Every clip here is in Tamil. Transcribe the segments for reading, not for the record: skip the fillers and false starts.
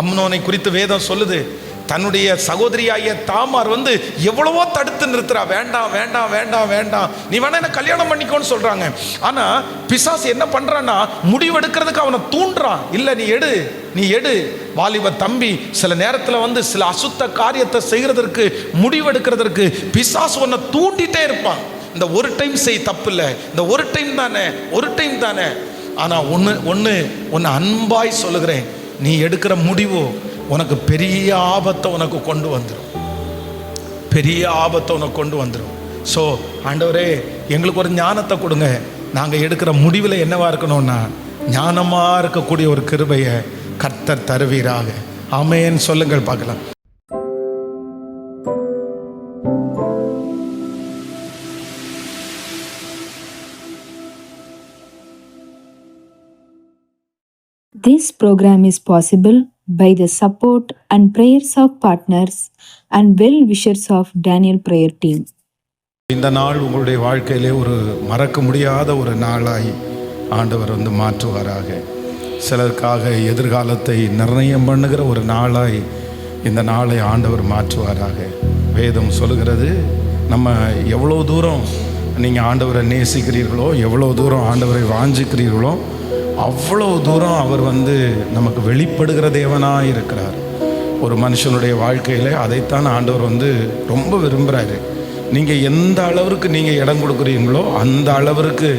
அம்னோனை குறித்து வேதம் சொல்லுது, தன்னுடைய சகோதரியாகிய தாமார் எவ்வளவோ தடுத்து நிறுத்துறா. வேண்டாம் வேண்டாம் வேண்டாம் வேண்டாம், நீ வேணா என்ன கல்யாணம் பண்ணிக்கோன்னு சொல்றாங்க. ஆனா பிசாசு என்ன பண்றான்னா, முடிவெடுக்கிறதுக்கு அவனை தூண்டுறான். இல்ல நீ எடு வாலிப தம்பி. சில நேரத்தில் சில அசுத்த காரியத்தை செய்கிறதற்கு, முடிவெடுக்கிறதற்கு பிசாசு உன்னை தூண்டிட்டே இருப்பான். இந்த ஒரு டைம் செய், தப்பு இல்லை, இந்த ஒரு டைம் தானே. ஆனா ஒன்று அன்பாய் சொல்லுகிறேன், நீ எடுக்கிற முடிவு உனக்கு பெரிய ஆபத்தை உனக்கு கொண்டு வந்துடும். ஸோ ஆண்டவரே, எங்களுக்கு ஒரு ஞானத்தை கொடுங்க. நாங்கள் எடுக்கிற முடிவில் என்னவா இருக்கணும்னா, ஞானமாக இருக்கக்கூடிய ஒரு கிருபையை கர்த்தர் தருவீராக. ஆமென் சொல்லுங்கள் பார்க்கலாம். This program is possible by the support and prayers of partners and well-wishers of Daniel Prayer Team. இந்த நாள் உங்களுடைய வாழ்க்கையிலே ஒரு மறக்க முடியாத ஒரு நாளாய் ஆண்டவர் மாற்றுவாராக. சிலருக்காக எதிர்காலத்தை நிர்ணயம் பண்ணுகிற ஒரு நாளாய் இந்த நாளை ஆண்டவர் மாற்றுவாராக. வேதம் சொல்லுகிறது, நம்ம எவ்வளோ தூரம் நீங்கள் ஆண்டவரை நேசிக்கிறீர்களோ, எவ்வளோ தூரம் ஆண்டவரை வாஞ்சிக்கிறீர்களோ, அவ்வளோ தூரம் அவர் நமக்கு வெளிப்படுகிற தேவனாக இருக்கிறார். ஒரு மனுஷனுடைய வாழ்க்கையில் அதைத்தான் ஆண்டவர் ரொம்ப விரும்புகிறாரு. நீங்கள் எந்த அளவிற்கு நீங்கள் இடம் கொடுக்குறீங்களோ அந்த அளவிற்கு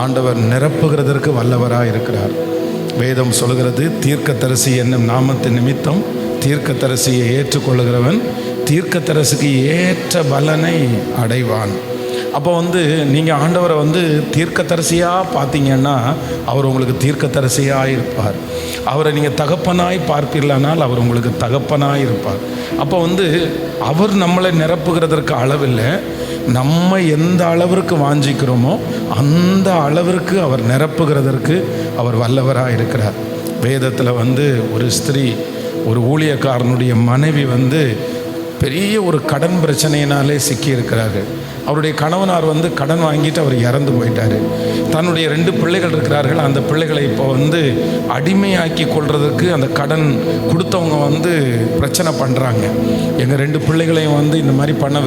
ஆண்டவர் நிரப்புகிறதற்கு வல்லவராக இருக்கிறார். வேதம் சொல்கிறது, தீர்க்கதரிசி என்னும் நாமத்தின் நிமித்தம் தீர்க்கதரிசியை ஏற்றுக்கொள்ளுகிறவன் தீர்க்கதரிசிக்கு ஏற்ற பலனை அடைவான். அப்போ நீங்கள் ஆண்டவரை தீர்க்கதரிசியாக பார்த்தீங்கன்னா அவர் உங்களுக்கு தீர்க்கதரிசியாக இருப்பார். அவரை நீங்கள் தகப்பனாய் பார்ப்பீர்களானால் அவர் உங்களுக்கு தகப்பனாய் இருப்பார். அப்போ அவர் நம்மளை நிரப்புகிறதற்கு அளவில்லை, நம்ம எந்த அளவிற்கு வாஞ்சிக்கிறோமோ அந்த அளவிற்கு அவர் நிரப்புகிறதற்கு அவர் வல்லவராக இருக்கிறார். வேதத்தில் ஒரு ஸ்திரீ, ஒரு ஊழியக்காரனுடைய மனைவி பெரிய ஒரு கடன் பிரச்சனையினாலே சிக்கியிருக்கிறார்கள். அவருடைய கணவனார் கடன் வாங்கிட்டு அவர் இறந்து போயிட்டார். தன்னுடைய 2 பிள்ளைகள் இருக்கிறார்கள். அந்த பிள்ளைகளை இப்போ அடிமையாக்கி கொள்றதுக்கு அந்த கடன் கொடுத்தவங்க பிரச்சனை பண்ணுறாங்க. எங்கள் 2 பிள்ளைகளையும் இந்த மாதிரி பண்ண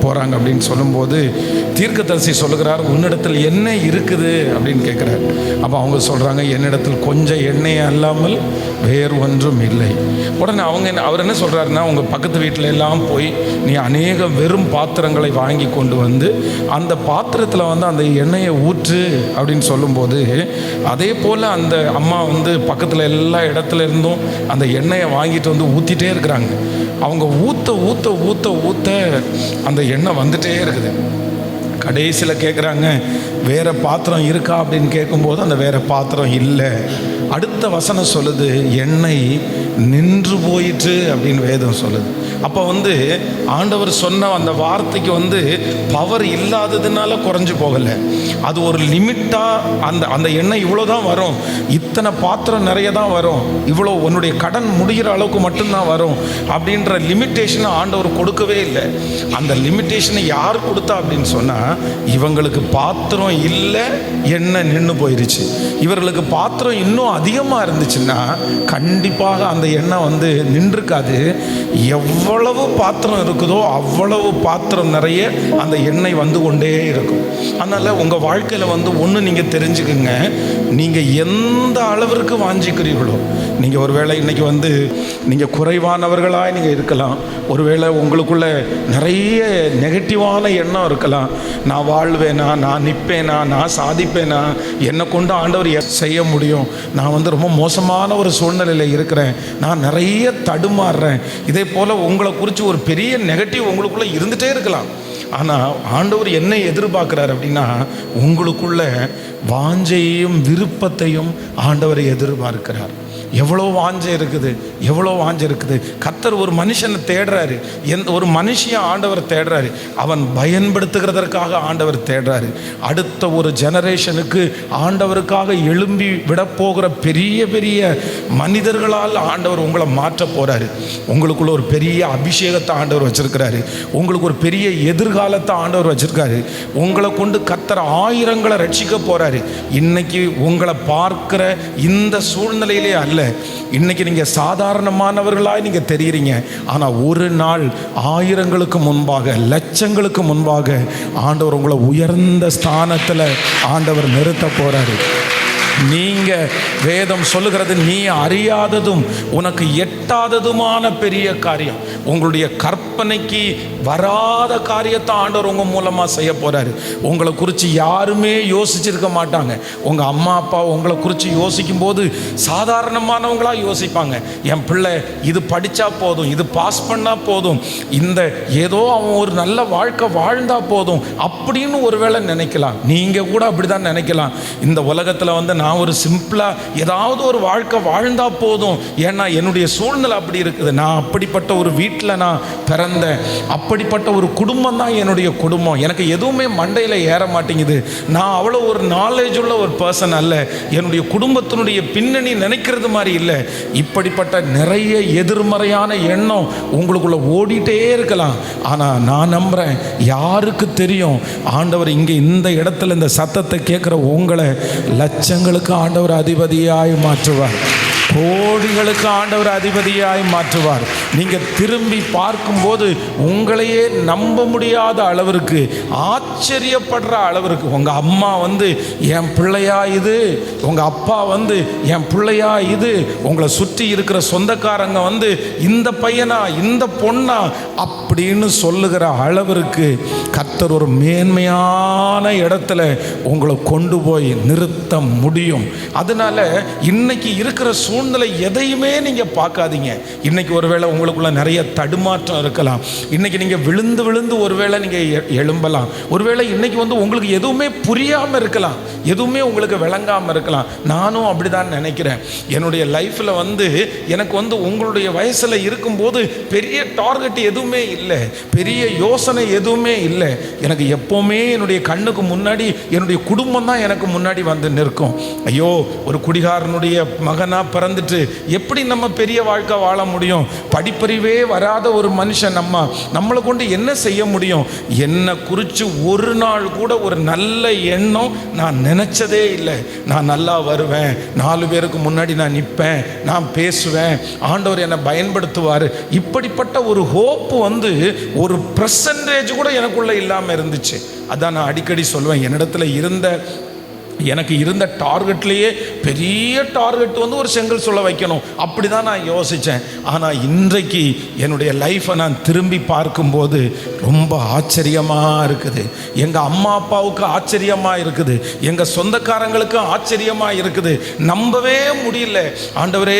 போகிறாங்க அப்படின்னு சொல்லும்போது தீர்க்கதரிசி சொல்லுகிறார், உன்னிடத்தில் என்ன இருக்குது அப்படின்னு கேட்குறார். அப்போ அவங்க சொல்கிறாங்க, என்னிடத்தில் கொஞ்சம் எண்ணெய் அல்லாமல் வேறு ஒன்றும் இல்லை. உடனே அவர் என்ன சொல்கிறாருன்னா, உங்கள் பக்கத்து வீட்டில் எல்லாம் போய் நீ அநேக வெறும் பாத்திரங்களை வாங்கி கொண்டு அந்த பாத்திரத்தில் அந்த எண்ணெயை ஊற்று அப்படின்னு சொல்லும்போது, அதே போல் அந்த அம்மா பக்கத்தில் எல்லா இடத்துல இருந்தும் அந்த எண்ணெயை வாங்கிட்டு ஊற்றிட்டே இருக்கிறாங்க. அவங்க ஊற்ற ஊற்ற ஊற்ற ஊற்ற அந்த எண்ணெய் வந்துட்டே இருக்குது. கடைசியில் கேட்குறாங்க, வேறு பாத்திரம் இருக்கா அப்படின்னு கேட்கும்போது அந்த வேறு பாத்திரம் இல்லை. அடுத்த வசனம் சொல்லுது, எண்ணெய் நின்று போயிற்று அப்படின்னு வேதம் சொல்லுது. அப்போ ஆண்டவர் சொன்ன அந்த வார்த்தைக்கு பவர் இல்லாததுனால குறைஞ்சு போகலை. அது ஒரு லிமிட்டாக அந்த எண்ணெய் இவ்வளோ தான் வரும், இத்தனை பாத்திரம் நிறைய தான் வரும், இவ்வளோ உன்னுடைய கடன் முடிகிற அளவுக்கு மட்டும்தான் வரும் அப்படின்ற லிமிட்டேஷனை ஆண்டவர் கொடுக்கவே இல்லை. அந்த லிமிட்டேஷனை யார் கொடுத்தா அப்படின்னு சொன்னால், இவங்களுக்கு பாத்திரம் இல்லை, எண்ணெய் நின்று போயிருச்சு. இவர்களுக்கு பாத்திரம் இன்னும் அதிகமாக இருந்துச்சுன்னா கண்டிப்பாக அந்த எண்ணெய் நின்றுக்காது. எவ்வளவு பாத்திரம் இருக்குதோ அவ்வளவு பாத்திரம் நிறைய அந்த எண்ணெய் கொண்டே இருக்கும். அதனால் உங்கள் வாழ்க்கையில் ஒன்று நீங்கள் தெரிஞ்சுக்குங்க, நீங்கள் எந்த அளவிற்கு வாஞ்சிக்கிறீர்களோ, நீங்கள் ஒருவேளை இன்றைக்கி நீங்கள் குறைவானவர்களாக நீங்கள் இருக்கலாம். ஒருவேளை உங்களுக்குள்ள நிறைய நெகட்டிவான எண்ணம் இருக்கலாம். நான் வாழ்வேனா, நான் நிற்பேனா, நான் சாதிப்பேனா, என்னை கொண்டு ஆண்டவர் செய்ய முடியும், நான் ரொம்ப மோசமான ஒரு சூழ்நிலையில் இருக்கிறேன், நான் நிறைய தடுமாறுறேன், இதே போல் உங்களை குறித்து ஒரு பெரிய நெகட்டிவ் உங்களுக்குள்ளே இருந்துகிட்டே இருக்கலாம். ஆனால் ஆண்டவர் என்ன எதிர்பார்க்குறார் அப்படின்னா, உங்களுக்குள்ள வாஞ்சையையும் விருப்பத்தையும் ஆண்டவரை எதிர்பார்க்கிறார். எவ்வளோ வாஞ்சை இருக்குது. கர்த்தர் ஒரு மனுஷனை தேடுறாரு, ஒரு மனுஷியை ஆண்டவர் தேடுறாரு, அவன் பயன்படுத்துகிறதற்காக ஆண்டவர் தேடுறாரு. அடுத்த ஒரு ஜெனரேஷனுக்கு ஆண்டவருக்காக எழும்பி விடப்போகிற பெரிய பெரிய மனிதர்களால் ஆண்டவர் உங்களை மாற்ற போகிறாரு. உங்களுக்குள்ள ஒரு பெரிய அபிஷேகத்தை ஆண்டவர் வச்சிருக்கிறாரு. உங்களுக்கு ஒரு பெரிய எதிர்காலத்தை ஆண்டவர் வச்சிருக்காரு. உங்களை கொண்டு கர்த்தர் ஆயிரங்களை ரட்சிக்க போகிறாரு. இன்னைக்கு உங்களை பார்க்கிற இந்த சூழ்நிலையிலே அல்ல, இல்லை. இன்னைக்கு நீங்கள் சாதாரணமானவர்களாய் நீங்கள் தெரியுறீங்க. ஆனால் ஒரு நாள் ஆயிரங்களுக்கு முன்பாக, லட்சங்களுக்கு முன்பாக ஆண்டவர் உங்களை உயர்ந்த ஸ்தானத்தில் ஆண்டவர் நிறுத்த போறாரு. நீங்க வேதம் சொல்லுகிறது, நீ அறியாததும் உனக்கு எட்டாததுமான பெரிய காரியம், உங்களுடைய கற்பனைக்கு வராத காரியத்தை ஆண்டவர் உங்க மூலமா செய்ய போறாரு. உங்களை குறித்து யாருமே யோசிச்சிருக்க மாட்டாங்க. உங்க அம்மா அப்பா உங்களை குறித்து யோசிக்கும் போது சாதாரணமானவங்களா யோசிப்பாங்க. என் பிள்ளை இது படிச்சா போதும், இது பாஸ் பண்ணா போதும், இந்த ஏதோ அவன் ஒரு நல்ல வாழ்க்கை வாழ்ந்தா போதும் அப்படின்னு ஒருவேளை நினைக்கலாம். நீங்க கூட அப்படிதான் நினைக்கலாம். இந்த உலகத்துல நான் ஒரு சிம்பிளா ஏதாவது ஒரு வாழ்க்கை வாழ்ந்தா போதும், ஏன்னா என்னுடைய சூழ்நிலை அப்படி இருக்குது, நான் அப்படிப்பட்ட ஒரு வீட்டில் நான் பிறந்தேன், அப்படிப்பட்ட ஒரு குடும்பம் தான் என்னுடைய குடும்பம், எனக்கு எதுவுமே மண்டையில் ஏற மாட்டேங்குது, நான் அவ்வளோ ஒரு நாலேஜ் உள்ள ஒரு பர்சன் அல்ல, என்னுடைய குடும்பத்தினுடைய பின்னணி நினைக்கிறது மாதிரி இல்லை. இப்படிப்பட்ட நிறைய எதிர்மறையான எண்ணம் உங்களுக்குள்ள ஓடிட்டே இருக்கலாம். ஆனால் நான் நம்புறேன், யாருக்கு தெரியும், ஆண்டவர் இங்கே இந்த இடத்துல இந்த சத்தத்தை கேட்குற உங்களை லட்சங்களுக்கு ஆண்டவர் அதிபதியாய் மாற்றுவார், கோடிகளுக்கு ஆண்டவர் அதிபதியாய் மாற்றுவார். நீங்க திரும்பி பார்க்கும்போது உங்களையே நம்ப முடியாத அளவிற்கு, ஆச்சரியப்படுற அளவிற்கு, உங்க அம்மா என் பிள்ளையா இது, உங்க அப்பா என் பிள்ளையா இது, உங்களை சுற்றி இருக்கிற சொந்தக்காரங்க இந்த பையனா இந்த பொண்ணா அப்படின்னு சொல்லுகிற அளவிற்கு கர்த்தர் ஒரு மேன்மையான இடத்துல உங்களை கொண்டு போய் நிறுத்த முடியும். அதனால இன்னைக்கு இருக்கிற சூழ்நிலை எதையுமே நீங்க பார்க்காதீங்க. இன்னைக்கு ஒருவேளை உங்களுக்குள்ள நிறைய தடுமாற்றம் இருக்கலாம். இன்னைக்கு நீங்க விழுந்து விழுந்து ஒருவேளை நீங்க எழும்பலாம். ஒருவேளை இன்னைக்கு உங்களுக்கு எதுவுமே புரியாம இருக்கலாம், எதுவுமே உங்களுக்கு விளங்காம இருக்கலாம். நானும் அப்படிதான் நினைக்கிறேன். என்னுடைய லைஃப்ல எனக்கு உங்களுடைய வயசுல இருக்கும்போது பெரிய டார்கெட் எதுவுமே இல்லை, பெரிய யோசனை எதுவுமே இல்லை. எனக்கு எப்பவுமே என்னுடைய கண்ணுக்கு முன்னாடி என்னுடைய குடும்பம் தான் எனக்கு முன்னாடி நிற்கும். ஐயோ, ஒரு குடிகாரனுடைய மகனா பிறந்துட்டு எப்படி நம்ம பெரிய வாழ்க்கை வாழ முடியும்? படிப்பறிவே வராத ஒரு மனுஷன் நம்மளை கொண்டு என்ன செய்ய முடியும்? என்னை குறித்து ஒரு நாள் கூட ஒரு நல்ல எண்ணம் நான் நினைச்சதே இல்லை. நான் நல்லா வருவேன், 4 பேருக்கு முன்னாடி நான் நிற்பேன், நான் பேசுவேன், ஆண்டவர் என்னை பயன்படுத்துவார், இப்படிப்பட்ட ஒரு ஹோப்பு ஒரு பெர்சன்டேஜ் கூட எனக்குள்ள இல்லாமல் இருந்துச்சு. அதான் நான் அடிக்கடி சொல்வேன், எனக்கு இருந்த டார்கெட்லேயே பெரிய டார்கெட் ஒரு செங்கல் சொல்ல வைக்கணும், அப்படி தான் நான் யோசித்தேன். ஆனால் இன்றைக்கு என்னுடைய லைஃப்பை நான் திரும்பி பார்க்கும்போது ரொம்ப ஆச்சரியமாக இருக்குது. எங்கள் அம்மா அப்பாவுக்கு ஆச்சரியமாக இருக்குது, எங்கள் சொந்தக்காரங்களுக்கு ஆச்சரியமாக இருக்குது. நம்பவே முடியல, ஆண்டவரே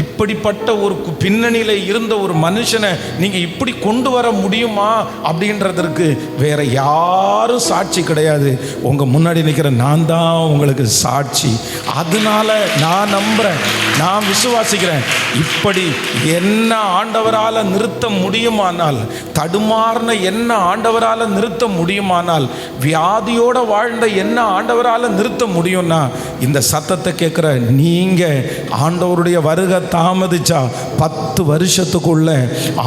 இப்படிப்பட்ட ஒரு பின்னணியில் இருந்த ஒரு மனுஷனை நீங்கள் இப்படி கொண்டு வர முடியுமா அப்படின்றதற்கு வேற யாரும் சாட்சி கிடையாது. உங்கள் முன்னாடி நிற்கிற நான் தான் உங்களுக்கு சாட்சி. அதனால நான் நம்புறேன், நான் விசுவாசிக்கிறேன். இப்படி என்ன ஆண்டவரால் நிறுத்த முடியுமானால், தடுமாறின என்ன ஆண்டவரால் நிறுத்த முடியுமானால், வியாதியோட வாழ்ந்த என்ன ஆண்டவரால் நிறுத்த முடியும்னா, இந்த சத்தத்தை கேட்குற நீங்க ஆண்டவருடைய வருகை தாமதிச்சா 10 வருஷத்துக்குள்ள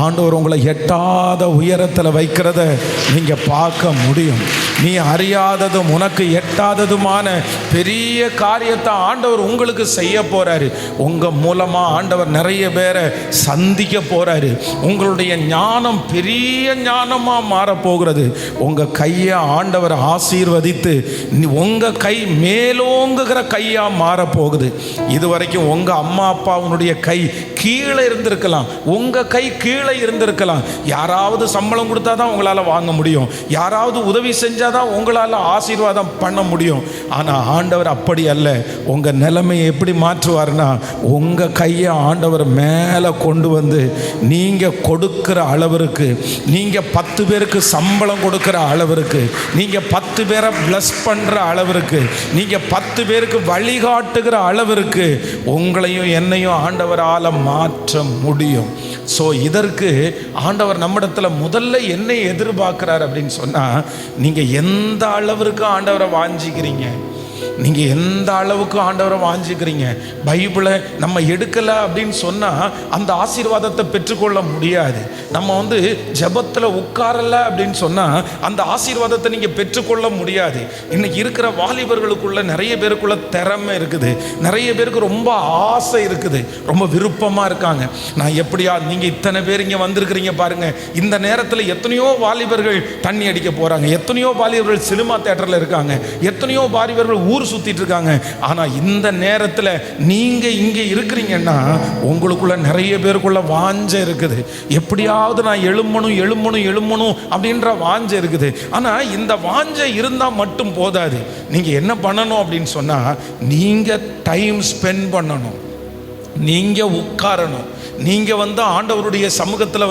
ஆண்டவர் உங்களை எட்டாத உயரத்தில் வைக்கிறத நீங்க பார்க்க முடியும். நீ அறியாததும் உனக்கு எட்டாததுமான பெரிய காரியத்தை ஆண்டவர் உங்களுக்கு செய்ய போறாரு. உங்க மூலமா ஆண்டவர் நிறைய பேரை சந்திக்க போறாரு. உங்களுடைய ஞானம் பெரிய ஞானமா மாற போகிறது. உங்க கையை ஆண்டவர் ஆசீர்வதித்து உங்க கை மேலோங்குகிற கையா மாற போகுது. இதுவரைக்கும் உங்க அம்மா அப்பாவுடைய கை கீழே இருந்திருக்கலாம், உங்க கை கீழே இருந்திருக்கலாம். யாராவது சம்பளம் கொடுத்தா தான் உங்களால வாங்க முடியும், யாராவது உதவி செஞ்சாதான் உங்களால ஆசீர்வாதம் பண்ண முடியும். ஆனா ஆண்டவர் அப்படி அல்ல. உங்க நிலைமையை எப்படி மாற்றுவார்னா, உங்க கையை ஆண்டவர் மேலே கொண்டு நீங்க கொடுக்கிற அளவிற்கு, நீங்க 10 பேருக்கு சம்பளம் கொடுக்கிற அளவிற்கு, நீங்க 10 பேரை பிளஸ் பண்ற அளவிற்கு, நீங்க 10 பேருக்கு வழிகாட்டுகிற அளவிற்கு உங்களையும் என்னையும் ஆண்டவரால மாற்ற முடியும். ஸோ இதற்கு ஆண்டவர் நம்மிடத்தில் முதல்ல என்ன எதிர்பார்க்கிறார் அப்படின்னு சொன்னா, நீங்க எந்த அளவிற்கு ஆண்டவரை வாஞ்சிக்கிறீங்க, நீங்கள் எந்த அளவுக்கு ஆண்டவரை வாஞ்சிக்கிறீங்க. பைபிளை நம்ம எடுக்கலை அப்படின்னு சொன்னால் அந்த ஆசீர்வாதத்தை பெற்றுக்கொள்ள முடியாது. நம்ம ஜெபத்தில் உட்காரலை அப்படின்னு சொன்னால் அந்த ஆசீர்வாதத்தை நீங்கள் பெற்றுக்கொள்ள முடியாது. இன்னைக்கு இருக்கிற வாலிபர்களுக்குள்ள நிறைய பேருக்குள்ள திறமை இருக்குது, நிறைய பேருக்கு ரொம்ப ஆசை இருக்குது, ரொம்ப விருப்பமாக இருக்காங்க. நான் எப்படியா, நீங்கள் இத்தனை பேர் இங்கே வந்திருக்கிறீங்க பாருங்க, இந்த நேரத்தில் எத்தனையோ வாலிபர்கள் தண்ணி அடிக்க போகிறாங்க, எத்தனையோ வாலிபர்கள் சினிமா தேட்டரில் இருக்காங்க, எத்தனையோ வாலிபர்கள் ஊர் சுற்றிட்டு இருக்காங்க. ஆனால் இந்த நேரத்தில் நீங்கள் இங்கே இருக்கிறீங்கன்னா உங்களுக்குள்ள நிறைய பேருக்குள்ள வாஞ்சை இருக்குது. எப்படியாவது நான் எழும்பணும் அப்படின்ற வாஞ்சை இருக்குது. ஆனால் இந்த வாஞ்சை இருந்தால் மட்டும் போதாது. நீங்கள் என்ன பண்ணணும் அப்படின்னு சொன்னால், நீங்கள் டைம் ஸ்பெண்ட் பண்ணணும், நீங்கள் உட்காரணும், நீங்கள் ஆண்டவருடைய சமூகத்தில்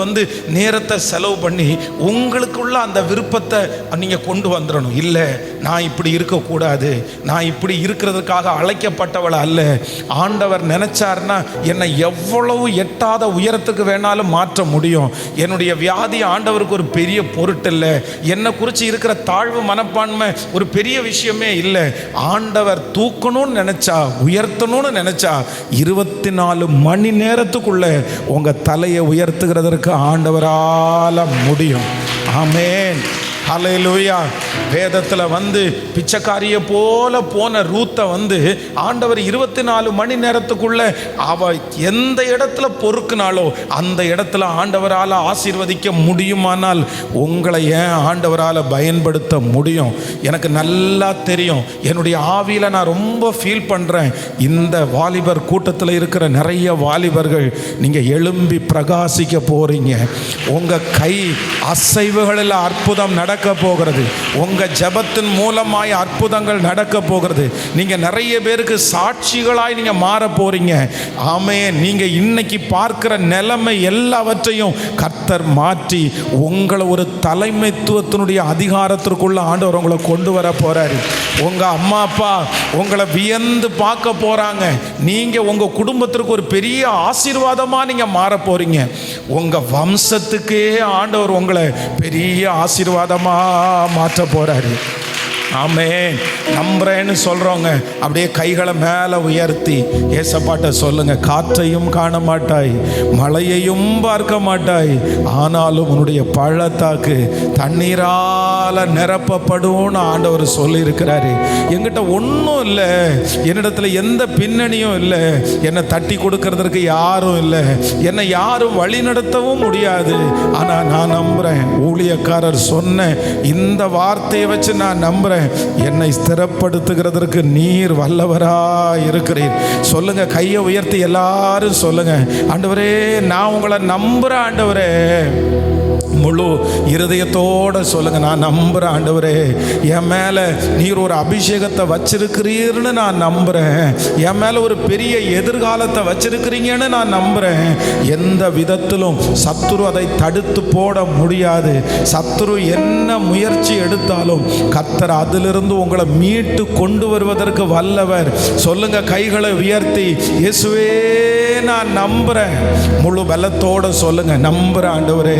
நேரத்தை செலவு பண்ணி உங்களுக்குள்ள அந்த விருப்பத்தை நீங்கள் கொண்டு வந்துடணும். இல்லை, நான் இப்படி இருக்கக்கூடாது, நான் இப்படி இருக்கிறதுக்காக அழைக்கப்பட்டவள் அல்ல. ஆண்டவர் நினைச்சார்னா என்னை எவ்வளவு எட்டாத உயரத்துக்கு வேணாலும் மாற்ற முடியும். என்னுடைய வியாதி ஆண்டவருக்கு ஒரு பெரிய பொருட்டு இல்லை. என்னை குறித்து இருக்கிற தாழ்வு மனப்பான்மை ஒரு பெரிய விஷயமே இல்லை. ஆண்டவர் தூக்கணும்னு நினைச்சா, உயர்த்தணும்னு நினைச்சா 24 மணி நேரத்துக்குள்ள உங்க தலையை உயர்த்துகிறதற்கு ஆண்டவரால முடியும். ஆமென், ஹல்லேலூயா. வேதத்தில் பிச்சைக்காரியை போல போன ரூத்தை ஆண்டவர் 24 மணி நேரத்துக்குள்ள அவ எந்த இடத்துல பொறுக்குனாலோ அந்த இடத்துல ஆண்டவரால் ஆசீர்வதிக்க முடியுமானால் உங்களை ஏன் ஆண்டவரால் பயன்படுத்த முடியும்? எனக்கு நல்லா தெரியும். என்னுடைய ஆவியில் நான் ரொம்ப ஃபீல் பண்ணுறேன். இந்த வாலிபர் கூட்டத்தில் இருக்கிற நிறைய வாலிபர்கள் நீங்கள் எழும்பி பிரகாசிக்க போறீங்க. உங்கள் கை அசைவுகளில் அற்புதம் நடக்க போகிறது. உங்க ஜெபத்தின் மூலமாய் அற்புதங்கள் நடக்க போகிறது. நீங்க நிறைய பேருக்கு சாட்சிகளாய் நீங்க மாற போறீங்க. ஆமென். நீங்க இன்னைக்கு பார்க்கிற நிலைமை எல்லாவற்றையும் கர்த்தர் மாற்றி உங்களை ஒரு தலைமைத்துவத்தினுடைய அதிகாரத்திற்குள்ள ஆண்டவர் உங்களை கொண்டு வர போறாரு. உங்க அம்மா அப்பா உங்களை வியந்து பார்க்க போறாங்க. நீங்க உங்க குடும்பத்திற்கு ஒரு பெரிய ஆசீர்வாதமா நீங்க மாற போறீங்க. உங்க வம்சத்துக்கே ஆண்டவர் உங்களை பெரிய ஆசீர்வாதமா மாற்ற போறாரு. ஆமென். நம்புறேன்னு சொல்றவங்க அப்படியே கைகளை மேலே உயர்த்தி ஏசப்பாட்ட சொல்லுங்க. காற்றையும் காண மாட்டாய், மழையையும் பார்க்க மாட்டாய், ஆனாலும் உன்னுடைய பள்ளத்தாக்கு தண்ணீரால நிரப்பப்படும்னு ஆண்டவர் சொல்லி இருக்கிறாரு. என்கிட்ட ஒன்றும் இல்லை, என்னிடத்துல எந்த பின்னணியும் இல்லை, என்னை தட்டி கொடுக்கறதற்கு யாரும் இல்லை, என்னை யாரும் வழி நடத்தவும் முடியாது. ஆனால் நான் நம்புறேன், ஊழியக்காரர் சொன்ன இந்த வார்த்தையை வச்சு நான் நம்புறேன், என்னை ஸ்திரப்படுத்துகிறதற்கு நீர் வல்லவராய் இருக்கிறீர். சொல்லுங்க, கையை உயர்த்தி எல்லாரும் சொல்லுங்க, ஆண்டவரே நான் உங்களை நம்புறேன். ஆண்டவரே முழு இருதயத்தோட சொல்லுங்க, நான் நம்புறேன் ஆண்டவரே, என் மேல நீர் ஒரு அபிஷேகத்தை வச்சிருக்கிறீர்னு நான் நம்புறேன், என் மேல ஒரு பெரிய எதிர்காலத்தை வச்சிருக்கிறீங்கன்னு நான் நம்புறேன். எந்த விதத்திலும் சத்துரு அதை தடுத்து போட முடியாது. சத்துரு என்ன முயற்சி எடுத்தாலும் கர்த்தர் அதிலிருந்து உங்களை மீட்டு கொண்டு வருவதற்கு வல்லவர். சொல்லுங்க, கைகளை உயர்த்தி, இயேசுவே நான் நம்புறேன். முழு பலத்தோட சொல்லுங்க, நம்புறேன் ஆண்டவரே.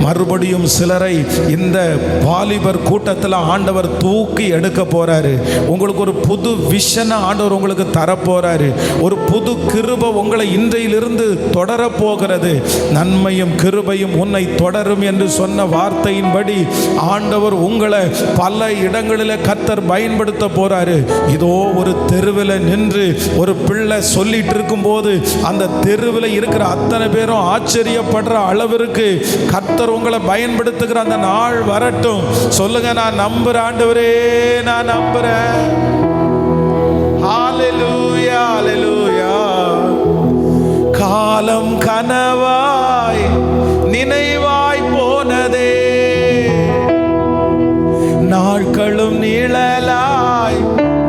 மறுபடியும் சிலரை இந்த வாலிபர் கூட்டத்தில் ஆண்டவர் தூக்கி எடுக்க போறாரு. உங்களுக்கு ஒரு புது விஷனை ஆண்டவர் உங்களுக்கு தரப்போறாரு. ஒரு புது கிருபை உங்களை இன்றையிலிருந்து தொடர போகிறது. நன்மையும் கிருபையும் உன்னை தொடரும் என்று சொன்ன வார்த்தையின்படி ஆண்டவர் உங்களை பல இடங்களில் கர்த்தர் பயன்படுத்த போறாரு. இதோ ஒரு தெருவில் நின்று ஒரு பிள்ளை சொல்லிட்டு இருக்கும்போது அந்த தெருவில் இருக்கிற அத்தனை பேரும் ஆச்சரியப்படுற அளவிற்கு கர்த்தர் உங்களை பயன்படுத்துகிற அந்த நாள் வரட்டும். சொல்லுங்க, நான் நம்புறேன் ஆண்டவரே, நான் நம்புறேன். ஹல்லேலூயா, ஹல்லேலூயா. காலம் கனவாய் நினைவாய் போனதே, நாட்களும் நிழலாய்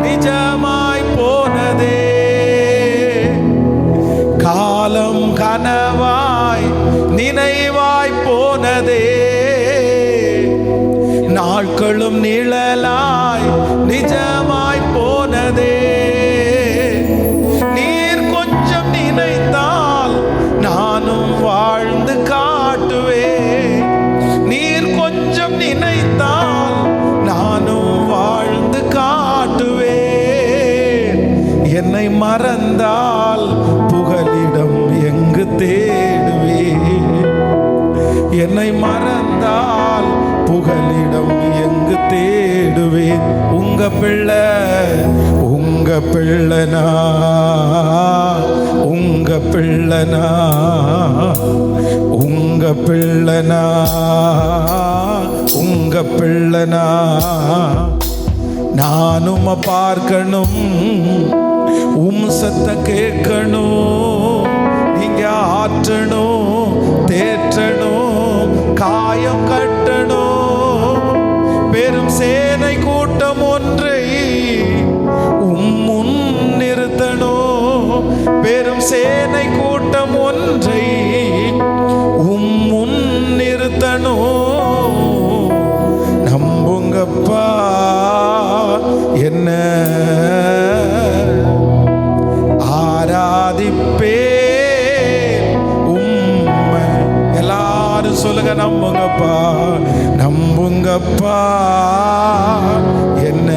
நிஜமாய் போனதே. காலம் கனவாய் நினைவாய் போனதே, நாட்களும் நிழலாய் நிஜமாய் போனதே. நீர் கொஞ்சம் நினைத்தால் நானும் வாழ்ந்து காட்டுவேன். நீர் கொஞ்சம் நினைத்தால் நானும் வாழ்ந்து காட்டுவேன். என்னை மறந்தால் புகலிடம் எங்கு தேடுவேன்? உங்க பிள்ளை, உங்க பிள்ளைனா, உங்க பிள்ளைனா, உங்க பிள்ளைனா, உங்க பிள்ளைனா. நானும் பார்க்கணும், சத்த கேட்கணும், நீங்க ஆற்றணும், தேற்றணும், காயம் கட்டணும். பெரும் சேனை கூட்டம் ஒன்றை முன் நிறுத்தணும். பெரும் சேனை கூட்டம் ஒன்றை முன் நிறுத்தணும். நம்புங்கப்பா என்ன ஆராதிப்பே உம்மை. எல்லாரும் சொல்லுங்க, நம்புங்கப்பா, நம்புங்கப்பா என்ன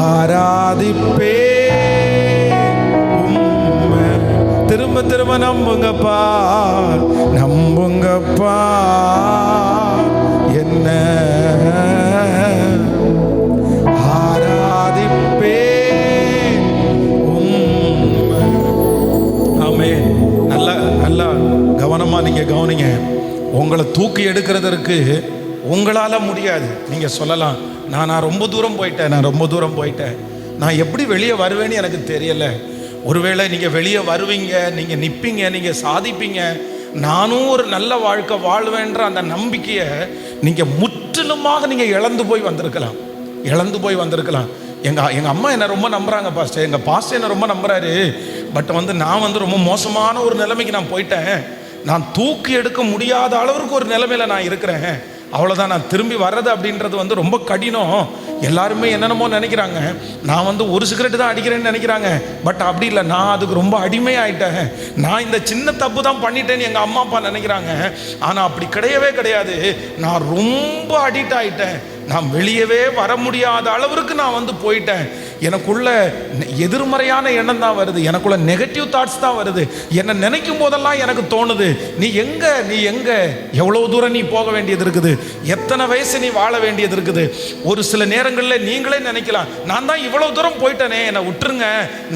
ஆராதிப்பே உம்மை. திரும்ப திரும்ப நம்புங்கப்பா, நம்புங்கப்பா என்ன ஆராதிப்பே உம்மை. ஆமென். நல்லா நல்லா கவனமா நீங்க கவனிங்க. உங்களை தூக்கி எடுக்கிறதற்கு உங்களால முடியாது. நீங்க சொல்லலாம், நான் ரொம்ப தூரம் போயிட்டேன், நான் ரொம்ப தூரம் போயிட்டேன், நான் எப்படி வெளியே வருவேன்னு எனக்கு தெரியல. ஒருவேளை நீங்க வெளியே வருவீங்க, நீங்க நிற்பீங்க, நீங்க சாதிப்பீங்க, நானும் ஒரு நல்ல வாழ்க்கை வாழ்வேன்ற அந்த நம்பிக்கையை நீங்க முற்றிலுமாக நீங்க இழந்து போய் வந்திருக்கலாம், இழந்து போய் வந்திருக்கலாம். எங்கள் அம்மா என்னை ரொம்ப நம்புகிறாங்க பாஸ்டர், எங்கள் பாஸ்டர் என்னை ரொம்ப நம்புகிறாரு. பட் நான் ரொம்ப மோசமான ஒரு நிலைமைக்கு நான் போயிட்டேன், நான் தூக்கி எடுக்க முடியாத அளவுக்கு ஒரு நிலைமையில் நான் இருக்கிறேன், அவ்வளோதான், நான் திரும்பி வர்றது அப்படின்றது ரொம்ப கடினம். எல்லாருமே என்னென்னமோ நினைக்கிறாங்க, நான் ஒரு சிகரெட்டு தான் அடிக்கிறேன்னு நினைக்கிறாங்க. பட் அப்படி இல்லை, நான் அதுக்கு ரொம்ப அடிமையாயிட்டேன், நான் இந்த சின்ன தப்பு தான் பண்ணிட்டேன்னு எங்கள் அம்மா அப்பா நினைக்கிறாங்க. ஆனால் அப்படி கிடையவே கிடையாது. நான் ரொம்ப அடிக்ட் ஆகிட்டேன், நான் வெளியவே வர முடியாத அளவுக்கு நான் போயிட்டேன். எனக்குள்ள எதிர்மறையான எண்ணம் தான் வருது, எனக்குள்ள நெகட்டிவ் தாட்ஸ் தான் வருது. என்னை நினைக்கும் போதெல்லாம் எனக்கு தோணுது, நீ எங்க எவ்வளோ தூரம் நீ போக வேண்டியது இருக்குது, எத்தனை வயசு நீ வாழ வேண்டியது இருக்குது. ஒரு சில நேரங்களில் நீங்களே நினைக்கலாம், நான் தான் இவ்வளோ தூரம் போயிட்டேனே, என்னை விட்டுருங்க,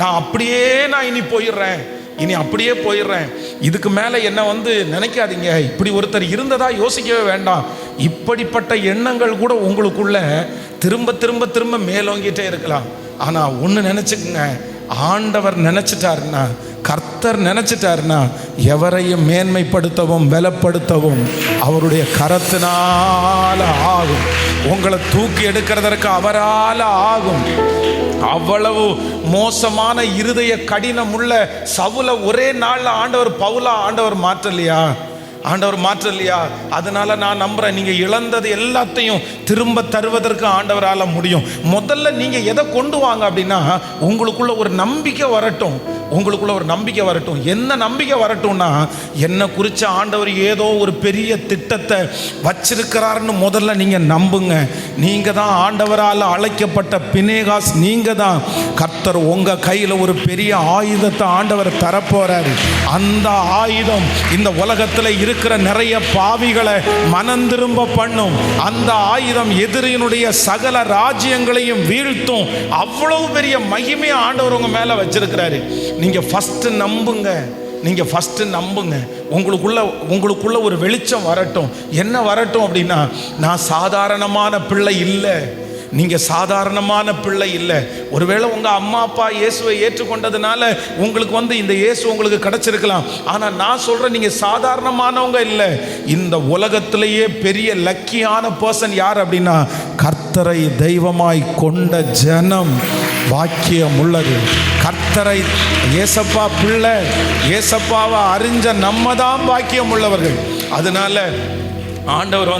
நான் அப்படியே இனி போயிடுறேன், இனி அப்படியே போயிடுறேன், இதுக்கு மேலே என்ன நினைக்காதீங்க, இப்படி ஒருத்தர் இருந்ததா யோசிக்கவே வேண்டாம். இப்படிப்பட்ட எண்ணங்கள் கூட உங்களுக்குள்ள திரும்ப திரும்ப திரும்ப மேலோங்கிட்டே இருக்கலாம். ஆனால் ஒன்று நினச்சிக்கங்க, ஆண்டவர் நினச்சிட்டாருன்னா, கர்த்தர் நினச்சிட்டாருன்னா, எவரையும் மேன்மைப்படுத்தவும் பலப்படுத்தவும் அவருடைய கரத்தினால ஆகும். உங்களை தூக்கி எடுக்கிறதற்கு அவரால் ஆகும். அவ்வளவு மோசமான இருதய கடினம் உள்ள சவுல ஒரே நாளில் ஆண்டவர் மாற்றலையா? அதனால நான் நம்புறேன், நீங்க இழந்தது எல்லாத்தையும் திரும்ப தருவதற்கு ஆண்டவரால முடியும். முதல்ல நீங்க எதை கொண்டு வாங்க அப்படின்னா, உங்களுக்குள்ள ஒரு நம்பிக்கை வரட்டும். என்ன நம்பிக்கை வரட்டும்னா, என்ன குறித்து ஆண்டவர் ஏதோ ஒரு பெரிய திட்டத்தை வச்சிருக்கிறாருன்னு முதல்ல நீங்க நம்புங்க. நீங்க தான் ஆண்டவரால் அழைக்கப்பட்ட பினேகாஸ், நீங்க தான். கர்த்தர் உங்க கையில ஒரு பெரிய ஆயுதத்தை ஆண்டவர் தரப்போறாரு. அந்த ஆயுதம் இந்த உலகத்தில் இருக்கிற நிறைய பாவிகளை மனம் திரும்ப பண்ணும். அந்த ஆயுதம் எதிரியினுடைய சகல ராஜ்யங்களையும் வீழ்த்தும். அவ்வளவு பெரிய மகிமையை ஆண்டவர் உங்க மேல வச்சிருக்கிறாரு. நீங்க ஃபர்ஸ்ட் நம்புங்க. உங்களுக்குள்ள ஒரு வெளிச்சம் வரட்டும். என்ன வரட்டும் அப்படின்னா, நான் சாதாரணமான பிள்ளை இல்லை, நீங்க சாதாரணமான பிள்ளை இல்லை. ஒருவேளை உங்க அம்மா அப்பா இயேசுவை ஏற்றுக்கொண்டதுனால உங்களுக்கு இந்த இயேசு உங்களுக்கு கிடைச்சிருக்கலாம். ஆனா நான் சொல்றேன், நீங்க சாதாரணமானவங்க இல்லை. இந்த உலகத்திலேயே பெரிய லக்கியான பர்சன் யார் அப்படின்னா, கர்த்தரை தெய்வமாய் கொண்ட ஜனம் பாக்கியம் உள்ளது. கர்த்தரை ஏசப்பா பிள்ளை, ஏசப்பாவை அறிஞ்ச நம்ம தான் பாக்கியம் உள்ளவர்கள். அதனால ஆண்டவர்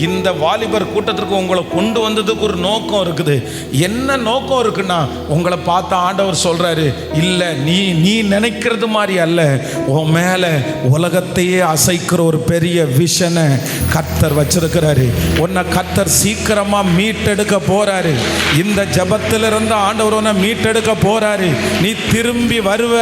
இந்த வாலிபர் கூட்டத்திற்கு உங்களை கொண்டு வந்ததுக்கு ஒரு நோக்கம் இருக்குது. என்ன நோக்கம் இருக்குன்னா, உங்களை பார்த்த ஆண்டவர் சொல்றாரு, இல்லை நீ நினைக்கிறது மாதிரி அல்ல, உன் மேல உலகத்தையே அசைக்கிற ஒரு பெரிய விஷனை கர்த்தர் வச்சிருக்கிறாரு. உன்னை கர்த்தர் சீக்கிரமா மீட்டெடுக்க போறாரு. இந்த ஜபத்திலிருந்து ஆண்டவர் உன்னை மீட்டெடுக்க போறாரு. நீ திரும்பி வருவ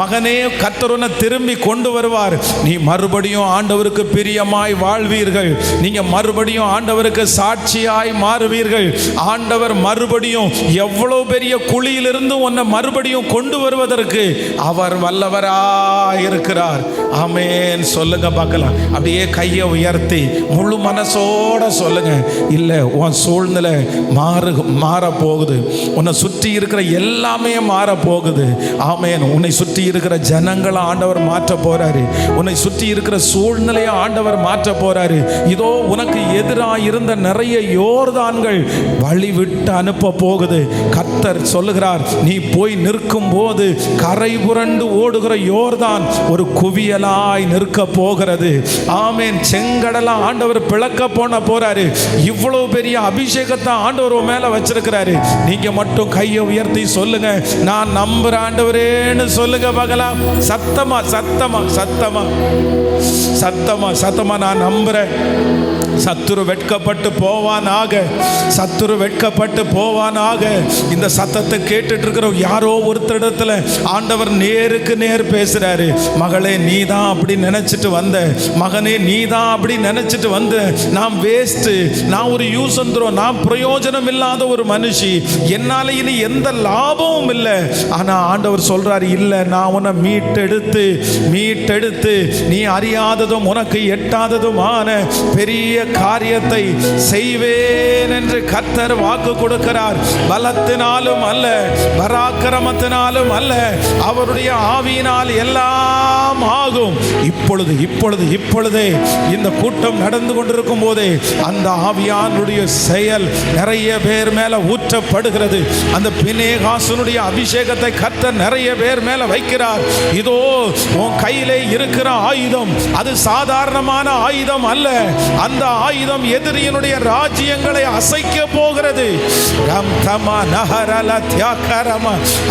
மகனே, கர்த்தர் உன்னை திரும்பி கொண்டு வருவார். நீ மறுபடியும் ஆண்டவருக்கு பிரியமாய் வாழ்வீர்கள். நீங்க மறுபடியும் ஆண்டவருக்கு சாட்சியாய் மாறுவீர்கள். ஆண்டவர் மறுபடியும் எவ்வளவு பெரிய குழியிலிருந்து உன்னை மறுபடியும் கொண்டு வருவதற்கு அவர் வல்லவராய் இருக்கிறார். ஆமென் சொல்லுங்க பார்க்கலாம். அப்படியே கையை உயர்த்தி முழு மனசோட சொல்லுங்க. இல்லை, உன் சூழ்நிலை மாற போகுது. உன்னை சுற்றி இருக்கிற எல்லாமே மாற போகுது. ஆமென். உன்னை சுற்றி இருக்கிற ஜனங்களை ஆண்டவர் மாற்ற போறாரு. உன்னை சுற்றி இருக்கிற சூழ்நிலையை ஆண்டவர் மாற்ற போறாரு. இதோ உனக்கு எதிராக இருந்த நிறைய யோர்தான்கள் வழி விட்டு அனுப்ப போகுது. கர்த்தர் சொல்லுகிறார், நீ போய் நிற்கும் போது கரை புரண்டு ஓடுகிற யோர்தான் ஒரு குவியலாய் நிற்க போகிறது. ஆமென். செங்கடலை ஆண்டவர் பிளக்க போறாரு. இவ்வளவு பெரிய அபிஷேகத்தை ஆண்டவர் மேல வச்சிருக்கிறாரு. நீங்க மட்டும் கையை உயர்த்தி சொல்லுங்க, நான் நம்புற ஆண்டவரேன்னு சொல்லுங்க பார்க்கலாம். சத்தமா சத்தமா சத்தமா சத்தமா சத்தமா நான் நம்புறேன். சத்துரு வெட்கப்பட்டு போவானாக, சத்துரு வெட்கப்பட்டு போவானாக. இந்த சத்தத்தை கேட்டுட்டு இருக்கிற யாரோ ஒருத்தரிடத்துல ஆண்டவர் நேருக்கு நேர் பேசுறாரு. மகளே, நீ தான் அப்படி நினைச்சிட்டு வந்த, மகனே நீ தான் அப்படி நினைச்சிட்டு வந்த, நான் வேஸ்ட், நான் ஒரு யூஸ் வந்துடும், நான் பிரயோஜனம் இல்லாத ஒரு மனுஷி, என்னால இனி எந்த லாபமும் இல்லை. ஆனா ஆண்டவர் சொல்றாரு, இல்லை, நான் உன்னை மீட்டெடுத்து நீ அறியாததும் உனக்கு எட்டாததுமான பெரிய காரியத்தை செய்வேன் என்று கர்த்தர் வாக்கு கொடுக்கிறார். பலத்தினாலும் அல்ல, பராக்கிரமத்தினாலும் அல்ல, அவருடைய ஆவியினால் எல்லாம் ஆகும். இப்பொழுதே இந்த கூட்டம் நடந்து கொண்டிருக்கும் போதே அந்த ஆவியானுடைய செயல் நிறைய பேர் மேல ஊற்றப்படுகிறது. அந்த பினேகாசுனுடைய அபிஷேகத்தை கர்த்தர் நிறைய பேர் மேல வைக்கிறார். இதோ உன் கையிலே இருக்கிற ஆயுதம் அது சாதாரணமான ஆயுதம் அல்ல. அந்த ஆயுதம் எதிரியினுடைய ராஜ்யங்களை அசைக்க போகிறது.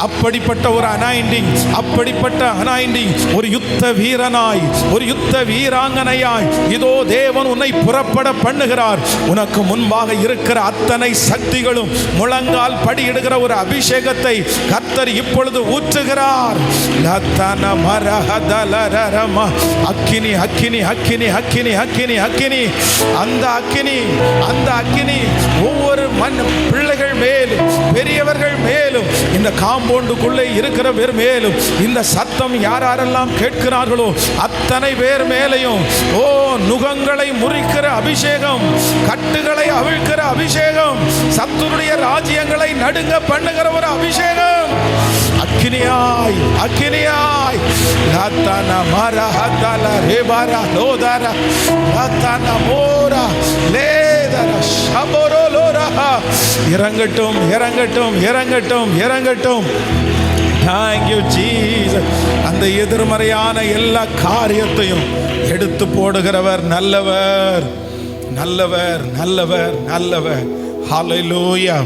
அப்படிப்பட்ட ஒரு அனாயிண்டிங், ஒரு யுத்த வீரனாய், ஒரு யுத்த வீராங்கனையாய் இதோ தேவன் உன்னை புறப்பட பண்ணுகிறார். உனக்கு முன்பாக இருக்கிற அத்தனை சக்திகளும் முழங்கால் படியிடுகிற ஒரு அபிஷேகத்தை கர்த்தர் இப்பொழுது ஊற்றுகிறார். அக்கினி அக்கினி அக்கினி அக்கினி அக்கினி அக்கினி அந்த அக்கினி ஒவ்வொரு பிள்ளைகள் மேலும் பெரியவர்கள் மேலும் இந்த காம்பவுண்டுக்குள்ளே இருக்கிறவர் மேலும் இந்த சத்தம் யாரெல்லாம் கேட்கிறார்களோ அத்தனை பேர் மேலையும் நுகங்களை முறிக்கிற அபிஷேகம், கட்டுகளை அவிழ்க்கிற அபிஷேகம், சத்துருடைய ராஜ்யங்களை நடுங்க பண்ணுகிற ஒரு அபிஷேகம். அக்கினியாய் லாத்தானா மாரா ஹத்தாலா ரேபாரா லோதாரா லாத்தானா மோரா லேதரா ஷபோரோ லோரா. இறங்கட்டும் இறங்கட்டும் இறங்கட்டும் இறங்கட்டும். Thank you Jesus. அந்த எதிர்மறையான எல்லா காரியத்தையும் எடுத்து போடுகிறவர் நல்லவர் நல்லவர் நல்லவர் நல்லவர். ஹல்லேலூயா.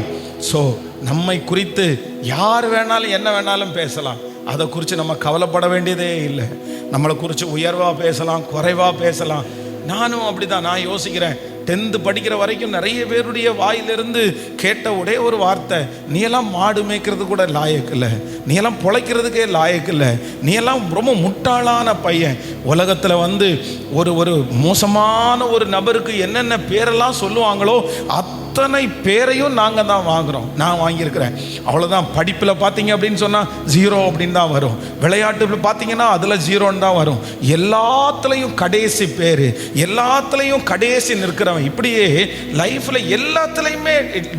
ஸோ நம்மை குறித்து யார் வேணாலும் என்ன வேணாலும் பேசலாம். அதை குறித்து நம்ம கவலைப்பட வேண்டியதே இல்லை. நம்மளை குறித்து உயர்வாக பேசலாம், குறைவாக பேசலாம். நானும் அப்படி தான். நான் யோசிக்கிறேன், 10th படிக்கிற வரைக்கும் நிறைய பேருடைய வாயிலிருந்து கேட்ட ஒரே ஒரு வார்த்தை, நீ எல்லாம் மாடு மேய்க்கிறது கூட லாயக்கில்லை, நீ எல்லாம் பொழைக்கிறதுக்கே லாயக்கில்லை, நீ எல்லாம் ரொம்ப முட்டாளான பையன். உலகத்தில் வந்து ஒரு மோசமான ஒரு நபருக்கு என்னென்ன பேரெல்லாம் சொல்லுவாங்களோ அத்தனை பேரையும் நாங்கள் தான் வாங்குகிறோம். நான் வாங்கியிருக்கிறேன். அவ்வளோதான். படிப்பில் பார்த்தீங்க அப்படின்னு சொன்னால் 0 அப்படின்னு தான் வரும். விளையாட்டுல பார்த்தீங்கன்னா அதில் 0ன்னு தான் வரும். எல்லாத்துலேயும் கடைசி பேர், எல்லாத்துலேயும் கடைசி நிற்கிறவன். இப்படியே லைஃப்பில் எல்லாத்துலேயுமே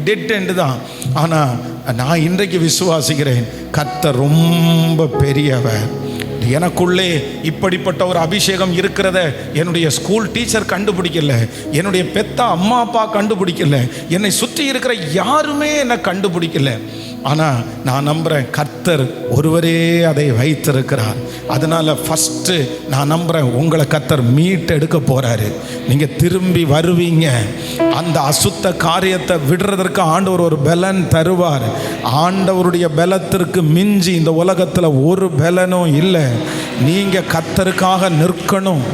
டெட் எண்டு தான். ஆனால் நான் இன்றைக்கு விசுவாசிக்கிறேன், கர்த்தர் ரொம்ப பெரியவர். எனக்குள்ளே இப்படிப்பட்ட ஒரு அபிஷேகம் இருக்கிறத என்னுடைய ஸ்கூல் டீச்சர் கண்டுபிடிக்கல, என்னுடைய பெத்த அம்மா அப்பா கண்டுபிடிக்கல, என்னை சுற்றி இருக்கிற யாருமே என்னை கண்டுபிடிக்கல. ஆனால் நான் நம்புகிறேன் கர்த்தர் ஒருவரே அதை வைத்திருக்கிறார். அதனால் ஃபஸ்ட்டு நான் நம்புகிறேன் உங்களை கர்த்தர் மீட்டெடுக்க போகிறாரு. நீங்கள் திரும்பி வருவீங்க. அந்த அசுத்த காரியத்தை விடுறதற்கு ஆண்டவர் ஒரு பலன் தருவார். ஆண்டவருடைய பலத்திற்கு மிஞ்சி இந்த உலகத்தில் ஒரு பலனும் இல்லை. நீங்கள் கர்த்தருக்காக நிற்கணும்.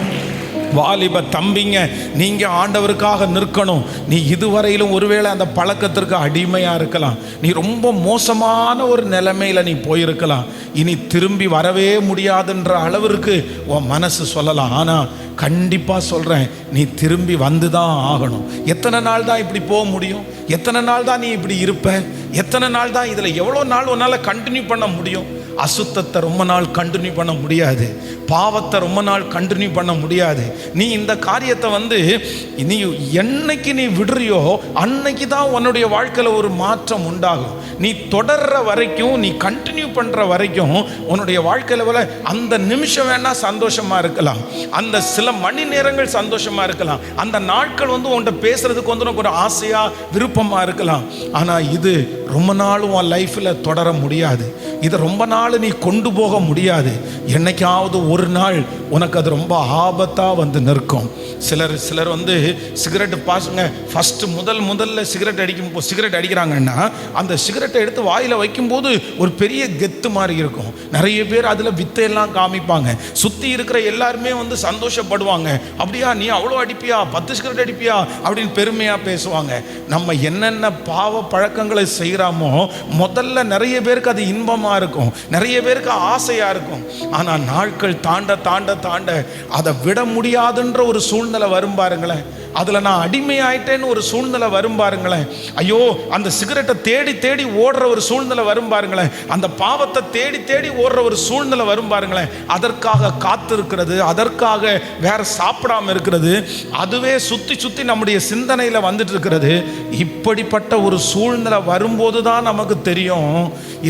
வாலிப தம்பிங்க, நீங்கள் ஆண்டவருக்காக நிற்கணும். நீ இதுவரையிலும் ஒருவேளை அந்த பழக்கத்திற்கு அடிமையாக இருக்கலாம். நீ ரொம்ப மோசமான ஒரு நிலைமையில் நீ போயிருக்கலாம். இனி திரும்பி வரவே முடியாதுன்ற அளவிற்கு உன் மனசு சொல்லலாம். ஆனால் கண்டிப்பாக சொல்கிறேன், நீ திரும்பி வந்து தான் ஆகணும். எத்தனை நாள் தான் இப்படி போக முடியும்? எத்தனை நாள் தான் நீ இப்படி இருப்ப? எத்தனை நாள் தான் இதில் எவ்வளோ நாள் உன்னால் கண்டினியூ பண்ண முடியும்? அசுத்தத்தை ரொம்ப நாள் கண்டினியூ பண்ண முடியாது. பாவத்தை ரொம்ப நாள் கண்டினியூ பண்ண முடியாது. நீ இந்த காரியத்தை நீ என்னைக்கு நீ விடுறியோ அன்னைக்கு தான் உன்னுடைய வாழ்க்கையில் ஒரு மாற்றம் உண்டாகும். நீ தொடர்ற வரைக்கும், நீ கண்டினியூ பண்ணுற வரைக்கும் உன்னுடைய வாழ்க்கையில் அந்த நிமிஷம் வேணா சந்தோஷமா இருக்கலாம், அந்த சில மணி நேரங்கள் சந்தோஷமா இருக்கலாம், அந்த நாட்கள் உன்கிட்ட பேசுறதுக்கு உனக்கு ஒரு ஆசையா விருப்பமா இருக்கலாம். ஆனால் இது ரொம்ப நாள் உன் லைஃப்பில் தொடர முடியாது. இதை ரொம்ப நாள் நீ கொண்டு போக முடியாது. என்னைக்காவது ஒரு நாள் உனக்கு அது ரொம்ப ஆபத்தாக நிற்கும். சிலர் சிகரெட் பாசுங்க ஃபஸ்ட்டு முதல்ல சிகரெட் அடிக்கிறாங்கன்னா அந்த சிகரெட்டை எடுத்து வாயில் வைக்கும்போது ஒரு பெரிய கெத்து மாதிரி இருக்கும். நிறைய பேர் அதில் வித்தையெல்லாம் காமிப்பாங்க. சுற்றி இருக்கிற எல்லாருமே சந்தோஷப்படுவாங்க. அப்படியா, நீ அவ்வளோ அடிப்பியா, 10 சிகரெட் அடிப்பியா அப்படின்னு பெருமையாக பேசுவாங்க. நம்ம என்னென்ன பாவ பழக்கங்களை செய்கிறோமோ முதல்ல நிறைய பேருக்கு அது இன்பமாக இருக்கும், நிறைய பேருக்கு ஆசையாக இருக்கும். ஆனால் நாட்கள் தாண்ட தாண்ட தாண்ட அதை விட முடியாதுன்ற ஒரு சூழ்நிலை வரும் பாருங்களேன். அதில் நான் அடிமையாயிட்டேன்னு ஒரு சூழ்நிலை வரும் பாருங்களேன். ஐயோ, அந்த சிகரெட்டை தேடி தேடி ஓடுற ஒரு சூழ்நிலை வரும் பாருங்களேன். அந்த பாவத்தை தேடி தேடி ஓடுற ஒரு சூழ்நிலை வரும் பாருங்களேன். அதற்காக காத்திருக்கிறது, அதற்காக வேற சாப்பிடாம இருக்கிறது, அதுவே சுற்றி சுற்றி நம்முடைய சிந்தனையில் வந்துட்டு இருக்கிறது. இப்படிப்பட்ட ஒரு சூழ்நிலை வரும்போது தான் நமக்கு தெரியும்,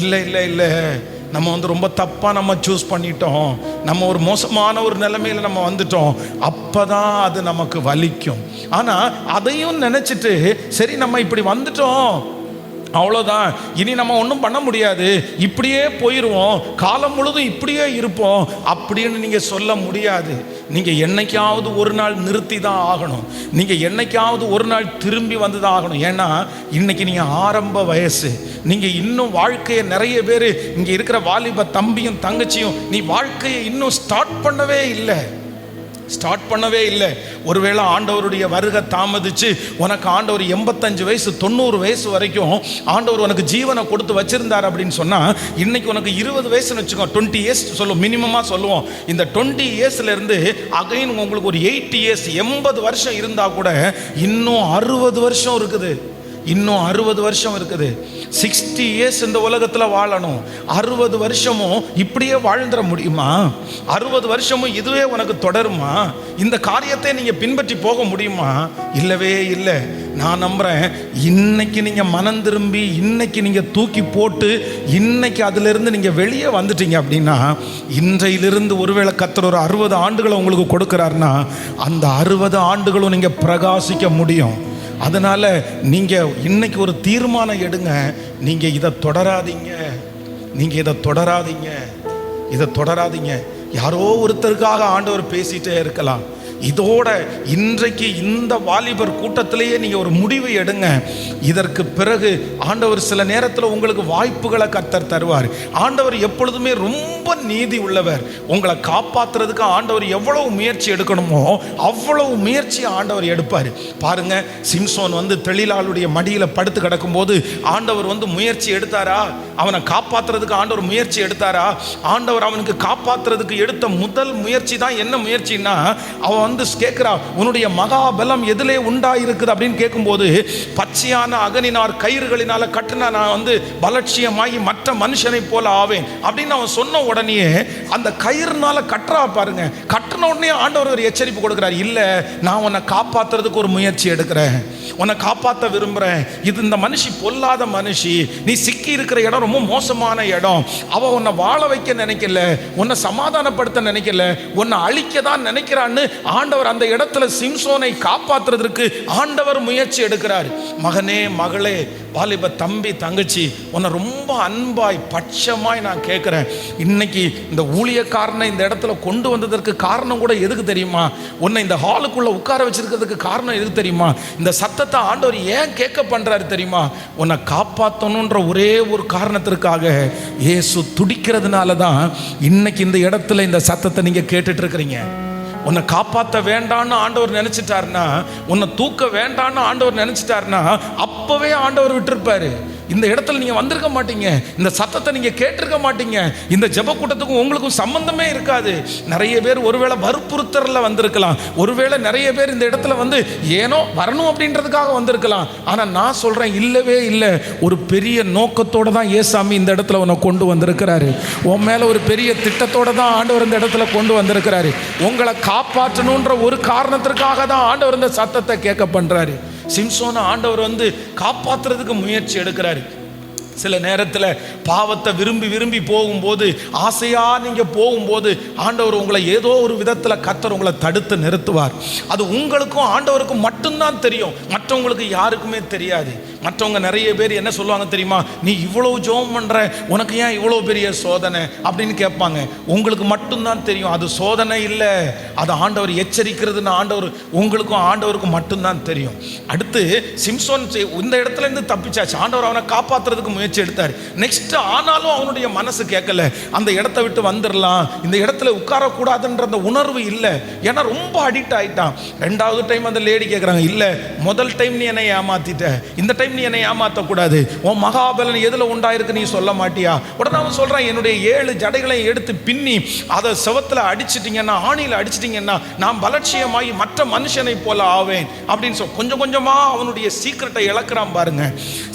இல்லை இல்லை இல்லை, நம்ம ரொம்ப தப்பாக நம்ம சூஸ் பண்ணிட்டோம், நம்ம ஒரு மோசமான ஒரு நிலைமையில் நம்ம வந்துட்டோம். அப்போ தான் அது நமக்கு வலிக்கும். ஆனால் அதையும் நினச்சிட்டு சரி நம்ம இப்படி வந்துட்டோம், அவ்வளோதான், இனி நம்ம ஒன்றும் பண்ண முடியாது, இப்படியே போயிடுவோம், காலம் முழுதும் இப்படியே இருப்போம் அப்படின்னு நீங்கள் சொல்ல முடியாது. நீங்கள் என்னைக்காவது ஒரு நாள் நிறுத்தி தான் ஆகணும். நீங்கள் என்னைக்காவது ஒரு நாள் திரும்பி வந்து தான் ஆகணும். ஏன்னா இன்னைக்கு நீங்கள் ஆரம்ப வயசு, நீங்கள் இன்னும் வாழ்க்கையை, நிறைய பேர் இங்கே இருக்கிற வாலிப தம்பியும் தங்கச்சியும் நீ வாழ்க்கையை இன்னும் ஸ்டார்ட் பண்ணவே இல்லை. ஒருவேளை ஆண்டவருடைய வருகை தாமதிச்சு உனக்கு ஆண்டவர் 85 வயசு 90 வயசு வரைக்கும் ஆண்டவர் உனக்கு ஜீவனை கொடுத்து வச்சிருந்தார் அப்படின்னு சொன்னால் இன்னைக்கு உனக்கு 20 வயசுன்னு வச்சுக்கோ, 20 இயர்ஸ் சொல்லுவோம், மினிமமாக சொல்லுவோம். இந்த 20 இயர்ஸ்லேருந்து அகைன் உங்களுக்கு ஒரு 80 இயர்ஸ் 80 வருஷம் இருந்தால் கூட இன்னும் 60 வருஷம் இருக்குது. 60 இயர்ஸ் இந்த உலகத்தில் வாழணும். 60 வருஷமும் இப்படியே வாழ்ந்துட முடியுமா? 60 வருஷமும் இதுவே உனக்கு தொடருமா? இந்த காரியத்தை நீங்கள் பின்பற்றி போக முடியுமா? இல்லவே இல்லை. நான் நம்புகிறேன், இன்னைக்கு நீங்கள் மனம் திரும்பி, இன்னைக்கு நீங்கள் தூக்கி போட்டு, இன்னைக்கு அதிலிருந்து நீங்கள் வெளியே வந்துட்டீங்க அப்படின்னா, இன்றையிலிருந்து ஒருவேளை கர்த்தர் ஒரு 60 ஆண்டுகளை உங்களுக்கு கொடுக்குறாருன்னா அந்த 60 ஆண்டுகளும் நீங்கள் பிரகாசிக்க முடியும். அதனால் நீங்கள் இன்னைக்கு ஒரு தீர்மானம் எடுங்க, நீங்கள் இதை தொடராதீங்க. யாரோ ஒருத்தருக்காக ஆண்டவர் பேசிட்டே இருக்கலாம். இதோட இன்றைக்கு இந்த வாலிபர் கூட்டத்திலேயே நீங்கள் ஒரு முடிவு எடுங்க. இதற்கு பிறகு ஆண்டவர் சில நேரத்தில் உங்களுக்கு வாய்ப்புகளை கர்த்தர் தருவார். ஆண்டவர் எப்பொழுதுமே ரொம்ப நீதி உள்ளவர். உங்களை காப்பாற்றுறதுக்கு ஆண்டவர் எவ்வளவு முயற்சி எடுக்கணுமோ அவ்வளவு முயற்சி ஆண்டவர் எடுப்பார். பாருங்க, சிம்சோன் தெளிலாளுடைய மடியில் படுத்து கிடக்கும்போது ஆண்டவர் முயற்சி எடுத்தாரா? அவனை காப்பாற்றுறதுக்கு ஆண்டவர் முயற்சி எடுத்தாரா? ஆண்டவர் அவனுக்கு காப்பாற்றுறதுக்கு எடுத்த முதல் முயற்சி தான் என்ன முயற்சின்னா, அவன் கேட்கிறா, உன்னுடைய மகாபலம் எதிலே உண்டாயிருக்குது அப்படின்னு கேட்கும்போது, பச்சையான அகனினார் கயிறுகளினால கட்டின நான் பலட்சியமாகி மற்ற மனுஷனை போல ஆவேன் அப்படின்னு அவன் சொன்ன உடனே அந்த கயிறுனால கட்டுறா பாருங்க. கட்டின உடனே ஆண்டவர் ஒரு எச்சரிப்பு கொடுக்கிறார், இல்ல நான் உன்னை காப்பாத்துறதுக்கு ஒரு முயற்சி எடுக்கிறேன். உன்னை காப்பாற்ற விரும்புகிறேன். இது இந்த மனுஷி பொல்லாத மனுஷி, நீ சிக்கி இருக்கிற இடம் ரொம்ப மோசமான இடம், அவள் உன்னை வாழ வைக்க நினைக்கல, உன்னை சமாதானப்படுத்த நினைக்கல, உன்னை அழிக்க தான் நினைக்கிறான்னு ஆண்டவர் அந்த இடத்துல சிம்சோனை காப்பாற்றுறதுக்கு ஆண்டவர் முயற்சி எடுக்கிறார். மகனே, மகளே, வாலிப தம்பி, தங்கச்சி, உன்னை ரொம்ப அன்பாய் பட்சமாய் நான் கேட்குறேன். இன்னைக்கு இந்த ஊழியக்காரனை இந்த இடத்துல கொண்டு வந்ததற்கு காரணம் கூட எதுக்கு தெரியுமா? உன்னை இந்த ஹாலுக்குள்ள உட்கார வச்சிருக்கிறதுக்கு காரணம் எதுக்கு தெரியுமா? இந்த சத்தத்தை ஆண்டவர் ஏன் கேட்க பண்றாரு தெரியுமா? உன்னை காப்பாற்றணுன்ற ஒரே ஒரு காரணத்திற்காக இயேசு துடிக்கிறதுனால தான் இன்னைக்கு இந்த இடத்துல இந்த சத்தத்தை நீங்க கேட்டுட்டு இருக்கிறீங்க. உன்னை காப்பாற்ற வேண்டான்னு ஆண்டவர் நினைச்சிட்டாருன்னா, உன்னை தூக்க வேண்டான்னு ஆண்டவர் நினைச்சிட்டாருன்னா அப்பவே ஆண்டவர் விட்டுருப்பாரு. இந்த இடத்துல நீங்க வந்திருக்க மாட்டீங்க, இந்த சத்தத்தை நீங்க கேட்டிருக்க மாட்டீங்க, இந்த ஜெப கூட்டத்துக்கும் உங்களுக்கும் சம்பந்தமே இருக்காது. நிறைய பேர் ஒருவேளை வற்புறுத்தல வந்திருக்கலாம், ஒருவேளை நிறைய பேர் இந்த இடத்துல வந்து ஏனோ வரணும் அப்படின்றதுக்காக வந்திருக்கலாம். ஆனா நான் சொல்றேன், இல்லவே இல்லை. ஒரு பெரிய நோக்கத்தோட தான் ஏசாமி இந்த இடத்துல உன்னை கொண்டு வந்திருக்கிறாரு. உன் மேல ஒரு பெரிய திட்டத்தோட தான் ஆண்டவர் இந்த இடத்துல கொண்டு வந்திருக்கிறாரு. உங்களை காப்பாற்றணுன்ற ஒரு காரணத்திற்காக தான் ஆண்டவர் இந்த சத்தத்தை கேட்க பண்றாரு. சிம்சோனை ஆண்டவர் வந்து காப்பாற்றுறதுக்கு முயற்சி எடுக்கிறாரு. சில நேரத்தில் பாவத்தை விரும்பி விரும்பி போகும்போது, ஆசையா நீங்க போகும்போது ஆண்டவர் உங்களை ஏதோ ஒரு விதத்தில் கர்த்தர் உங்களை தடுத்து நிறுத்துவார். அது உங்களுக்கும் ஆண்டவருக்கும் மட்டும்தான் தெரியும், மற்றவங்களுக்கு யாருக்குமே தெரியாது. மற்றவங்க நிறைய பேர் என்ன சொல்லுவாங்க தெரியுமா? நீ இவ்வளவு ஜெபம் பண்ற, உனக்கு ஏன் இவ்வளோ பெரிய சோதனை அப்படின்னு கேட்பாங்க. உங்களுக்கு மட்டும்தான் தெரியும், அது சோதனை இல்லை, அது ஆண்டவர் எச்சரிக்கிறதுன்னு ஆண்டவர் உங்களுக்கும் ஆண்டவருக்கும் மட்டும்தான் தெரியும். அடுத்து சிம்சோன் இந்த இடத்துல இருந்து தப்பிச்சாச்சு, ஆண்டவர் அவனை காப்பாற்றுறதுக்கு முயற்சி எடுத்தார். நெக்ஸ்ட் ஆனாலும் அவனுடைய மனசு கேட்கல, அந்த இடத்தை விட்டு வந்துடலாம், இந்த இடத்துல உட்காரக்கூடாதுன்ற அந்த உணர்வு இல்லை. ஏன்னா ரொம்ப அடிக்ட் ஆயிட்டான். ரெண்டாவது டைம் அந்த லேடி கேட்குறாங்க, இல்லை முதல் டைம் நீ என்னை ஏமாத்திட்ட, இந்த டைம் நீ என்னை ஏமாற்றக்கூடாது, உன் மகாபலன் எதில் உண்டாயிருக்கு நீ சொல்ல மாட்டியா? உடனே அவன் சொல்கிறான், என்னுடைய 7 ஜடைகளை எடுத்து பின்னி அதை செவத்தில் அடிச்சிட்டிங்கன்னா, ஆணியில் அடிச்சிட்டிங்கன்னா நான் பலட்சியமாகி மற்ற மனுஷனை போல ஆவேன் அப்படின்னு கொஞ்சம் கொஞ்சமாக அவனுடைய சீக்கிரட்டை இழக்கிறான் பாருங்க.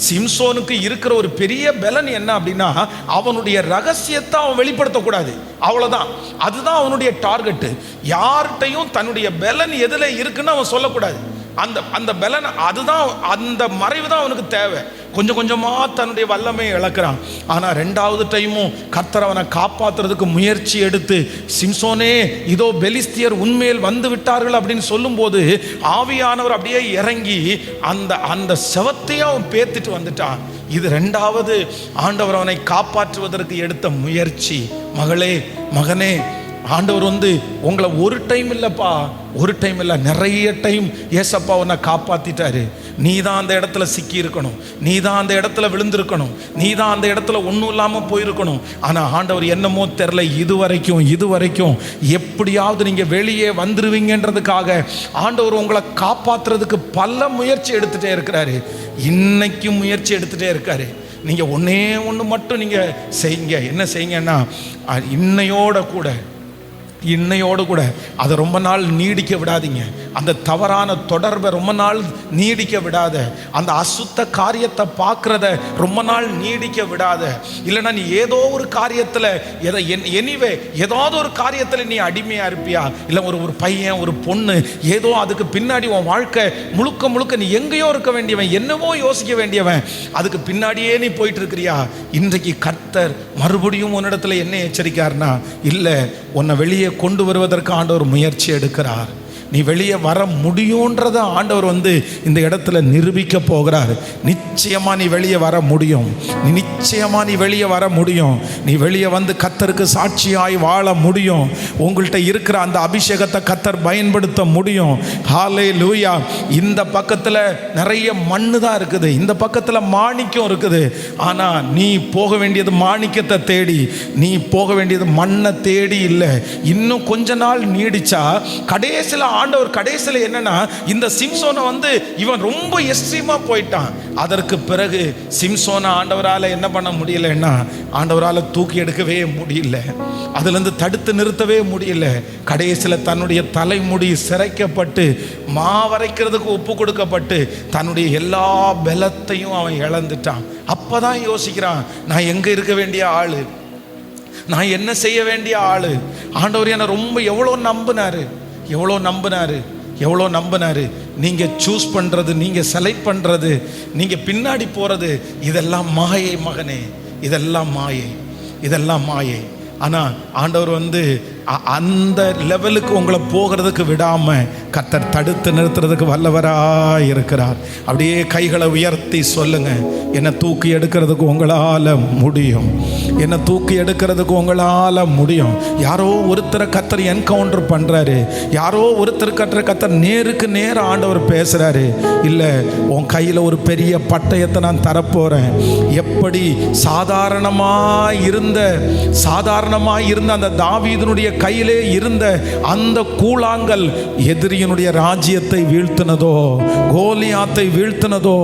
சிம்சோனுக்கு இருக்கிற ஒரு பெரிய பலன் என்ன அப்படின்னா, அவனுடைய ரகசியத்தை அவன் வெளிப்படுத்தக்கூடாது, அவ்வளவுதான். அதுதான் அவனுடைய டார்கெட். யார்கிட்டையும் தன்னுடைய பலன் எதுல இருக்குன்னு அவன் சொல்லக்கூடாது. அந்த பலன், அதுதான், அந்த மறைவு தான் அவனுக்கு தேவை. கொஞ்சம் கொஞ்சமா தன்னுடைய வல்லமை இழக்கிறான். ஆனா ரெண்டாவது டைமும் கர்த்தர் அவனை காப்பாற்றுறதுக்கு முயற்சி எடுத்து, சிம்சோனே இதோ பெலிஸ்தியர் உண்மையில் வந்து விட்டார்கள் அப்படின்னு சொல்லும் போது ஆவியானவர் அப்படியே இறங்கி அந்த செவத்தையே அவன் பேத்துட்டு வந்துட்டான். இது ரெண்டாவது ஆண்டவர் அவனை காப்பாற்றுவதற்கு எடுத்த முயற்சி. மகளே, மகனே, ஆண்டவர் வந்து உங்களை ஒரு டைம் இல்லைப்பா, ஒரு டைம் இல்லை, நிறைய டைம் ஏசப்பா உன்னை காப்பாற்றிட்டாரு. நீ தான் அந்த இடத்துல சிக்கி இருக்கணும், நீ தான் அந்த இடத்துல விழுந்திருக்கணும், நீ தான் அந்த இடத்துல ஒன்றும் இல்லாமல் போயிருக்கணும். ஆனால் ஆண்டவர் என்னமோ தெரில, இதுவரைக்கும் எப்படியாவது நீங்கள் வெளியே வந்துருவீங்கன்றதுக்காக ஆண்டவர் உங்களை காப்பாற்றுறதுக்கு பல முயற்சி எடுத்துகிட்டே இருக்கிறாரு. இன்னைக்கும் முயற்சி எடுத்துகிட்டே இருக்காரு. நீங்கள் ஒன்று மட்டும் நீங்கள் செய்யுங்க. என்ன செய்யுங்கன்னா, இன்னையோடு கூட அதை ரொம்ப நாள் நீடிக்க விடாதீங்க. அந்த தவறான தொடர்பை ரொம்ப நாள் நீடிக்க விடாத, அந்த அசுத்த காரியத்தை பார்க்குறத ரொம்ப நாள் நீடிக்க விடாத. இல்லைன்னா நீ ஏதோ ஒரு காரியத்தில் ஏதாவது ஒரு காரியத்தில் நீ அடிமையாக இருப்பியா? இல்லை ஒரு பையன், ஒரு பொண்ணு, ஏதோ அதுக்கு பின்னாடி உன் வாழ்க்கை முழுக்க நீ எங்கேயோ இருக்க வேண்டியவன், என்னவோ யோசிக்க வேண்டியவன், அதுக்கு பின்னாடியே நீ போயிட்டு இருக்கிறியா? இன்றைக்கு கர்த்தர் மறுபடியும் உன்னிடத்துல என்ன எச்சரிக்காருன்னா, இல்லை, உன்னை வெளியே கொண்டு வருவதற்கு ஆண்டவர் முயற்சி எடுக்கிறார். நீ வெளியே வர முடியும்ன்றத ஆண்டவர் வந்து இந்த இடத்துல நிரூபிக்க போகிறார். நிச்சயமா நீ வெளியே வர முடியும், நீ வெளியே வர முடியும். நீ வெளியே வந்து கர்த்தருக்கு சாட்சியாய் வாழ முடியும். உங்கள்கிட்ட இருக்கிற அந்த அபிஷேகத்தை கர்த்தர் பயன்படுத்த முடியும். ஹல்லேலூயா. இந்த பக்கத்தில் நிறைய மண்ணு தான் இருக்குது, இந்த பக்கத்தில் மாணிக்கம் இருக்குது. ஆனால் நீ போக வேண்டியது மாணிக்கத்தை தேடி, நீ போக வேண்டியது மண்ணை தேடி இல்லை. இன்னும் கொஞ்ச நாள் நீடிச்சா கடைசியில் ஆண்டவர் கடைசியில் என்னன்னா, இந்த சிம்சோனை வந்து இவன் ரொம்ப எக்ஸ்ட்ரீமா போயிட்டான். அதற்கு பிறகு சிம்சோனை ஆண்டவரால் என்ன பண்ண முடியலன்னா, ஆண்டவரால் தூக்கி எடுக்கவே முடியல, அதுலேருந்து தடுத்து நிறுத்தவே முடியல. கடைசியில் தன்னுடைய தலைமுடி சிரைக்கப்பட்டு மாவரைக்கிறதுக்கு ஒப்பு கொடுக்கப்பட்டு தன்னுடைய எல்லா பலத்தையும் அவன் இழந்துட்டான். அப்பதான் யோசிக்கிறான், நான் எங்க இருக்க வேண்டிய ஆளு, நான் என்ன செய்ய வேண்டிய ஆளு. ஆண்டவர் என்னை ரொம்ப எவ்வளோ நம்பினாரு. நீங்கள் சூஸ் பண்ணுறது, நீங்கள் செலக்ட் பண்ணுறது, நீங்கள் பின்னாடி போகிறது, இதெல்லாம் மாயை மகனே, இதெல்லாம் மாயை, இதெல்லாம் மாயை. ஆனால் ஆண்டவர் அந்த லெவலுக்கு உங்களை போகிறதுக்கு விடாமல் கர்த்தர் தடுத்து நிறுத்துறதுக்கு வல்லவராக இருக்கிறார். அப்படியே கைகளை உயர்த்தி சொல்லுங்க, என்னை தூக்கி எடுக்கிறதுக்கு உங்களால் முடியும், என்னை தூக்கி எடுக்கிறதுக்கு உங்களால் முடியும். யாரோ ஒருத்தரை கர்த்தர் என்கவுண்டர் பண்ணுறாரு, யாரோ ஒருத்தர் கர்த்தர் நேருக்கு நேர ஆண்டவர் பேசுகிறாரு. இல்லை, உன் கையில் ஒரு பெரிய பட்டயத்தை நான் தரப்போகிறேன். எப்படி சாதாரணமாக இருந்த அந்த தாவீதினுடைய கையிலே இருந்த அந்த கூழாங்கல் எதிரியினுடைய ராஜ்யத்தை வீழ்த்தினதோ, கோலியாத்தை வீழ்த்தினதோ,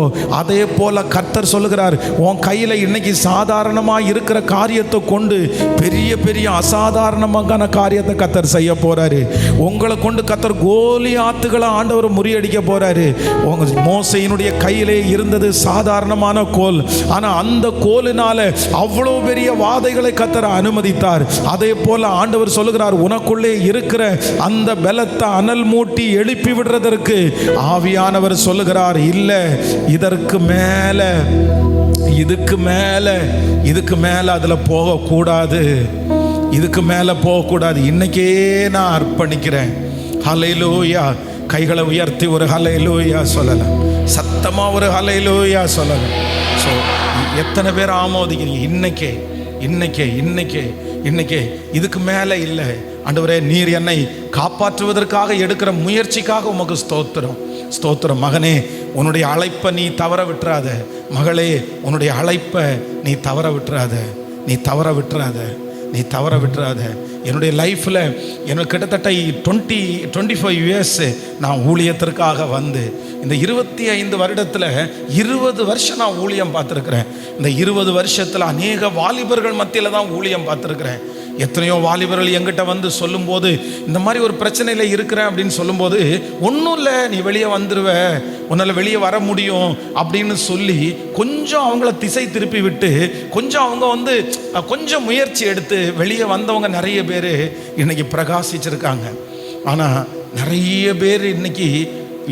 அதே போல கர்த்தர் சொல்லுகிறார், உன் கையில் இன்னைக்கு சாதாரணமாக இருக்கிற காரியத்தை கொண்டு பெரிய பெரிய அசாதாரணமான காரியத்தை கர்த்தர் செய்ய போறாரு. உங்களை கொண்டு கர்த்தர் கோலியாத்துகளை ஆண்டவர் முறியடிக்க போறாரு. உங்க மோசையினுடைய கையிலே இருந்தது சாதாரணமான கோல், ஆனா அந்த கோலினால அவ்வளவு பெரிய வாதைகளை கர்த்தர் அனுமதித்தார். அதே போல ஆண்டவர் சொல்லுகிறார், உனக்குள்ளே இருக்கிற அந்த பலத்தை அனல் மூட்டி எழுப்பி விடுறதற்கு ஆவியானவர் சொல்லுகிறார், இல்ல இதுக்கு மேல அதுல போகக்கூடாது, இதுக்கு மேல போகக்கூடாது. இன்னைக்கே நான் அர்ப்பணிக்கிறேன். ஹல்லேலூயா. கைகளை உயர்த்தி ஒரு ஹல்லேலூயா சொல்லலாம், சத்தமா ஒரு ஹல்லேலூயா சொல்லலாம். ஸோ எத்தனை பேர் ஆமோதிக்கிறீங்க? இன்னைக்கே இதுக்கு மேலே இல்லை. ஆண்டவரே, நீர் என்னை காப்பாற்றுவதற்காக எடுக்கிற முயற்சிக்காக உமக்கு ஸ்தோத்திரம். மகனே, உன்னுடைய அழைப்பை நீ தவற விட்டுறாத. மகளே, உன்னுடைய அழைப்பை நீ தவற விட்டுறாத. என்னுடைய லைஃப்பில் எனக்கு கிட்டத்தட்ட 25 இயர்ஸ் நான் ஊழியத்திற்காக இந்த 25 வருடத்தில் 20 வருஷம் நான் ஊழியம் பார்த்துருக்குறேன். இந்த 20 வருஷத்தில் அநேக வாலிபர்கள் மத்தியில் தான் ஊழியம் பார்த்துருக்குறேன். எத்தனையோ வாலிபர்கள் எங்கிட்ட சொல்லும்போது, இந்த மாதிரி ஒரு பிரச்சனையில் இருக்கிறேன் அப்படின்னு சொல்லும்போது, ஒன்றும் இல்லை, நீ வெளியே வந்துடுவ, உன்னால் வெளியே வர முடியும் அப்படின்னு சொல்லி கொஞ்சம் அவங்கள திசை திருப்பி விட்டு கொஞ்சம் அவங்க கொஞ்சம் முயற்சி எடுத்து வெளியே வந்தவங்க நிறைய பேர் இன்னைக்கு பிரகாசிச்சிருக்காங்க. ஆனால் நிறைய பேர் இன்னைக்கு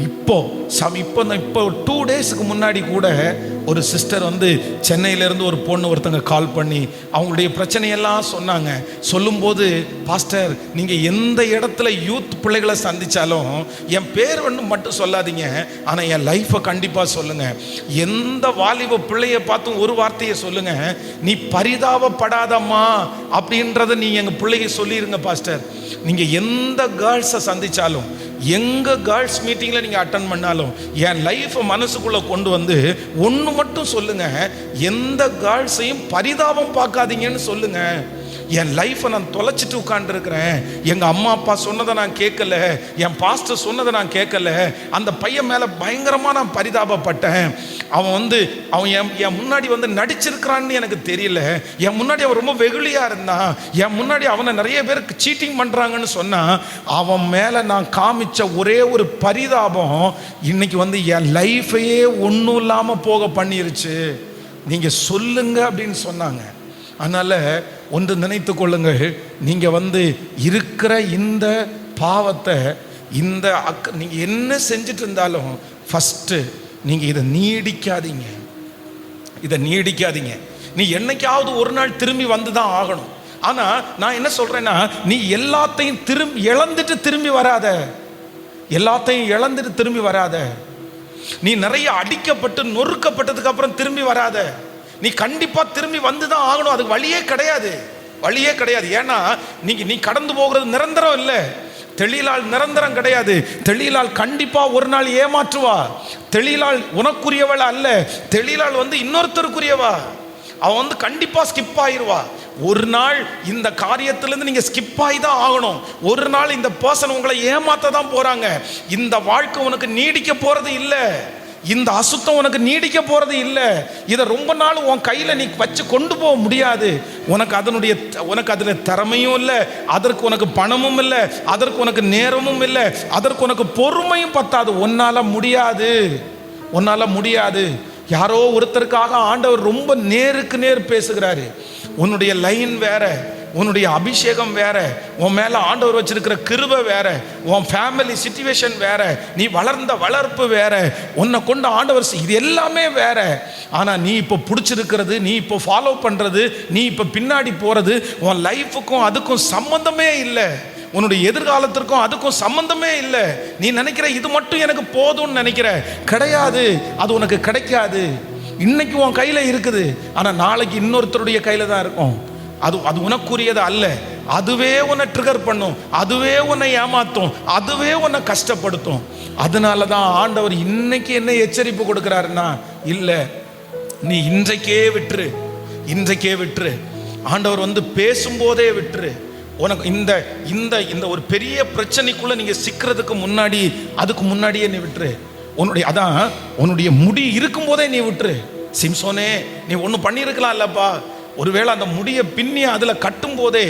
இப்போ 2 டேஸுக்கு முன்னாடி கூட ஒரு சிஸ்டர் சென்னையிலேருந்து ஒரு பொண்ணு ஒருத்தங்க கால் பண்ணி அவங்களுடைய பிரச்சனையெல்லாம் சொன்னாங்க. சொல்லும்போது, பாஸ்டர், நீங்கள் எந்த இடத்துல யூத் பிள்ளைகளை சந்தித்தாலும் என் பேர் மட்டும் சொல்லாதீங்க, ஆனால் என் லைஃப்பை கண்டிப்பாக சொல்லுங்கள். எந்த வாலிப பிள்ளையை பார்த்தும் ஒரு வார்த்தையை சொல்லுங்கள், நீ பரிதாபப்படாதம்மா அப்படின்றத நீங்கள் எங்கள் பிள்ளைக்கு சொல்லிடுங்க பாஸ்டர். நீங்கள் எந்த கேர்ள்ஸை சந்தித்தாலும், எங்கே கேர்ள்ஸ் மீட்டிங்கில் நீங்கள் அட்டன் பண்ணாலும் என் லைஃப்பை மனசுக்குள்ளே கொண்டு ஒன்று மட்டும் சொல்லுங்க, எந்த கேர்ள்ஸையும் பரிதாபம் பார்க்காதீங்கன்னு சொல்லுங்க. என் லைஃப்பை நான் தொலைச்சிட்டு உட்காந்துருக்கிறேன், எங்கள் அம்மா அப்பா சொன்னதை நான் கேட்கல, என் பாஸ்டர் சொன்னதை நான் கேட்கல, அந்த பையன் மேலே பயங்கரமாக நான் பரிதாபப்பட்டேன். அவன் என் முன்னாடி நடிச்சிருக்கிறான்னு எனக்கு தெரியல, என் முன்னாடி அவன் ரொம்ப வெகுளியாக இருந்தான், என் முன்னாடி அவனை நிறைய பேருக்கு சீட்டிங் பண்ணுறாங்கன்னு சொன்னான். அவன் மேலே நான் காமிச்ச ஒரே ஒரு பரிதாபம் இன்னைக்கு என் லைஃபையே ஒன்றும் இல்லாமல் போக பண்ணிருச்சு. நீங்கள் சொல்லுங்க அப்படின்னு சொன்னாங்க. அதனால் ஒன்று நினைத்து கொள்ளுங்கள், நீங்கள் இருக்கிற இந்த பாவத்தை, நீங்கள் என்ன செஞ்சுட்டு இருந்தாலும் ஃபஸ்ட்டு நீங்கள் இதை நீடிக்காதீங்க. நீ என்னைக்காவது ஒரு நாள் திரும்பி வந்து தான் ஆகணும். ஆனால் நான் என்ன சொல்கிறேன்னா, நீ எல்லாத்தையும் இழந்துட்டு திரும்பி வராத. நீ நிறைய அடிக்கப்பட்டு நொறுக்கப்பட்டதுக்கு அப்புறம் திரும்பி வராத. நீ கண்டிப்பா திரும்பி வந்துதான் ஆகணும். அதுக்கு வழியே கிடையாது. ஏன்னா நீ கடந்து போகிறது நிரந்தரம் இல்லை. தெளிலால் நிரந்தரம் கிடையாது. தெளிலால் கண்டிப்பா ஒரு நாள் ஏமாற்றுவா. தெளிலால் உனக்குரியவள அல்ல, தெளிலால் இன்னொருத்தருக்குரியவா. அவன் கண்டிப்பா ஸ்கிப் ஆயிருவா. ஒரு நாள் இந்த காரியத்திலிருந்து நீங்க ஸ்கிப் ஆகி தான் ஆகணும். ஒரு நாள் இந்த பர்சன் உங்களை ஏமாத்த தான் போறாங்க. இந்த வாழ்க்கை உனக்கு நீடிக்க போறது இல்லை. இந்த அசுத்தம் உனக்கு நீடிக்க போறது இல்லை. இதை ரொம்ப நாள் உன் கையில் நீ வச்சு கொண்டு போக முடியாது. உனக்கு அதில் திறமையும் இல்லை, அதற்கு உனக்கு பணமும் இல்லை, அதற்கு உனக்கு நேரமும் இல்லை, அதற்கு உனக்கு பொறுமையும் பத்தாது. உன்னால முடியாது. யாரோ ஒருத்தருக்காக ஆண்டவர் ரொம்ப நேருக்கு நேர் பேசுகிறாரு. உன்னுடைய லைன் வேற, உன்னுடைய அபிஷேகம் வேற, உன் மேல ஆண்டவர் வச்சிருக்கிற கிருபை வேற, உன் ஃபேமிலி சிச்சுவேஷன் வேற, நீ வளர்ந்த வளர்ப்பு வேற, உன்னை கொண்டு ஆண்டவர் இது எல்லாமே வேற. ஆனா நீ இப்போ பிடிச்சிருக்கிறது, நீ இப்போ ஃபாலோ பண்றது, நீ இப்போ பின்னாடி போறது, உன் லைஃபுக்கும் அதுக்கும் சம்பந்தமே இல்லை. உன்னுடைய எதிர்காலத்திற்கும் அதுக்கும் சம்பந்தமே இல்லை. நீ நினைக்கிற இது மட்டும் எனக்கு போதும்னு நினைக்கிற, கிடையாது. அது உனக்கு கிடைக்காது. இன்னைக்கு உன் கையில இருக்குது, ஆனா நாளைக்கு இன்னொருத்தருடைய கையில தான் இருக்கும். அது உனக்குரியது அல்ல. அதுவே உன்னை ட்ரிகர் பண்ணும், அதுவே உன்னை ஏமாத்தும், அதுவே உன்னை கஷ்டப்படுத்தும். அதனால தான் ஆண்டவர் இன்னைக்கு என்ன எச்சரிப்பு கொடுக்கிறாருன்னா, இல்லை நீ இன்றைக்கே விட்டுரு, இன்றைக்கே விட்டுரு. ஆண்டவர் வந்து பேசும்போதே விட்டுரு. உனக்கு இந்த இந்த இந்த ஒரு பெரிய பிரச்சனைக்குள்ள நீங்க சிக்கிறதுக்கு முன்னாடி, அதுக்கு முன்னாடியே நீ விட்டுரு. உன்னுடைய முடி இருக்கும் போதே நீ விட்டுரு. சிம்சோனே, நீ ஒன்று பண்ணியிருக்கலாம் இல்லப்பா, ஒருவேளை அந்த முடியை பின்னி அதுல கட்டும் போதே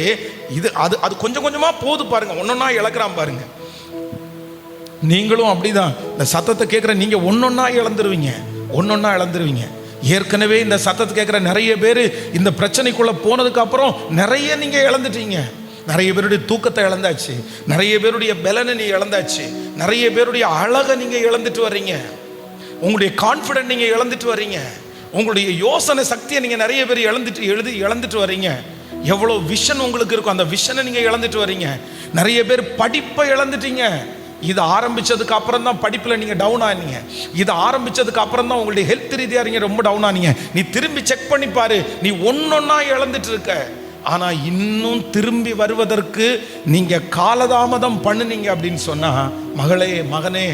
அது கொஞ்சம் கொஞ்சமா போது பாருங்க, ஒன்னொன்னா இழக்கிறான் பாருங்க. நீங்களும் அப்படிதான். இந்த சத்தத்தை கேட்குற நீங்க ஒன்னொன்னா இழந்துருவீங்க, ஒன்னொன்னா இழந்துருவீங்க. ஏற்கனவே இந்த சத்தத்தை கேட்குற நிறைய பேர் இந்த பிரச்சனைக்குள்ள போனதுக்கு அப்புறம் நிறைய நீங்க இழந்துட்டீங்க. நிறைய பேருடைய தூக்கத்தை இழந்தாச்சு, நிறைய பேருடைய பலனை நீ இழந்தாச்சு, நிறைய பேருடைய அழகை நீங்க இழந்துட்டு வர்றீங்க, உங்களுடைய கான்ஃபிடென்ட் நீங்க இழந்துட்டு வர்றீங்க, உங்களுடைய யோசனை சக்தியை நீங்க நிறைய பேர் இழந்துட்டு வர்றீங்க. எவ்வளோ விஷன் உங்களுக்கு இருக்கும், அந்த விஷனை நீங்க இழந்துட்டு வர்றீங்க. நிறைய பேர் படிப்பை இழந்துட்டீங்க. இது ஆரம்பிச்சதுக்கு அப்புறம் தான் படிப்பில் நீங்கள் டவுன் ஆனீங்க. இது ஆரம்பிச்சதுக்கு அப்புறம் தான் உங்களுடைய ஹெல்த் ரீதியாக நீங்கள் ரொம்ப டவுன் ஆனீங்க. நீ திரும்பி செக் பண்ணி பாரு, நீ ஒன்னொன்னா இழந்துட்டு இருக்க. ஆனா இன்னும் திரும்பி வருவதற்கு நீங்க காலதாமதம் பண்ணுனீங்க அப்படின்னு சொன்னா, மகளே மகனே,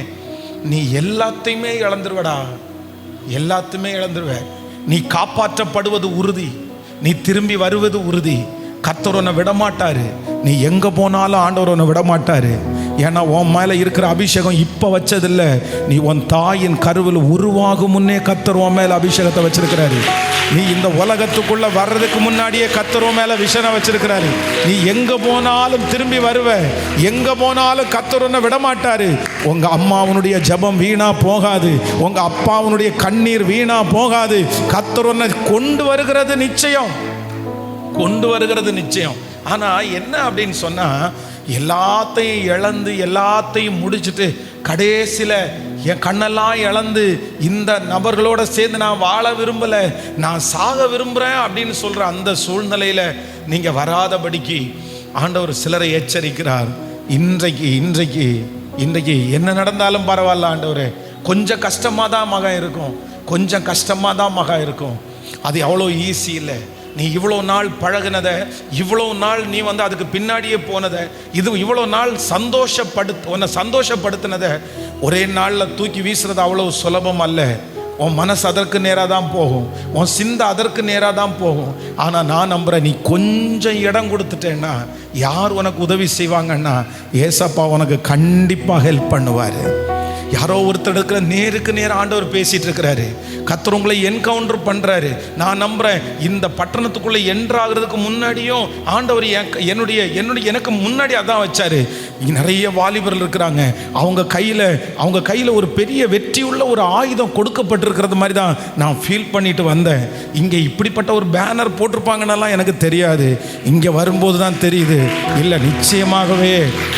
நீ எல்லாத்தையுமே இழந்துருவடா, எல்லாத்தையுமே இழந்துருவ. நீ காப்பாற்றப்படுவது உறுதி, நீ திரும்பி வருவது உறுதி. கர்த்தர் உன்னை விடமாட்டாரு. நீ எங்க போனாலும் ஆண்டவர் உன்னை விடமாட்டாரு. ஏன்னா உன் மேல இருக்கிற அபிஷேகம் இப்ப வச்சதில்ல, நீ உன் தாயின் கருவில் உருவாகும் முன்னே கர்த்தர் உன் மேல அபிஷேகத்தை வச்சிருக்கிறாரு. நீ இந்த உலகத்துக்குள்ள வர்றதுக்கு முன்னாடியே கர்த்தர் உன் மேல விஷனை வச்சிருக்கிறாரு. நீ எங்க போனாலும் திரும்பி வருவ, எங்க போனாலும் கர்த்தர் உன்னை விடமாட்டாரு. உங்க அம்மாவனுடைய ஜெபம் வீணா போகாது, உங்க அப்பாவனுடைய கண்ணீர் வீணா போகாது. கர்த்தர் உன்னை கொண்டு வருகிறது நிச்சயம், கொண்டு வருகிறது நிச்சயம். ஆனா என்ன அப்படின்னு சொன்னா, எல்லாத்தையும் இழந்து எல்லாத்தையும் முடிச்சுட்டு கடைசியில என் கண்ணெல்லாம் இழந்து இந்த நபர்களோட சேர்ந்து நான் வாழ விரும்பல, நான் சாக விரும்புறேன் அப்படின்னு சொல்ற அந்த சூழ்நிலையில நீங்க வராதபடிக்கு ஆண்டவர் சிலரை எச்சரிக்கிறார். இன்றைக்கு இன்றைக்கு இன்றைக்கு என்ன நடந்தாலும் பரவாயில்ல ஆண்டவரே, கொஞ்சம் கஷ்டமா தான் மகன் இருக்கும், கொஞ்சம் கஷ்டமா தான் மகன் இருக்கும். அது அவ்வளோ ஈஸி இல்லை. நீ இவ்வளோ நாள் பழகினதை, இவ்வளோ நாள் நீ வந்து அதுக்கு பின்னாடியே போனதை, இவ்வளோ நாள் உன்னை சந்தோஷப்படுத்தினதை ஒரே நாளில் தூக்கி வீசுறது அவ்வளோ சுலபம் அல்ல. உன் மனசு அதற்கு நேராக தான் போகும், உன் சிந்தை அதற்கு நேராக தான் போகும். ஆனால் நான் நம்புகிறேன், நீ கொஞ்சம் இடம் கொடுத்துட்டேன்னா யார் உனக்கு உதவி செய்வாங்கன்னா, ஏசப்பா உனக்கு கண்டிப்பாக ஹெல்ப் பண்ணுவார். யாரோ ஒருத்தர் இருக்கிற நேருக்கு நேர் ஆண்டவர் பேசிட்டு இருக்கிறாரு. கர்த்தர் உங்களை என்கவுண்டர் பண்றாரு. நான் நம்புறேன், இந்த பட்டணத்துக்குள்ள என்ட்ராகிறதுக்கு முன்னாடியும் ஆண்டவர் எனக்கு முன்னாடி அதான் வச்சாரு. நிறைய வாலிபர்கள் இருக்கிறாங்க, அவங்க கையில ஒரு பெரிய வெற்றியுள்ள ஒரு ஆயுதம் கொடுக்கப்பட்டிருக்கிறது மாதிரி தான் நான் ஃபீல் பண்ணிட்டு வந்தேன். இங்க இப்படிப்பட்ட ஒரு பேனர் போட்டிருப்பாங்கன்னெல்லாம் எனக்கு தெரியாது. இங்க வரும்போது தான் தெரியுது, இல்லை நிச்சயமாகவே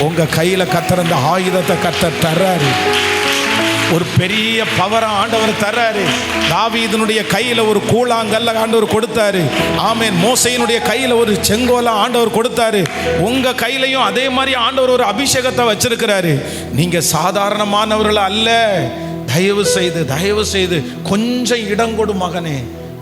உங்க கையில கர்த்தர் அந்த ஆயுதத்தை கர்த்தர் தர்றாரு. ஒரு பெரிய பவரை ஆண்டவர் தர்றாரு. தாவீதுனுடைய கையில ஒரு கூழாங்கல்ல ஆண்டவர் கொடுத்தாரு. ஆமென். மோசேயினுடைய கையில ஒரு செங்கோலை ஆண்டவர் கொடுத்தாரு. உங்க கையிலையும் அதே மாதிரி ஆண்டவர் ஒரு அபிஷேகத்தை வச்சிருக்கிறாரு. நீங்க சாதாரணமானவர்கள் அல்ல. தயவு செய்து கொஞ்சம் இடம் கொடு மகனே,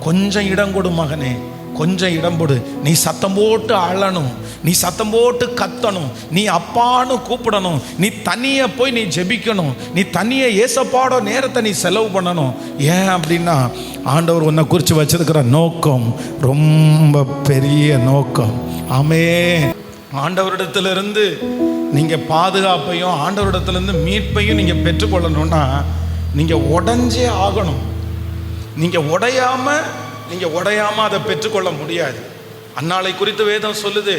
கொஞ்சம் இடம் கொடு மகனே, கொஞ்சம் இடம் போடு. நீ சத்தம் போட்டு அழணும், நீ சத்தம் போட்டு கத்தணும், நீ அப்பான்னு கூப்பிடணும், நீ தனியே போய் நீ ஜெபிக்கணும், நீ தனியே ஏசப்பாட நேரத்தை நீ செலவு பண்ணணும். ஏன் அப்படின்னா, ஆண்டவர் உன்னை குறித்து வச்சிருக்கிற நோக்கம் ரொம்ப பெரிய நோக்கம். ஆமென். ஆண்டவரிடத்திலிருந்து நீங்க பாதுகாப்பையும் ஆண்டவரிடத்திலிருந்து மீட்பையும் நீங்க பெற்றுக்கொள்ளணும்னா நீங்க உடைஞ்சே ஆகணும். நீங்க உடையாம அதை பெற்றுக்கொள்ள முடியாது. அன்னாளை குறித்து வேதம் சொல்லுது,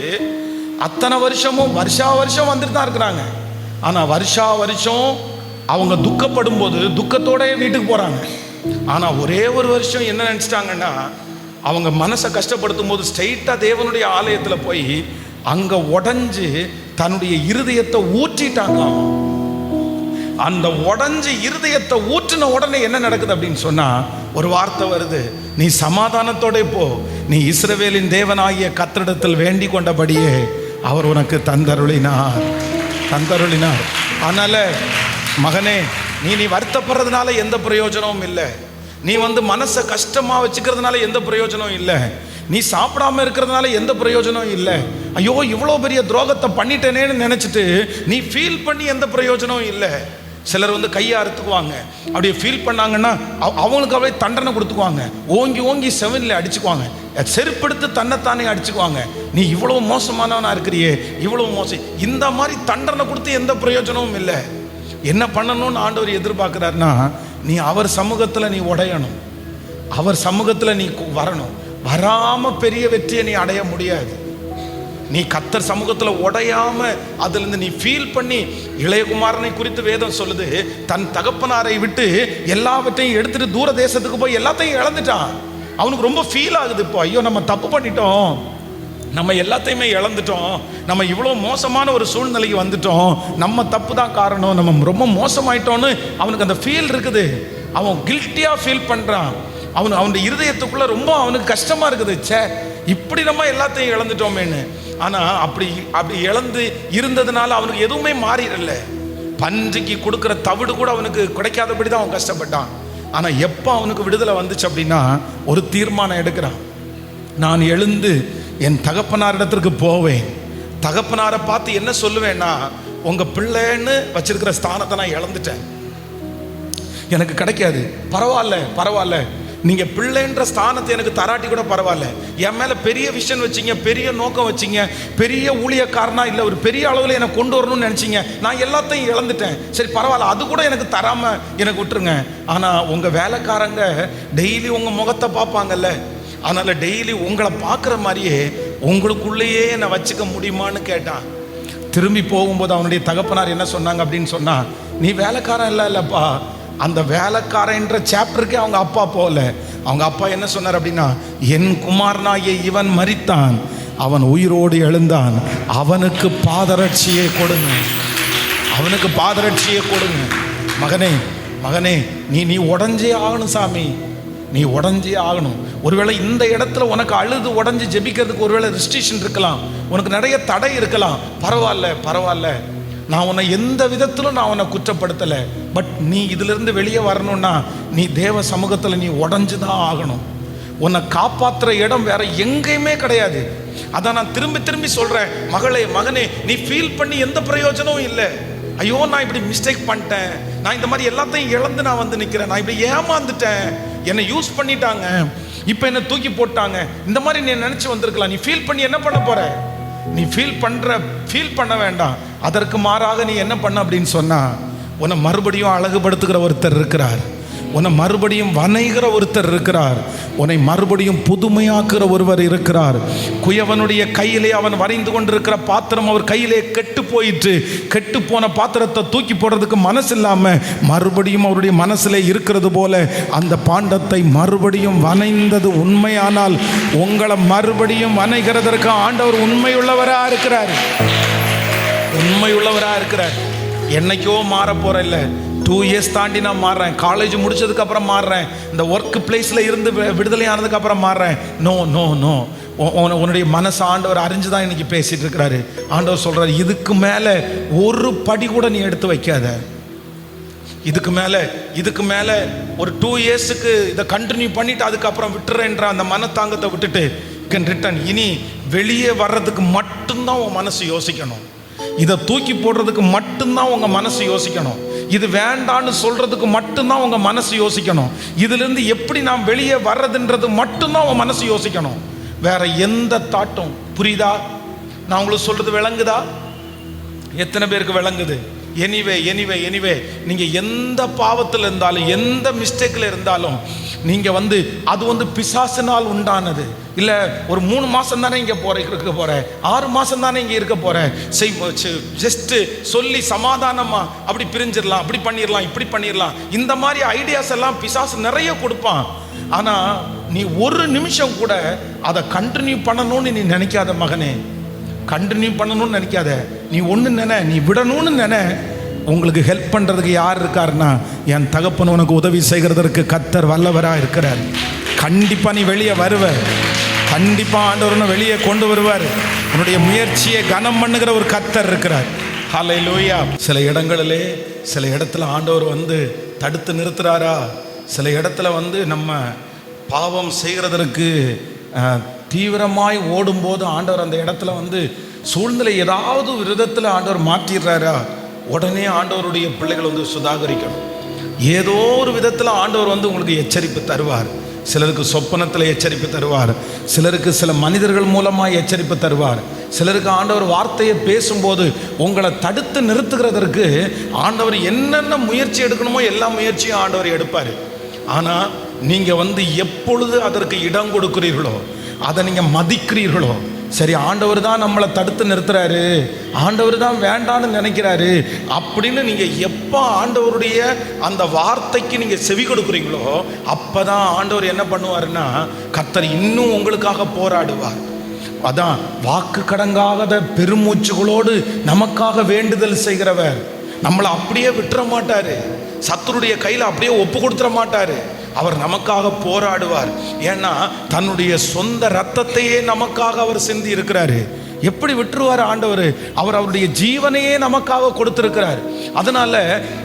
அத்தனை வருஷமும் வருஷம் வந்துட்டு தான் இருக்கிறாங்க. ஆனா வருஷம் அவங்க துக்கப்படும் போது துக்கத்தோட வீட்டுக்கு போறாங்க. ஆனா ஒரே ஒரு வருஷம் என்ன நினைச்சிட்டாங்கன்னா, அவங்க மனசை கஷ்டப்படுத்தும் போது ஸ்ட்ரெயிட்டாக தேவனுடைய ஆலயத்தில் போய் அங்கே உடஞ்சி தன்னுடைய இருதயத்தை ஊற்றிட்டாங்க. அந்த உடஞ்ச இருதயத்தை ஊற்றின உடனே என்ன நடக்குது அப்படின்னு சொன்னா, ஒரு வார்த்தை வருது, நீ சமாதானத்தோட போ, நீ இஸ்ரவேலின் தேவனாகிய கர்த்தரிடத்தில் வேண்டிக் கொண்டபடியே அவர் உனக்கு தந்தருளினார். அதனால மகனே, நீ வருத்தப்படுறதுனால எந்த பிரயோஜனமும் இல்லை. நீ மனசை கஷ்டமா வச்சுக்கிறதுனால எந்த பிரயோஜனம் இல்லை. நீ சாப்பிடாம இருக்கிறதுனால எந்த பிரயோஜனம் இல்லை. ஐயோ இவ்வளோ பெரிய துரோகத்தை பண்ணிட்டேனேன்னு நினைச்சிட்டு நீ ஃபீல் பண்ணி எந்த பிரயோஜனம் இல்லை. சிலர் கையை அறுத்துக்குவாங்க. அப்படியே ஃபீல் பண்ணாங்கன்னா அவங்களுக்காகவே தண்டனை கொடுத்துக்குவாங்க. ஓங்கி ஓங்கி செவனில் அடிச்சுக்குவாங்க. செருப்படுத்து தன்னைத்தானே அடிச்சுக்குவாங்க. நீ இவ்வளவு மோசமானவனா இருக்கிறியே, இவ்வளவு மோசம். இந்த மாதிரி தண்டனை கொடுத்து எந்த பிரயோஜனமும் இல்லை. என்ன பண்ணணும்னு ஆண்டவர் எதிர்பார்க்கிறாருன்னா, நீ அவர் சமூகத்தில் நீ உடையணும், அவர் சமூகத்தில் நீ வரணும். வராம பெரிய வெற்றியை நீ அடைய முடியாது. நீ கர்த்தர் சமூகத்தில் உடையாம அதுலேருந்து நீ ஃபீல் பண்ணி, இளையகுமாரனை குறித்து வேதம் சொல்லுது, தன் தகப்பனாரை விட்டு எல்லாவற்றையும் எடுத்துட்டு தூர தேசத்துக்கு போய் எல்லாத்தையும் இழந்துட்டான். அவனுக்கு ரொம்ப ஃபீல் ஆகுது. இப்போ ஐயோ நம்ம தப்பு பண்ணிட்டோம், நம்ம எல்லாத்தையுமே இழந்துட்டோம், நம்ம இவ்வளோ மோசமான ஒரு சூழ்நிலைக்கு வந்துட்டோம், நம்ம தப்பு தான் காரணம், நம்ம ரொம்ப மோசமாயிட்டோன்னு அவனுக்கு அந்த ஃபீல் இருக்குது. அவன் கில்ட்டியாக ஃபீல் பண்ணுறான். அவனுடைய இருதயத்துக்குள்ள ரொம்ப அவனுக்கு கஷ்டமா இருக்குது. சே, இப்படி நம்ம எல்லாத்தையும் இழந்துட்டோமேன்னு. ஆனா அப்படி இழந்து இருந்ததுனால அவனுக்கு எதுவுமே மாறிடல. பன்றிக்கு கொடுக்குற தவிடு கூட அவனுக்கு கிடைக்காதபடி தான் அவன் கஷ்டப்பட்டான். ஆனா எப்போ அவனுக்கு விடுதலை வந்துச்சு அப்படின்னா, ஒரு தீர்மானம் எடுக்கிறான். நான் எழுந்து என் தகப்பனாரிடத்திற்கு போவேன். தகப்பனாரை பார்த்து என்ன சொல்லுவேன்னா, உங்க பிள்ளைன்னு வச்சிருக்கிற ஸ்தானத்தை நான் இழந்துட்டேன், எனக்கு கிடைக்காது. பரவாயில்ல, நீங்க பிள்ளைன்ற ஸ்தானத்தை எனக்கு தராட்டி கூட பரவாயில்ல. என் மேல பெரிய விஷன் வச்சிங்க, பெரிய நோக்கம் வச்சிங்க, பெரிய ஊழியக்காரனா இல்லை ஒரு பெரிய அளவில் எனக்கு கொண்டு வரணும்னு நினைச்சிங்க. நான் எல்லாத்தையும் இழந்துட்டேன், சரி பரவாயில்ல, அது கூட எனக்கு தராம எனக்கு விட்டுருங்க. ஆனா உங்க வேலைக்காரங்க டெய்லி உங்க முகத்தை பார்ப்பாங்கல்ல, அதனால டெய்லி உங்களை பார்க்குற மாதிரியே உங்களுக்குள்ளேயே என்னை வச்சுக்க முடியுமான்னு கேட்டான். திரும்பி போகும்போது அவனுடைய தகப்பனார் என்ன சொன்னாங்க அப்படின்னு சொன்னா, நீ வேலைக்காரன் இல்லப்பா, அந்த வேலைக்காரன்ற சாப்டருக்கே அவங்க அப்பா போகல. அவங்க அப்பா என்ன சொன்னார் அப்படின்னா, என் குமாரனாகிய இவன் மரித்தான், அவன் உயிரோடு எழுந்தான், அவனுக்கு பாதரட்சியை கொடுங்க, அவனுக்கு பாதரட்சியை கொடுங்க. மகனே நீ உடஞ்சே ஆகணும் சாமி, நீ உடஞ்சே ஆகணும். ஒருவேளை இந்த இடத்துல உனக்கு அழுது உடஞ்சி ஜெபிக்கிறதுக்கு ஒருவேளை ரெஸ்ட்ரிக்ஷன் இருக்கலாம், உனக்கு நிறைய தடை இருக்கலாம். பரவாயில்ல, நான் உன்னை எந்த விதத்திலும் நான் உன்னை குற்றப்படுத்தலை. பட் நீ இதிலிருந்து வெளியே வரணும்னா நீ தேவ சமூகத்தில் நீ உடஞ்சுதான் ஆகணும். உன்னை காப்பாற்றுற இடம் வேற எங்கேயுமே கிடையாது. அதான் நான் திரும்பி சொல்கிறேன், மகனே நீ ஃபீல் பண்ணி எந்த பிரயோஜனமும் இல்லை. ஐயோ நான் இப்படி மிஸ்டேக் பண்ணிட்டேன், நான் இந்த மாதிரி எல்லாத்தையும் இழந்து நான் நிற்கிறேன், நான் இப்படி ஏமாந்துட்டேன், என்னை யூஸ் பண்ணிட்டாங்க, இப்போ என்னை தூக்கி போட்டாங்க, இந்த மாதிரி நீ நினச்சி வந்திருக்கலாம். நீ ஃபீல் பண்ணி என்ன பண்ண போற? நீ ஃபீல் பண்ண வேண்டாம். அதற்கு மாறாக நீ என்ன பண்ண அப்படின்னு சொன்னா, உன்னை மறுபடியும் அழகுபடுத்துகிற ஒருத்தர் இருக்கிறார், உன்னை மறுபடியும் வணைகிற ஒருத்தர் இருக்கிறார், உன்னை மறுபடியும் புதுமையாக்குற ஒருவர் இருக்கிறார். குயவனுடைய கையிலே அவன் வரைந்து கொண்டிருக்கிற பாத்திரம் அவர் கையிலே கெட்டு போயிட்டு, கெட்டு போன பாத்திரத்தை தூக்கி போடுறதுக்கு மனசு இல்லாம மறுபடியும் அவருடைய மனசிலே இருக்கிறது போல அந்த பாண்டத்தை மறுபடியும் வணைந்தது உண்மையானால் உங்களை மறுபடியும் வணைகிறதற்கு ஆண்டவர் உண்மையுள்ளவரா இருக்கிறார். என்னைக்கோ மாற போற இல்லை, 2 years தாண்டி நான் மாறுறேன், காலேஜ் முடிச்சதுக்கு அப்புறம் மாறுறேன், இந்த ஒர்க் பிளேஸ்ல இருந்து விடுதலை ஆனதுக்கு அப்புறம் மாறுறேன். நோ, உன்னுடைய மனசு ஆண்டவர் அறிஞ்சுதான் இன்னைக்கு பேசிட்டு இருக்கிறாரு. ஆண்டவர் சொல்றாரு, இதுக்கு மேல ஒரு படி கூட நீ எடுத்து வைக்காத. இதுக்கு மேல ஒரு 2 yearsக்கு இதை கண்டினியூ பண்ணிட்டு அதுக்கப்புறம் விட்டுறேன்ற அந்த மனத்தாங்கத்தை விட்டுட்டு கேன் ரிட்டர்ன். இனி வெளியே வர்றதுக்கு மட்டும்தான் உன் மனசு யோசிக்கணும், இதை தூக்கி போடுறதுக்கு மட்டும்தான் உங்க மனசு யோசிக்கணும், இது வேண்டான்னு சொல்றதுக்கு மட்டும்தான் உங்க மனசு யோசிக்கணும், இதுல இருந்து எப்படி நாம் வெளியே வர்றதுன்றது மட்டும்தான் உங்க மனசு யோசிக்கணும். வேற எந்த தாட்டும். புரியுதா? நான் உங்களுக்கு சொல்றது விளங்குதா? எத்தனை பேருக்கு விளங்குது? எனிவே நீங்க எந்த பாவத்தில் இருந்தாலும், எந்த மிஸ்டேக்ல இருந்தாலும், நீங்க அது பிசாசினால் உண்டானது இல்ல. ஒரு 3 மாசம் தானே இங்க இருக்க போற, 6 மாசம் தானே இங்க இருக்க போற, ஜஸ்ட் சொல்லி சமாதானமா அப்படி பிரிஞ்சிடலாம், அப்படி பண்ணிடலாம், இப்படி பண்ணிடலாம், இந்த மாதிரி ஐடியாஸ் எல்லாம் பிசாசு நிறைய கொடுப்பான். ஆனா நீ ஒரு நிமிஷம் கூட அதை கண்டினியூ பண்ணணும்னு நீ நினைக்காத மகனே, கண்டினியூ பண்ணணும்னு நினைக்காத. நீ ஒன்று நீ விடணும்னு உங்களுக்கு ஹெல்ப் பண்ணுறதுக்கு யார் இருக்காருன்னா, என் தகப்பன் உனக்கு உதவி செய்கிறதற்கு கர்த்தர் வல்லவராக இருக்கிறார். கண்டிப்பாக நீ வெளியே வருவ, கண்டிப்பாக ஆண்டவர் வெளியே கொண்டு வருவார். உன்னுடைய முயற்சியை கனம் பண்ணுகிற ஒரு கர்த்தர் இருக்கிறார். ஹல்லேலூயா. சில இடங்களிலே சில இடத்துல ஆண்டவர் தடுத்து நிறுத்துறாரா? சில இடத்துல நம்ம பாவம் செய்கிறதற்கு தீவிரமாய் ஓடும்போது ஆண்டவர் அந்த இடத்துல சூழ்நிலை ஏதாவது விதத்தில் ஆண்டவர் மாற்றிடுறாரா? உடனே ஆண்டவருடைய பிள்ளைகள் சுதாகரிக்கணும். ஏதோ ஒரு விதத்தில் ஆண்டவர் உங்களுக்கு எச்சரிப்பு தருவார். சிலருக்கு சொப்பனத்தில் எச்சரிப்பு தருவார், சிலருக்கு சில மனிதர்கள் மூலமாக எச்சரிப்பு தருவார், சிலருக்கு ஆண்டவர் வார்த்தையை பேசும்போது உங்களை தடுத்து நிறுத்துகிறதற்கு ஆண்டவர் என்னென்ன முயற்சி எடுக்கணுமோ எல்லா முயற்சியும் ஆண்டவர் எடுப்பார். ஆனால் நீங்கள் எப்பொழுது அதற்கு இடம் கொடுக்கிறீர்களோ, அதை நீங்கள் மதிக்கிறீர்களோ, சரி ஆண்டவர் தான் நம்மளை தடுத்து நிறுத்துறாரு, ஆண்டவர் தான் வேண்டான்னு நினைக்கிறாரு அப்படின்னு நீங்கள் எப்போ ஆண்டவருடைய அந்த வார்த்தைக்கு நீங்கள் செவி கொடுக்குறீங்களோ அப்போ தான் ஆண்டவர் என்ன பண்ணுவாருன்னா, கர்த்தர் இன்னும் உங்களுக்காக போராடுவார். அதான் வாக்கு கடங்காத பெருமூச்சுகளோடு நமக்காக வேண்டுதல் செய்கிறவர். நம்மளை அப்படியே விட்டுற மாட்டாரு, சத்துருடைய கையில் அப்படியே ஒப்பு கொடுத்துட மாட்டாரு. அவர் நமக்காக போராடுவார். ஏன்னா தன்னுடைய சொந்த ரத்தத்தையே நமக்காக அவர் சிந்தி இருக்கிறாரு. எப்படி விட்டுருவார் ஆண்டவர்? அவர் அவருடைய ஜீவனையே நமக்காக கொடுத்திருக்கிறார். அதனால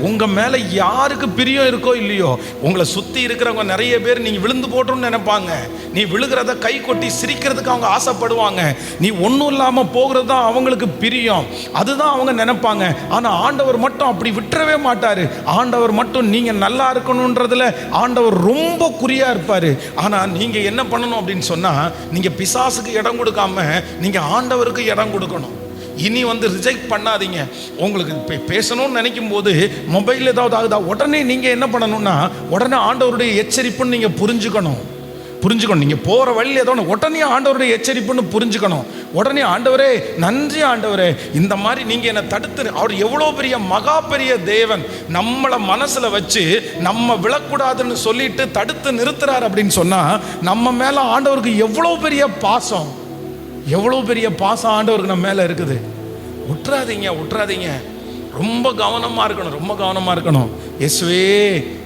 உங்க மேல யாருக்கு பிரியம் இருக்கோ இல்லையோ, உங்களை சுத்தி இருக்கிறவங்க நிறைய பேர் நீங்க விழுந்து போட்டோம்னு நினைப்பாங்க. நீ விழுகிறத கை கொட்டி சிரிக்கிறதுக்கு அவங்க ஆசைப்படுவாங்க. நீ ஒன்றும் இல்லாம போகிறது தான் அவங்களுக்கு பிரியம், அதுதான் அவங்க நினைப்பாங்க. ஆனா ஆண்டவர் மட்டும் அப்படி விட்டுறவே மாட்டாரு. ஆண்டவர் மட்டும் நீங்க நல்லா இருக்கணும்ன்றதுல ஆண்டவர் ரொம்ப குறியா இருப்பாரு. ஆனா நீங்க என்ன பண்ணணும் அப்படின்னு சொன்னா, நீங்க பிசாசுக்கு இடம் கொடுக்காம நீங்க ஆண்டவருக்கு இடம் கொடுக்கணும். இனி ரிஜெக்ட் பண்ணாதீங்க. உங்களுக்கு பேசணும்னு நினைக்கும் போது மொபைல் ஏதாவது ஆகுதா, உடனே நீங்க என்ன பண்ணணும்னா, உடனே ஆண்டவருடைய எச்சரிப்புன்னு நீங்க புரிஞ்சுக்கணும். நீங்கள் போகிற வழியில் ஏதோ உடனே ஆண்டவருடைய எச்சரிப்புன்னு புரிஞ்சுக்கணும். உடனே ஆண்டவரே நன்றி ஆண்டவரே, இந்த மாதிரி நீங்கள் என்னை தடுத்து, அவர் எவ்வளோ பெரிய மகா பெரிய தேவன், நம்மளை மனசில் வச்சு நம்ம விழக்கூடாதுன்னு சொல்லிட்டு தடுத்து நிறுத்துறார் அப்படின்னு சொன்னால் நம்ம மேலே ஆண்டவருக்கு எவ்வளோ பெரிய பாசம், எவ்வளோ பெரிய பாசம் ஆண்டவருக்கு நம்ம மேலே இருக்குது. விட்டுறாதீங்க. ரொம்ப கவனமாக இருக்கணும். இயேசுவே,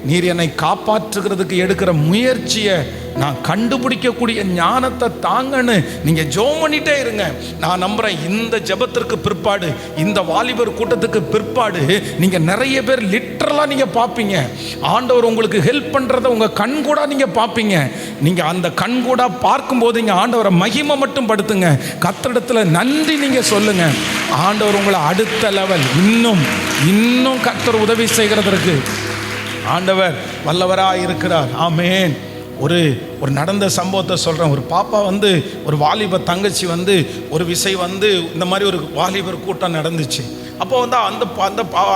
நீர் என்னை காப்பாற்றுகிறதுக்கு எடுக்கிற முயற்சியை நான் கண்டுபிடிக்கக்கூடிய ஞானத்தை தாங்கன்னு நீங்கள் ஜெபம் பண்ணிட்டே இருங்க. நான் நம்புகிறேன், இந்த ஜெபத்திற்கு பிற்பாடு, இந்த வாலிபர் கூட்டத்துக்கு பிற்பாடு நீங்கள் நிறைய பேர் லிட்டரலாக நீங்கள் பார்ப்பீங்க. ஆண்டவர் உங்களுக்கு ஹெல்ப் பண்ணுறதை உங்கள் கண் கூட நீங்கள் பார்ப்பீங்க. நீங்கள் அந்த கண் கூட பார்க்கும்போது இங்கே ஆண்டவரை மகிமை மட்டும் படுத்துங்க. கர்த்தரிடத்தில் நன்றி நீங்கள் சொல்லுங்கள். ஆண்டவர் உங்களை அடுத்த லெவல் இன்னும் கர்த்தர் உதவி செய்கிறதற்கு ஆண்டவர் வல்லவராக இருக்கிறார். ஆமென். ஒரு நடந்த சம்பவத்தை சொல்கிறேன். ஒரு பாப்பா ஒரு வாலிபர் தங்கச்சி ஒரு விசை இந்த மாதிரி ஒரு வாலிபர் கூட்டம் நடந்துச்சு. அப்போ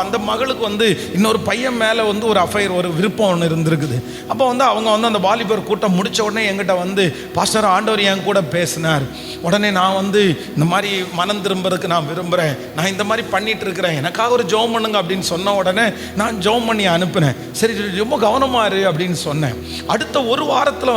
அந்த மகளுக்கு இன்னொரு பையன் மேலே ஒரு அஃபைர், ஒரு விருப்பம் ஒன்று இருந்திருக்குது. அப்போ அவங்க அந்த வாலிபர் கூட்டம் முடித்த உடனே என்கிட்ட பாஸ்டர் ஆண்டவர் என் கூட பேசினார். உடனே நான் இந்த மாதிரி மனம் திரும்புறதுக்கு நான் விரும்புகிறேன், நான் இந்த மாதிரி பண்ணிட்டு இருக்கிறேன், எனக்காக ஒரு ஜெபம் பண்ணுங்க அப்படின்னு சொன்ன உடனே நான் ஜெபம் பண்ணி அனுப்பினேன். சரி ரொம்ப கவனமாக இரு அப்படின்னு சொன்னேன். அடுத்த ஒரு வாரத்தில்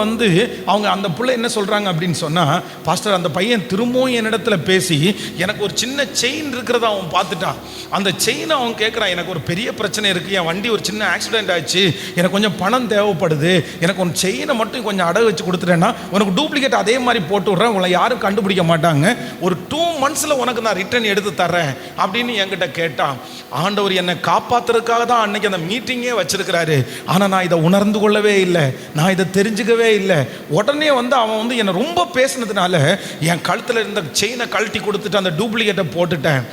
அவங்க அந்த பிள்ளை என்ன சொல்கிறாங்க அப்படின்னு சொன்னால், பாஸ்டர் அந்த பையன் திரும்பவும் என்னிடத்துல பேசி எனக்கு ஒரு சின்ன செயின் இருக்கிறத அவன் பார்த்துட்டான். அந்த செயினை அவன் கேட்குறான், எனக்கு ஒரு பெரிய பிரச்சனை இருக்குது, என் வண்டி ஒரு சின்ன ஆக்சிடென்ட் ஆச்சு, எனக்கு கொஞ்சம் பணம் தேவைப்படுது, எனக்கு ஒரு செயினை மட்டும் கொஞ்சம் அடகு வச்சு கொடுத்துட்டேன்னா உனக்கு டூப்ளிகேட் அதே மாதிரி போட்டு விட்றேன், உங்களை யாரும் கண்டுபிடிக்க மாட்டாங்க, ஒரு 2 months உனக்கு நான் ரிட்டர்ன் எடுத்து தர்றேன் அப்படின்னு என்கிட்ட கேட்டான். ஆண்டவர் என்னை காப்பாற்றுறதுக்காக தான் அன்னைக்கு அந்த மீட்டிங்கே வச்சிருக்கிறாரு. ஆனால் நான் இதை உணர்ந்து கொள்ளவே இல்லை, நான் இதை தெரிஞ்சுக்கவே இல்லை. உடனே அவன் என்னை ரொம்ப பேசினதுனால என் கழுத்தில் இருந்த செயினை கழட்டி கொடுத்துட்டு அந்த டூப்ளிகேட்டை போட்டுட்டேன்.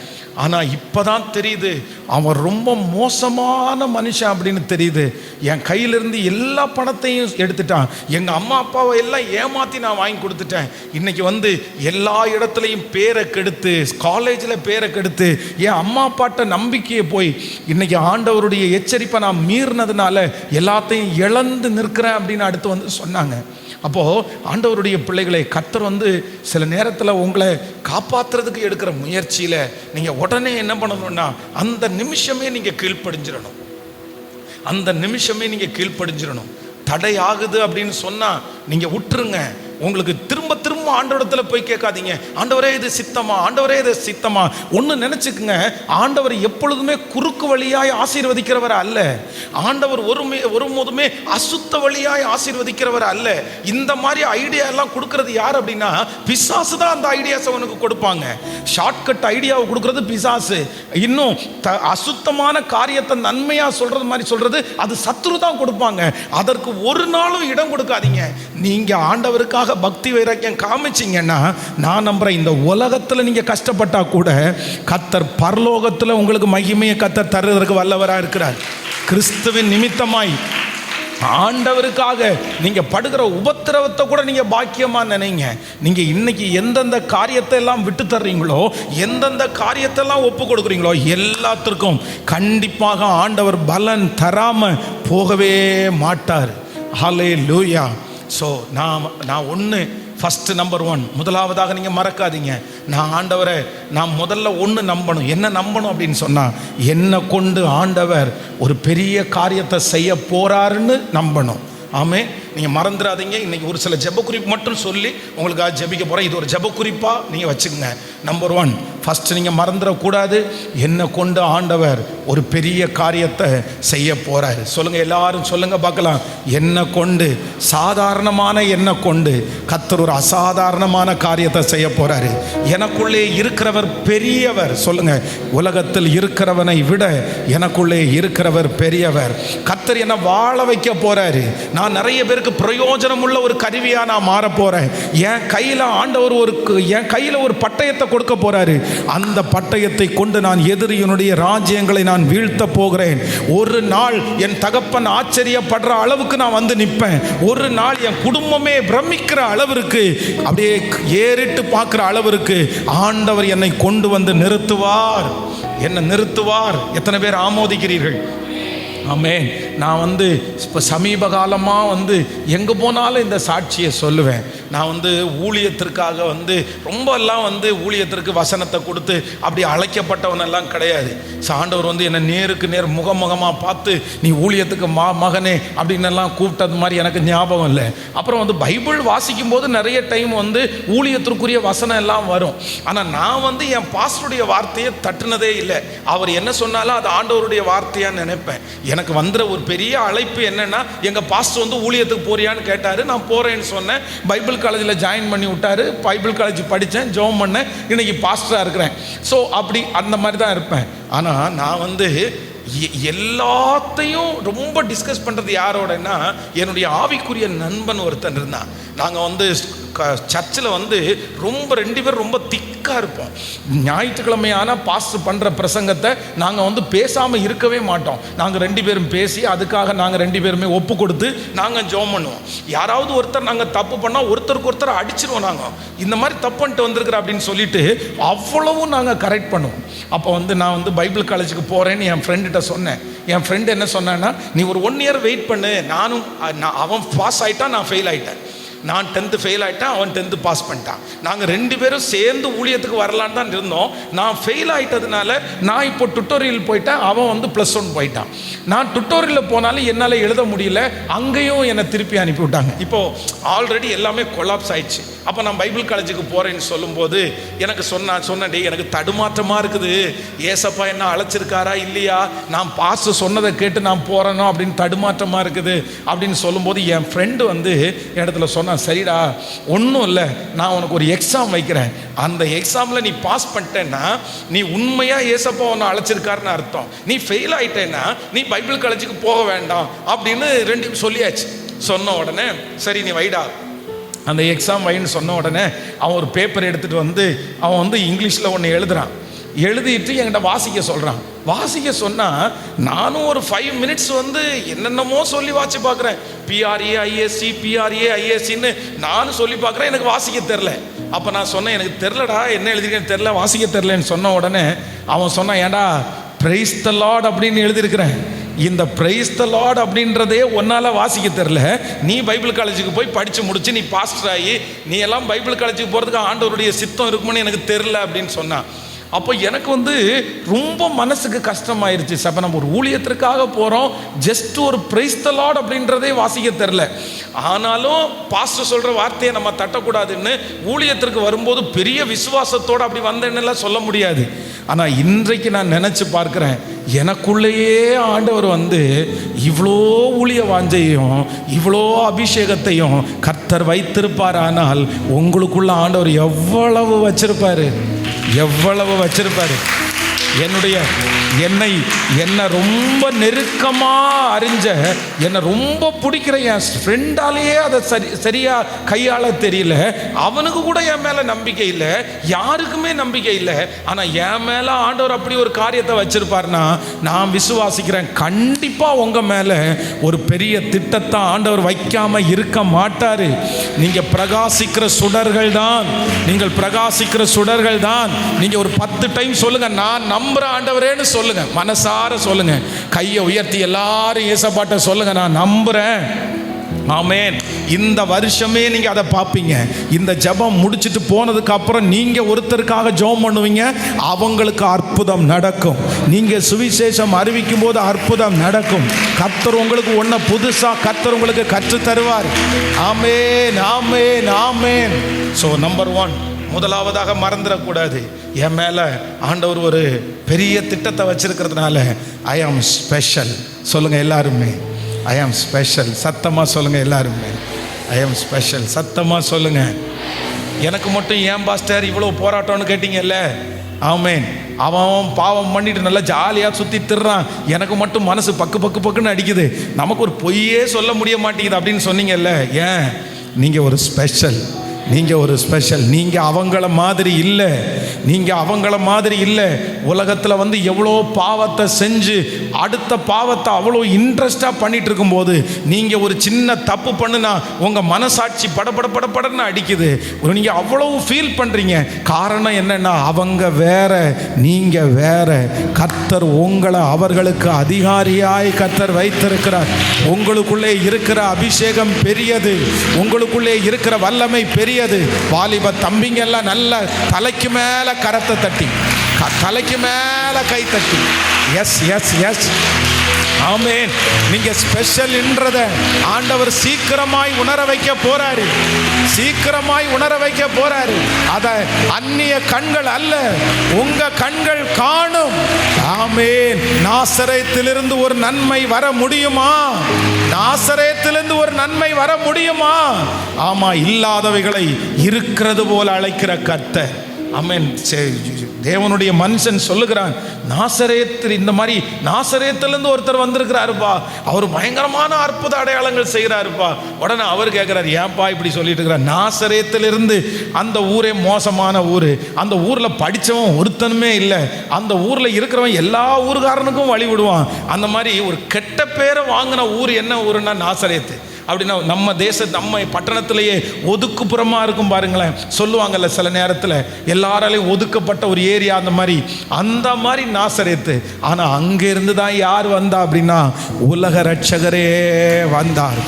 ஆனால் இப்போ தான் தெரியுது அவன் ரொம்ப மோசமான மனுஷன் அப்படின்னு தெரியுது. என் கையிலிருந்து எல்லா பணத்தையும் எடுத்துட்டான், எங்கள் அம்மா அப்பாவை எல்லாம் ஏமாற்றி நான் வாங்கி கொடுத்துட்டேன். இன்றைக்கி எல்லா இடத்துலையும் பேரை கெடுத்து, காலேஜில் பேரை கெடுத்து, என் அம்மா அப்பாட்ட நம்பிக்கையை போய் இன்றைக்கி ஆண்டவருடைய எச்சரிப்பை நான் மீறினதுனால எல்லாத்தையும் இழந்து நிற்கிறேன் அப்படின்னு அடுத்து சொன்னாங்க. அப்போது ஆண்டவருடைய பிள்ளைகளை, கர்த்தர் சில நேரத்தில் உங்களை காப்பாற்றுறதுக்கு எடுக்கிற முயற்சியில் நீங்கள் உடனே என்ன பண்ணணும்னா, அந்த நிமிஷமே நீங்கள் கீழ்ப்படிஞ்சிடணும். தடை ஆகுது அப்படின்னு சொன்னா நீங்க விட்டுருங்க. உங்களுக்கு திரும்ப திரும்ப ஆண்டவரிடத்துல போய் கேட்காதீங்க, ஆண்டவரே இது சித்தமா, ஆண்டவரே இது சித்தமா. ஒன்று நினைச்சுக்குங்க, ஆண்டவர் எப்பொழுதுமே குறுக்கு வழியாய் ஆசீர்வதிக்கிறவர் அல்ல. ஆண்டவர் ஒருபோதுமே அசுத்த வழியாய் ஆசீர்வதிக்கிறவர் அல்ல. இந்த மாதிரி ஐடியா எல்லாம் கொடுக்கறது யார் அப்படின்னா பிசாசு தான். அந்த ஐடியாஸ் அவனுக்கு கொடுப்பாங்க. ஷார்ட்கட் ஐடியாவை கொடுக்கறது பிசாசு. இன்னும் அசுத்தமான காரியத்தை நன்மையா சொல்றது மாதிரி சொல்றது அது சத்துரு தான் கொடுப்பாங்க. அதற்கு ஒரு நாளும் இடம் கொடுக்காதீங்க. நீங்க ஆண்டவருக்காக பக்தி வைராக்கியம் காமிச்சிங்கன்னா நான் நம்புறேன், இந்த உலகத்தில் நீங்க கஷ்டப்பட்டா கூட கர்த்தர் பரலோகத்தில் உங்களுக்கு மகிமையை கர்த்தர் தருவதற்கு வல்லவரா இருக்கிறார். கிறிஸ்துவின் நிமித்தமாய் ஆண்டவருக்காக நீங்க படுகிற உபத்திரவத்தை கூட நீங்க பாக்கியமா நினைங்க. நீங்க இன்னைக்கு எந்தெந்த காரியத்தை எல்லாம் விட்டு தர்றீங்களோ, எந்தெந்த காரியத்தை எல்லாம் ஒப்பு கொடுக்குறீங்களோ எல்லாத்திற்கும் கண்டிப்பாக ஆண்டவர் பலன் தராம போகவே மாட்டார். ஹல்லேலூயா. ஸோ நான் ஒன்று ஃபஸ்ட்டு நம்பர் 1 முதலாவதாக நீங்கள் மறக்காதீங்க, நான் ஆண்டவரை நான் முதல்ல ஒன்று நம்பணும். என்ன நம்பணும் அப்படின்னு சொன்னால், என்னை கொண்டு ஆண்டவர் ஒரு பெரிய காரியத்தை செய்ய போகிறாருன்னு நம்பணும். ஆமே, நீங்கள் மறந்துடாதீங்க. இன்றைக்கி ஒரு சில ஜெப குறிப்பு மட்டும் சொல்லி உங்களுக்காக ஜெபிக்க போகிறேன். இது ஒரு ஜெப குறிப்பாக நீங்கள் வச்சுக்கோங்க. நம்பர் 1 ஃபஸ்ட்டு நீங்கள் மறந்துடக்கூடாது, என்னை கொண்டு ஆண்டவர் ஒரு பெரிய காரியத்தை செய்ய போகிறார். சொல்லுங்கள், எல்லாரும் சொல்லுங்கள் பார்க்கலாம். என்னை கொண்டு, சாதாரணமான என்னை கொண்டு கர்த்தர் ஒரு அசாதாரணமான காரியத்தை செய்ய போகிறாரு. எனக்குள்ளே இருக்கிறவர் பெரியவர். சொல்லுங்கள், உலகத்தில் இருக்கிறவனை விட எனக்குள்ளே இருக்கிறவர் பெரியவர். கர்த்தர் என்னை வாழ வைக்க போகிறாரு. நான் நிறைய பேருக்கு பிரயோஜனம் உள்ள ஒரு கருவியாக நான் மாற போகிறேன். என் கையில் ஆண்டவர் என் கையில் ஒரு பட்டயத்தை கொடுக்க போகிறாரு. அந்த பட்டயத்தை கொண்டு நான் எதிரியினுடைய ராஜ்யங்களை நான் வீழ்த்த போகிறேன். ஒரு நாள் என் தகப்பன் ஆச்சரியப்படுற அளவுக்கு நான் வந்து நிற்பேன். ஒரு நாள் என் குடும்பமே பிரமிக்கிற அளவிற்கு, அப்படியே ஏறிட்டு பார்க்குற அளவிற்கு ஆண்டவர் என்னை கொண்டு வந்து நிறுத்துவார். என்ன நிறுத்துவார்? எத்தனை பேர் ஆமோதிக்கிறீர்கள்? ஆமென். நான் இப்போ சமீப காலமாக எங்கே போனாலும் இந்த சாட்சியை சொல்லுவேன். நான் ஊழியத்திற்காக ரொம்ப எல்லாம் ஊழியத்திற்கு வசனத்தை கொடுத்து அப்படி அழைக்கப்பட்டவனெல்லாம் கிடையாது. ஆண்டவர் என்னை நேருக்கு நேர் முகமுகமாக பார்த்து நீ ஊழியத்துக்கு மகனே அப்படின்னு எல்லாம் கூப்பிட்டது மாதிரி எனக்கு ஞாபகம் இல்லை. அப்புறம் பைபிள் வாசிக்கும் போது நிறைய டைம் ஊழியத்திற்குரிய வசனம் எல்லாம் வரும். ஆனால் நான் என் பாஸ்டருடைய வார்த்தையை தட்டுனதே இல்லை. அவர் என்ன சொன்னாலும் அது ஆண்டவருடைய வார்த்தையாக நினைப்பேன். எனக்கு வந்துற ஒரு பெரிய அழைப்பு என்னன்னா, எங்கள் பாஸ்டர் ஊழியத்துக்கு போறியான்னு கேட்டார். நான் போகிறேன்னு சொன்னேன். பைபிள் காலேஜில் ஜாயின் பண்ணி விட்டாரு. பைபிள் காலேஜ் படித்தேன், ஜெபம் பண்ணேன், இன்னைக்கு பாஸ்டராக இருக்கிறேன். ஸோ அப்படி அந்த மாதிரி தான் இருப்பேன். ஆனால் நான் எல்லாத்தையும் ரொம்ப டிஸ்கஸ் பண்ணுறது யாரோடனா, என்னுடைய ஆவிக்குரிய நண்பன் ஒருத்தன் இருந்தான். நாங்கள் சர்ச்சில் ரொம்ப 2 பேர் ரொம்ப திக்காக இருப்போம். ஞாயிற்றுக்கிழமையான பாஸ்டர் பண்ணுற பிரசங்கத்தை நாங்கள் பேசாமல் இருக்கவே மாட்டோம். நாங்கள் 2 பேரும் பேசி அதுக்காக நாங்கள் 2 பேருமே ஒப்பு கொடுத்து நாங்கள் ஜெபம் பண்ணுவோம். யாராவது ஒருத்தர் நாங்கள் தப்பு பண்ணால் ஒருத்தருக்கு ஒருத்தர் அடிச்சிருவோம். நாங்கள் இந்த மாதிரி தப்பு பண்ணிட்டு வந்திருக்கிற அப்படின்னு சொல்லிட்டு அவ்வளவும் நாங்கள் கரெக்ட் பண்ணுவோம். அப்போ நான் பைபிள் காலேஜுக்கு போகிறேன்னு என் ஃப்ரெண்டுகிட்ட சொன்னேன். என் ஃப்ரெண்டு என்ன சொன்னான்னா, நீ ஒரு 1 இயர் வெயிட் பண்ணு. அவன் பாஸ் ஆகிட்டான், நான் ஃபெயில் ஆகிட்டேன். நான் 10th ஃபெயில் ஆகிட்டேன், அவன் 10th பாஸ் பண்ணிட்டான். நாங்கள் 2 பேரும் சேர்ந்து ஊழியத்துக்கு வரலான்னு தான் இருந்தோம். நான் ஃபெயில் ஆகிட்டதுனால நான் இப்போ டுட்டோரியல் போயிட்டேன், அவன் +1 போயிட்டான். நான் டுட்டோரியலில் போனாலும் என்னால் எழுத முடியல, அங்கேயும் என்னை திருப்பி அனுப்பி விட்டாங்க. இப்போது ஆல்ரெடி எல்லாமே கொலாப்ஸ் ஆயிடுச்சு. அப்போ நான் பைபிள் காலேஜுக்கு போகிறேன்னு சொல்லும்போது எனக்கு சொன்னேன், எனக்கு தடுமாற்றமாக இருக்குது, ஏசப்பா என்ன அழைச்சிருக்காரா இல்லையா, நான் பாஸ்டர் சொன்னதை கேட்டு நான் போகிறேனோ அப்படின்னு தடுமாற்றமாக இருக்குது அப்படின்னு சொல்லும்போது என் ஃப்ரெண்டு இடத்துல சொன்னான், சரிடா ஒன்றும் இல்லை, நான் உனக்கு ஒரு எக்ஸாம் வைக்கிறேன், அந்த எக்ஸாமில் நீ பாஸ் பண்ணிட்டேன்னா நீ உண்மையாக ஏசப்பா உன்னை அழைச்சிருக்காருன்னு அர்த்தம். நீ ஃபெயில் ஆகிட்டேன்னா நீ பைபிள் காலேஜுக்கு போக வேண்டாம் அப்படின்னு 2 சொல்லியாச்சு. சொன்ன உடனே சரி நீ வைடா அந்த எக்ஸாம் வைன்னு சொன்ன உடனே அவன் ஒரு பேப்பர் எடுத்துகிட்டு அவன் இங்கிலீஷில் ஒன்று எழுதுறான். எழுதிட்டு என்கிட்ட வாசிக்க சொல்கிறான். வாசிக்க சொன்னால் நானும் ஒரு 5 மினிட்ஸ் என்னென்னமோ சொல்லி வாசி பார்க்குறேன். PRAISC PRAISCன்னு நானும் சொல்லி பார்க்குறேன், எனக்கு வாசிக்க தெரில. அப்போ நான் சொன்னேன், எனக்கு தெரிலடா, என்ன எழுதிருக்கேன்னு தெரில, வாசிக்க தெரிலன்னு சொன்ன உடனே அவன் சொன்னான், ஏண்டா பிரைஸ் த லார்ட் அப்படின்னு எழுதியிருக்கிறேன், இந்த பிரைஸ் த லார்ட் அப்படின்றதே ஒன்னால் வாசிக்க தெரில, நீ பைபிள் காலேஜுக்கு போய் படித்து முடிச்சு நீ பாஸ்டர் ஆகி நீ எல்லாம் பைபிள் காலேஜுக்கு போகிறதுக்கு ஆண்டவருடைய சித்தம் இருக்குமோன்னு எனக்கு தெரில அப்படின்னு சொன்னான். அப்போ எனக்கு ரொம்ப மனசுக்கு கஷ்டமாயிருச்சு. அப்போ நம்ம ஒரு ஊழியத்திற்காக போகிறோம், ஜஸ்ட் ஒரு பிரைஸ் தி லார்ட் அப்படின்றதே வாசிக்க தெரில. ஆனாலும் பாஸ்டர் சொல்கிற வார்த்தையை நம்ம தட்டக்கூடாதுன்னு ஊழியத்திற்கு வரும்போது பெரிய விசுவாசத்தோடு அப்படி வந்தேன்னுலாம் சொல்ல முடியாது. ஆனால் இன்றைக்கு நான் நினச்சி பார்க்குறேன், எனக்குள்ளேயே ஆண்டவர் இவ்வளோ ஊழிய வாஞ்சையும் இவ்வளோ அபிஷேகத்தையும் கர்த்தர் வைத்திருப்பார். ஆனால் உங்களுக்குள்ள ஆண்டவர் எவ்வளவு வச்சிருப்பாரு. என்னை ரொம்ப நெருக்கமாக அறிஞ்ச, என்னை ரொம்ப பிடிக்கிற என் ஃப்ரெண்டாலேயே அதை சரியாக கையாள தெரியல. அவனுக்கு கூட என் மேலே நம்பிக்கை இல்லை, யாருக்குமே நம்பிக்கை இல்லை. ஆனால் என் மேலே ஆண்டவர் அப்படி ஒரு காரியத்தை வச்சிருப்பார்னா நான் விசுவாசிக்கிறேன், கண்டிப்பாக உங்கள் மேலே ஒரு பெரிய திட்டத்தை ஆண்டவர் வைக்காமல் இருக்க மாட்டார். நீங்கள் பிரகாசிக்கிற சுடர்கள் தான். நீங்கள் ஒரு 10 டைம் சொல்லுங்கள், நான் நம்புகிற ஆண்டவரேன்னு சொல்லுங்க, மனசார சொல்லுங்க, கையை உயர்த்தி எல்லாரும் ஏசப்பாட்ட சொல்லுங்க, நான் நம்புறேன். ஆமென். இந்த வருஷமே நீங்க அதை பார்ப்பீங்க. இந்த ஜெபம் முடிச்சிட்டு போனதுக்கு அப்புறம் நீங்க ஒருத்தருக்காக ஜெபம் பண்ணுவீங்க, அவங்களுக்கு அற்புதம் நடக்கும். நீங்க சுவிசேஷம் அறிவிக்கும் போது அற்புதம் நடக்கும். கர்த்தர் உங்களுக்கு ஒன்ன புதுசா கர்த்தர் உங்களுக்கு கற்று தருவார். ஆமென், ஆமென், ஆமென். ஸோ நம்பர் 1, முதலாவதாக மறந்துடக்கூடாது, என் மேலே ஆண்டவர் ஒரு பெரிய திட்டத்தை வச்சிருக்கிறதுனால ஐ ஆம் ஸ்பெஷல். சொல்லுங்கள் எல்லாருமே, ஐ ஆம் ஸ்பெஷல். சத்தமாக சொல்லுங்கள் எல்லாருமே, ஐ ஆம் ஸ்பெஷல். சத்தமாக சொல்லுங்கள். எனக்கு மட்டும் ஏன் பாஸ்டர் இவ்வளோ போராட்டம்னு கேட்டீங்கல்ல? ஆமென். அவன் பாவம் பண்ணிட்டு நல்லா ஜாலியாக சுற்றி திடுறான், எனக்கு மட்டும் மனசு பக்குன்னு அடிக்குது, நமக்கு ஒரு பொய்யே சொல்ல முடிய மாட்டேங்குது அப்படின்னு சொன்னீங்கல்ல. ஏன்? நீங்கள் ஒரு ஸ்பெஷல். நீங்கள் அவங்கள மாதிரி இல்லை. உலகத்தில் எவ்வளோ பாவத்தை செஞ்சு அடுத்த பாவத்தை அவ்வளோ இன்ட்ரெஸ்டாக பண்ணிட்டு இருக்கும்போது நீங்கள் ஒரு சின்ன தப்பு பண்ணுனா உங்கள் மனசாட்சி படன்னு அடிக்குது. நீங்கள் அவ்வளோ ஃபீல் பண்ணுறீங்க. காரணம் என்னன்னா, அவங்க வேற, நீங்கள் வேற. கர்த்தர் உங்களை அவர்களுக்கு அதிகாரியாய் கர்த்தர் வைத்திருக்கிறார். உங்களுக்குள்ளே இருக்கிற அபிஷேகம் பெரியது, உங்களுக்குள்ளே இருக்கிற வல்லமை பெரியது. வாலிப தம்பிங்க எல்லாம் நல்ல தலைக்கு மேல கரத்தை தட்டி, தலைக்கு மேல கை தட்டி, எஸ் எஸ் எஸ், ஆமென். நீங்க ஸ்பெஷல் என்றத ஆண்டவர் சீக்கிரமாய் உணர வைக்க போறாரு. அத அந்நிய கண்கள் அல்ல, உங்க கண்கள் காணும். ஆமென். நாசரேத்திலிருந்து ஒரு நன்மை வர முடியுமா? ஆமா, இல்லாதவைகளை இருக்கிறது போல அழைக்கிற கர்த்தர். ஆமென். தேவனுடைய மனுஷன் சொல்லுகிறான், நாசரேத்திலிருந்து ஒருத்தர் வந்திருக்கிறாருப்பா, அவர் பயங்கரமான அற்புத அடையாளங்கள் செய்கிறாருப்பா. உடனே அவர் கேட்கிறார், ஏன்பா இப்படி சொல்லிட்டு இருக்கிறார்? நாசரேத்திலிருந்து, அந்த ஊரே மோசமான ஊர், அந்த ஊரில் படித்தவன் ஒருத்தனுமே இல்லை, அந்த ஊரில் இருக்கிறவன் எல்லா ஊருக்காரனுக்கும் வழி விடுவான். அந்த மாதிரி ஒரு கெட்ட பேரை வாங்கின ஊர் என்ன ஊருன்னா நாசரேத்து. அப்படின்னா நம்ம நம்ம பட்டணத்திலேயே ஒதுக்குப்புறமாக இருக்கும் பாருங்களேன், சொல்லுவாங்கல்ல சில நேரத்தில், எல்லாராலையும் ஒதுக்கப்பட்ட ஒரு ஏரியா, அந்த மாதிரி நாசரேத்து. ஆனால் அங்கேருந்து தான் யார் வந்தா அப்படின்னா, உலக ரட்சகரே வந்தார்.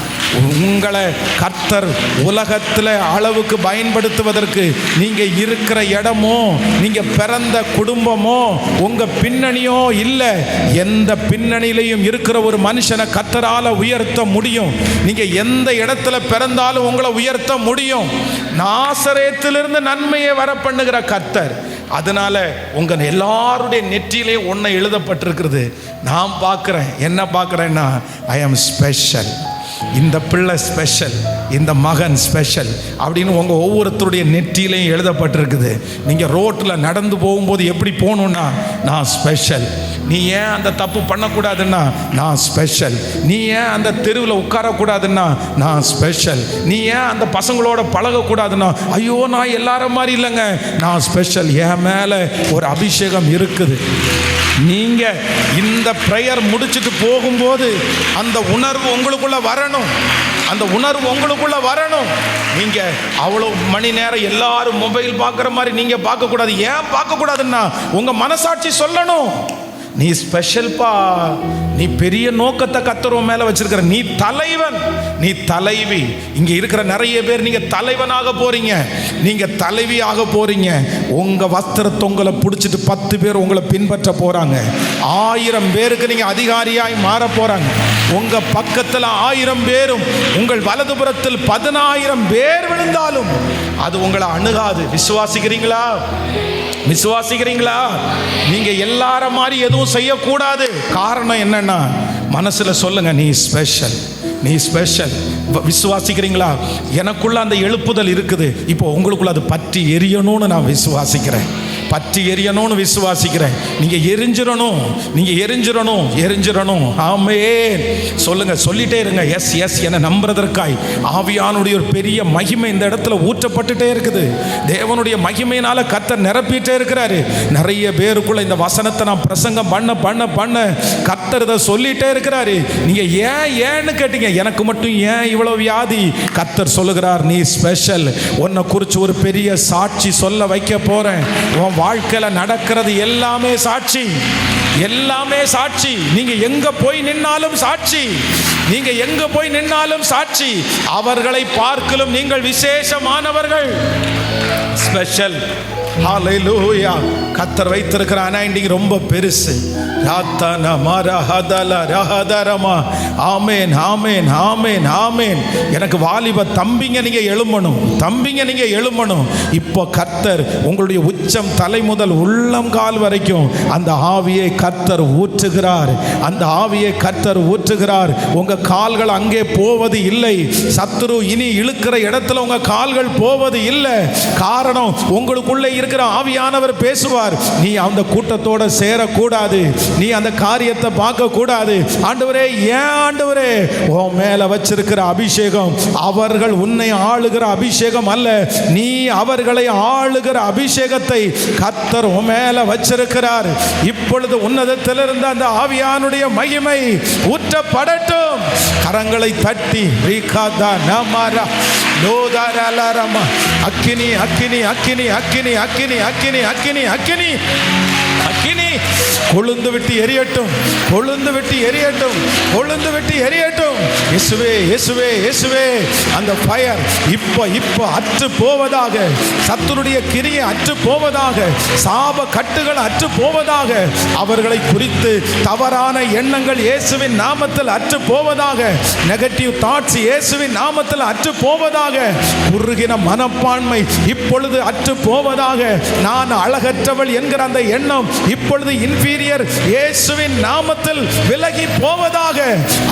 உங்களை கர்த்தர் உலகத்தில் அளவுக்கு பயன்படுத்துவதற்கு நீங்கள் இருக்கிற இடமோ, நீங்கள் பிறந்த குடும்பமோ, உங்கள் பின்னணியோ இல்லை. எந்த பின்னணியிலையும் இருக்கிற ஒரு மனுஷனை கர்த்தரால் உயர்த்த முடியும். நீங்கள் எந்த இடத்துல பிறந்தாலும் உங்களை உயர்த்த முடியும். நாசரேத்திலிருந்து நன்மையை வர பண்ணுகிற கர்த்தர். அதனால உங்க எல்லாருடைய நெற்றியிலே ஒன்றை எழுதப்பட்டிருக்கிறது. நான் பார்க்கிறேன், என்ன பார்க்கிறேன்னா, ஐ ஆம் ஸ்பெஷல். இந்த பிள்ளை ஸ்பெஷல், இந்த மகன் ஸ்பெஷல் அப்படின்னு உங்கள் ஒவ்வொருத்தருடைய நெற்றியிலையும் எழுதப்பட்டிருக்குது. நீங்கள் ரோட்டில் நடந்து போகும்போது எப்படி போகணுன்னா, நான் ஸ்பெஷல். நீ ஏன் அந்த தப்பு பண்ணக்கூடாதுன்னா, நான் ஸ்பெஷல். நீ ஏன் அந்த தெருவில் உட்காரக்கூடாதுன்னா, நான் ஸ்பெஷல். நீ ஏன் அந்த பசங்களோட பழகக்கூடாதுன்னா, ஐயோ நான் எல்லாரும் மாதிரி இல்லைங்க, நான் ஸ்பெஷல். என் மேலே ஒரு அபிஷேகம் இருக்குது. நீங்கள் இந்த ப்ரேயர் முடிச்சுட்டு போகும்போது அந்த உணர்வு உங்களுக்குள்ள வரணும். நீங்கள் அவ்வளோ மணி நேரம் எல்லாரும் மொபைல் பார்க்குற மாதிரி நீங்கள் பார்க்கக்கூடாது. ஏன் பார்க்கக்கூடாதுன்னா, உங்கள் மனசாட்சி சொல்லணும், நீ ஸ்பெஷல்பா. நீ பெரிய நோக்கத்தை கர்த்தர் உன் மேல வச்சிருக்கிற. நீ தலைவன், நீ தலைவி. இங்க இருக்கிற நிறைய பேர் நீங்க தலைவனாக போறீங்க, நீங்க தலைவியாக போறீங்க. உங்க வஸ்திரத்தை உங்களை பிடிச்சிட்டு 10 பேர் உங்களை பின்பற்ற போறாங்க. 1000 பேருக்கு நீங்க அதிகாரியாய் மாற போறாங்க. உங்க பக்கத்தில் 1000 பேரும் உங்கள் வலதுபுறத்தில் 10,000 பேர் விழுந்தாலும் அது உங்களை அணுகாது. விசுவாசிக்கிறீங்களா? விசுவாசிக்கிறீங்களா? நீங்க எல்லார மாதிரி எதுவும் செய்யக்கூடாது. காரணம் என்னன்னா, மனசுல சொல்லுங்க, நீ ஸ்பெஷல், நீ ஸ்பெஷல். விசுவாசிக்கிறீங்களா? எனக்குள்ள அந்த எழுப்புதல் இருக்குது. இப்போ உங்களுக்குள்ள அது பற்றி எரியணும்னு நான் விசுவாசிக்கிறேன். பற்றி எரியணும்னு விசுவாசிக்கிறேன். நீங்க எரிஞ்சிடணும், நீங்க எரிஞ்சிடணும், எரிஞ்சிடணும். ஆமென் சொல்லுங்க, சொல்லிட்டே இருங்க. எஸ் எஸ் என நம்புறதற்காய் ஆவியானுடைய ஒரு பெரிய மகிமை இந்த இடத்துல ஊற்றப்பட்டுட்டே இருக்குது. தேவனுடைய மகிமையினால கர்த்தர் நிரப்பிட்டே இருக்கிறாரு. நிறைய பேருக்குள்ள இந்த வசனத்தை நான் பிரசங்கம் பண்ண பண்ண பண்ண கர்த்தர் இதை சொல்லிட்டே இருக்கிறாரு. நீங்க ஏன்னு கேட்டீங்க, எனக்கு மட்டும் ஏன் இவ்வளவு வியாதி? கர்த்தர் சொல்லுகிறார், நீ ஸ்பெஷல். உன்னை குறித்து ஒரு பெரிய சாட்சி சொல்ல வைக்க போறேன். உன் வாழ்க்கையில நடக்கிறது எல்லாமே சாட்சி, எல்லாமே சாட்சி. நீங்க எங்க போய் நின்னாலும் சாட்சி, நீங்க எங்க போய் நின்னாலும் சாட்சி. அவர்களை பார்க்கலும் நீங்கள் விசேஷமானவர்கள், ஸ்பெஷல். ஹல்லேலூயா. கர்த்தர் வைத்திருக்கிற அனாயிண்டிங் ரொம்ப பெருசு. ராத்தன மரஹதல ரஹதரமா. ஆமென் ஆமென் ஆமென் ஆமென். எனக்கு வாலிப தம்பிங்க நீங்க எழும்பணும், தம்பிங்க நீங்க எழும்பணும். இப்போ கர்த்தர் உங்களுடைய உச்சம் தலை முதல் உள்ளம் கால் வரைக்கும் அந்த ஆவியை கர்த்தர் ஊற்றுகிறார், அந்த ஆவியை கர்த்தர் ஊற்றுகிறார். உங்க கால்கள் அங்கே போவது இல்லை. சத்துரு இனி இழுக்கிற இடத்துல உங்க கால்கள் போவது இல்லை. காரணம், உங்களுக்குள்ளே இருக்கிற ஆவியானவர் பேசுவார். நீ அந்த கூட்டத்தோட சேரக்கூடாது, நீ அந்த காரியத்தை பார்க்க கூடாது. ஆண்டவரே, ஏன் ஆண்டவரே? உன் மேல வச்சிருக்கிற அபிஷேகம் அவர்கள் உன்னை ஆளுகிற அபிஷேகம் அல்ல, நீ அவர்களை ஆளுகிற அபிஷேகத்தை கர்த்தர் உன் மேல வச்சிருக்கிறார். இப்பொழுது உன்னதத்திலிருந்து அந்த ஆவியானுடைய மகிமை ஊற்றப்படட்டும். கரங்களை தட்டி அக்கினி அக்கினி அக்கினி அக்கினி அக்கினி அக்கினி அக்கினி அக்கினி அக்கினி கொழுந்து விட்டு எரியட்டும், கொழுந்து விட்டு எரியட்டும், கொழுந்து விட்டு எரியட்டும். இயேசுவே இயேசுவே இயேசுவே. அந்த ஃபயர் இப்போ அற்று போவதாக, சத்துருடைய கிரியை அற்று போவதாக, சாப கட்டுகள் அற்று போவதாக, அவர்களை குறித்து தவறான எண்ணங்கள் இயேசுவின் நாமத்தில் அற்று போவதாக, நெகட்டிவ் தாட்ஸ் இயேசுவின் நாமத்தில் அற்று போவதாக, குறுகின மனப்பான்மை இப்பொழுது அற்று போவதாக, நான் அழகற்றவள் என்கிற அந்த எண்ணம் இப்பொழுது இன்ஃபீரியர் இயேசுவின் நாமத்தில் விலகி போவதாக.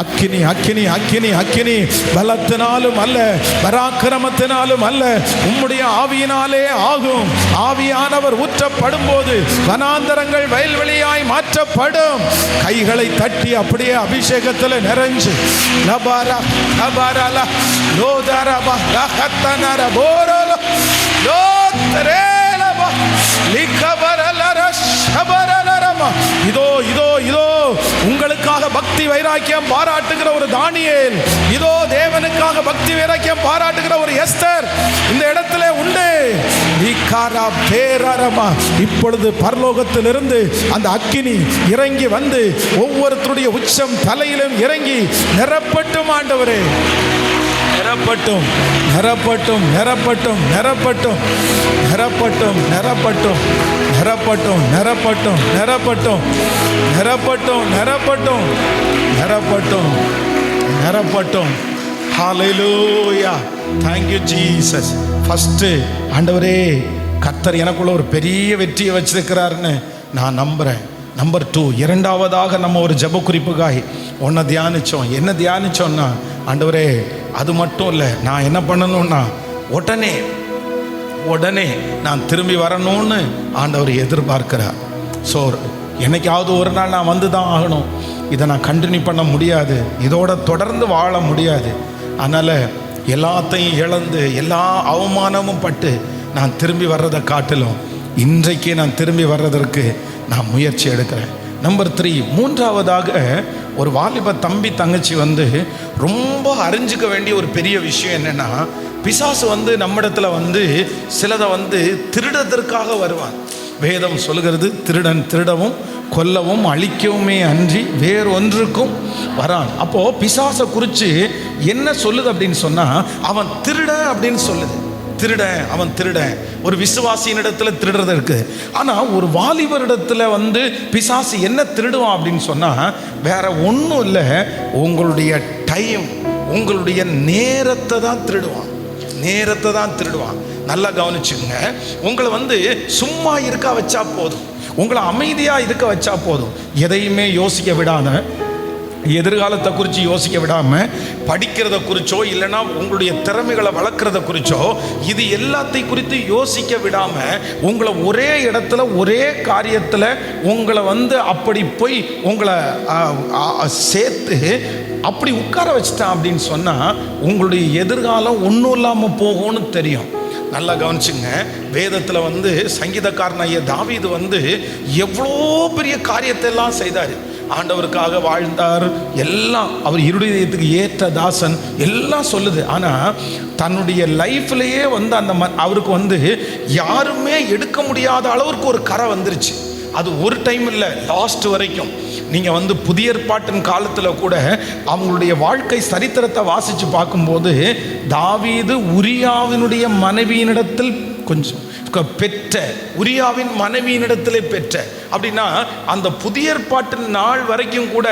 அக்கினி அக்கினி அக்கினி அக்கினி. பலத்தினாலும் அல்ல, பராக்கிரமத்தினாலும் அல்ல, உம்முடைய ஆவியினாலே ஆகும். ஆவியானவர் ஊற்றப்படும் போது வனாந்தரங்கள் வயல்வெளியாய் மாற்றப்படும். கைகளை தட்டி அப்படியே அபிஷேகத்தில் நிறைஞ்சு லபாரா லபாரா லோதரபா லஹத்தனர போரல லோதரேலபா லிகபரலர ஷபரலரமா. இதோ இதோ இதோ உங்களுக்காக பக்தி வைராக்கியம் பாராட்டுகிற ஒரு தானியேல், இதோ தேவனுக்காக பக்தி வைராக்கியம் பாராட்டுகிற ஒரு எஸ்தர் இந்த இடத்துல உண்டு. இப்பொழுது பரலோகத்திலிருந்து அந்த அக்கினி இறங்கி வந்து ஒவ்வொருத்தருடைய உச்சம் தலையிலும் இறங்கி நிரப்பட்டும். ஆண்டவரே, நிரப்பட்டும் நிரப்பட்டும் நிரப்பட்டும் நிரப்பட்டும் நிரப்பட்டும் நிரப்பட்டும் நிரப்பட்டும் நிரப்பட்டும் நிரப்பட்டும் நிரப்பட்டும் நிரப்பட்டும் நிரப்பட்டும் நிரப்பட்டும். ஹல்லேலூயா. Thank you Jesus. ஃபர்ஸ்ட், ஆண்டவரே, கர்த்தர் எனக்குள்ள ஒரு பெரிய வெற்றியை வச்சிருக்கிறாருன்னு நான் நம்புறேன். நம்பர் 2, இரண்டாவதாக நம்ம ஒரு ஜெப குறிப்புக்காய் ஒன்றை தியானித்தோம். என்ன தியானித்தோம்னா, ஆண்டவரே, அது மட்டும் இல்லை, நான் என்ன பண்ணணும்னா உடனே நான் திரும்பி வரணும்னு ஆண்டவர் எதிர்பார்க்கிறார். ஸோ என்னைக்காவது ஒரு நாள் நான் வந்து தான் ஆகணும். இதை நான் கண்டினியூ பண்ண முடியாது, இதோட தொடர்ந்து வாழ முடியாது. அதனால் எல்லாத்தையும் இழந்து எல்லா அவமானமும் பட்டு நான் திரும்பி வர்றதை காட்டிலும் இன்றைக்கு நான் திரும்பி வர்றதற்கு நான் முயற்சி எடுக்கிறேன். நம்பர் 3, மூன்றாவதாக ஒரு வாலிப தம்பி தங்கச்சி வந்து ரொம்ப அறிஞ்சிக்க வேண்டிய ஒரு பெரிய விஷயம் என்னென்னா, பிசாசு வந்து நம்மிடத்துல வந்து சிலதை வந்து திருடுறதற்காக வருவான். வேதம் சொல்கிறது, திருடன் திருடவும் கொல்லவும் அழிக்கவுமே அன்றி வேறொன்றுக்கும் வரான். அப்போது பிசாசை குறித்து என்ன சொல்லுது அப்படின்னு சொன்னால், அவன் திருட அப்படின்னு சொல்லுது. திருடன், அவன் திருடன். ஒரு விசுவாசியின் இடத்துல திருடுறது இருக்குது. ஆனால் ஒரு வாலிபரிடத்தில் பிசாசு என்ன திருடுவான் அப்படின்னு சொன்னால், வேற ஒன்றும் இல்லை, உங்களுடைய டைம், உங்களுடைய நேரத்தை தான் திருடுவான். நேரத்தை தான் திருடுவான். நல்லா கவனிச்சுங்க. உங்களை சும்மா இருக்க வச்சா போதும், உங்களை அமைதியாக இருக்க வச்சா போதும். எதையுமே யோசிக்க விடாத, எதிர்காலத்தை குறித்து யோசிக்க விடாமல், படிக்கிறத குறிச்சோ இல்லைன்னா உங்களுடைய திறமைகளை வளர்க்குறத குறிச்சோ இது எல்லாத்தையும் குறித்து யோசிக்க விடாமல், உங்களை ஒரே இடத்துல ஒரே காரியத்தில் உங்களை அப்படி போய் உங்களை சேர்த்து அப்படி உட்கார வச்சிட்டான் அப்படின்னு சொன்னால், உங்களுடைய எதிர்காலம் ஒன்றும் இல்லாமல் போகும்னு தெரியும். நல்லா கவனிச்சுங்க. வேதத்தில் சங்கீதக்காரன் ஐயா தாவீது எவ்வளோ பெரிய காரியத்தை எல்லாம் செய்தார். ஆண்டவருக்காக வாழ்ந்தார், எல்லாம் அவர் இருதயத்துக்கு ஏற்ற தாசன் எல்லாம் சொல்லுது. ஆனால் தன்னுடைய லைஃப்லேயே அந்த அவருக்கு யாருமே எடுக்க முடியாத அளவுக்கு ஒரு கரை வந்துருச்சு. அது ஒரு டைம் இல்லை, லாஸ்ட் வரைக்கும். நீங்கள் புதிய ஏற்பாட்டின் காலத்தில் கூட அவங்களுடைய வாழ்க்கை சரித்திரத்தை வாசித்து பார்க்கும்போது, தாவீது உரியாவினுடைய மனைவியினிடத்தில் கொஞ்சம் பெற்ற, உரியாவின் மனைவியினிடத்திலே பெற்ற அப்படின்னா, அந்த புதிய ஏற்பாட்டின் நாள் வரைக்கும் கூட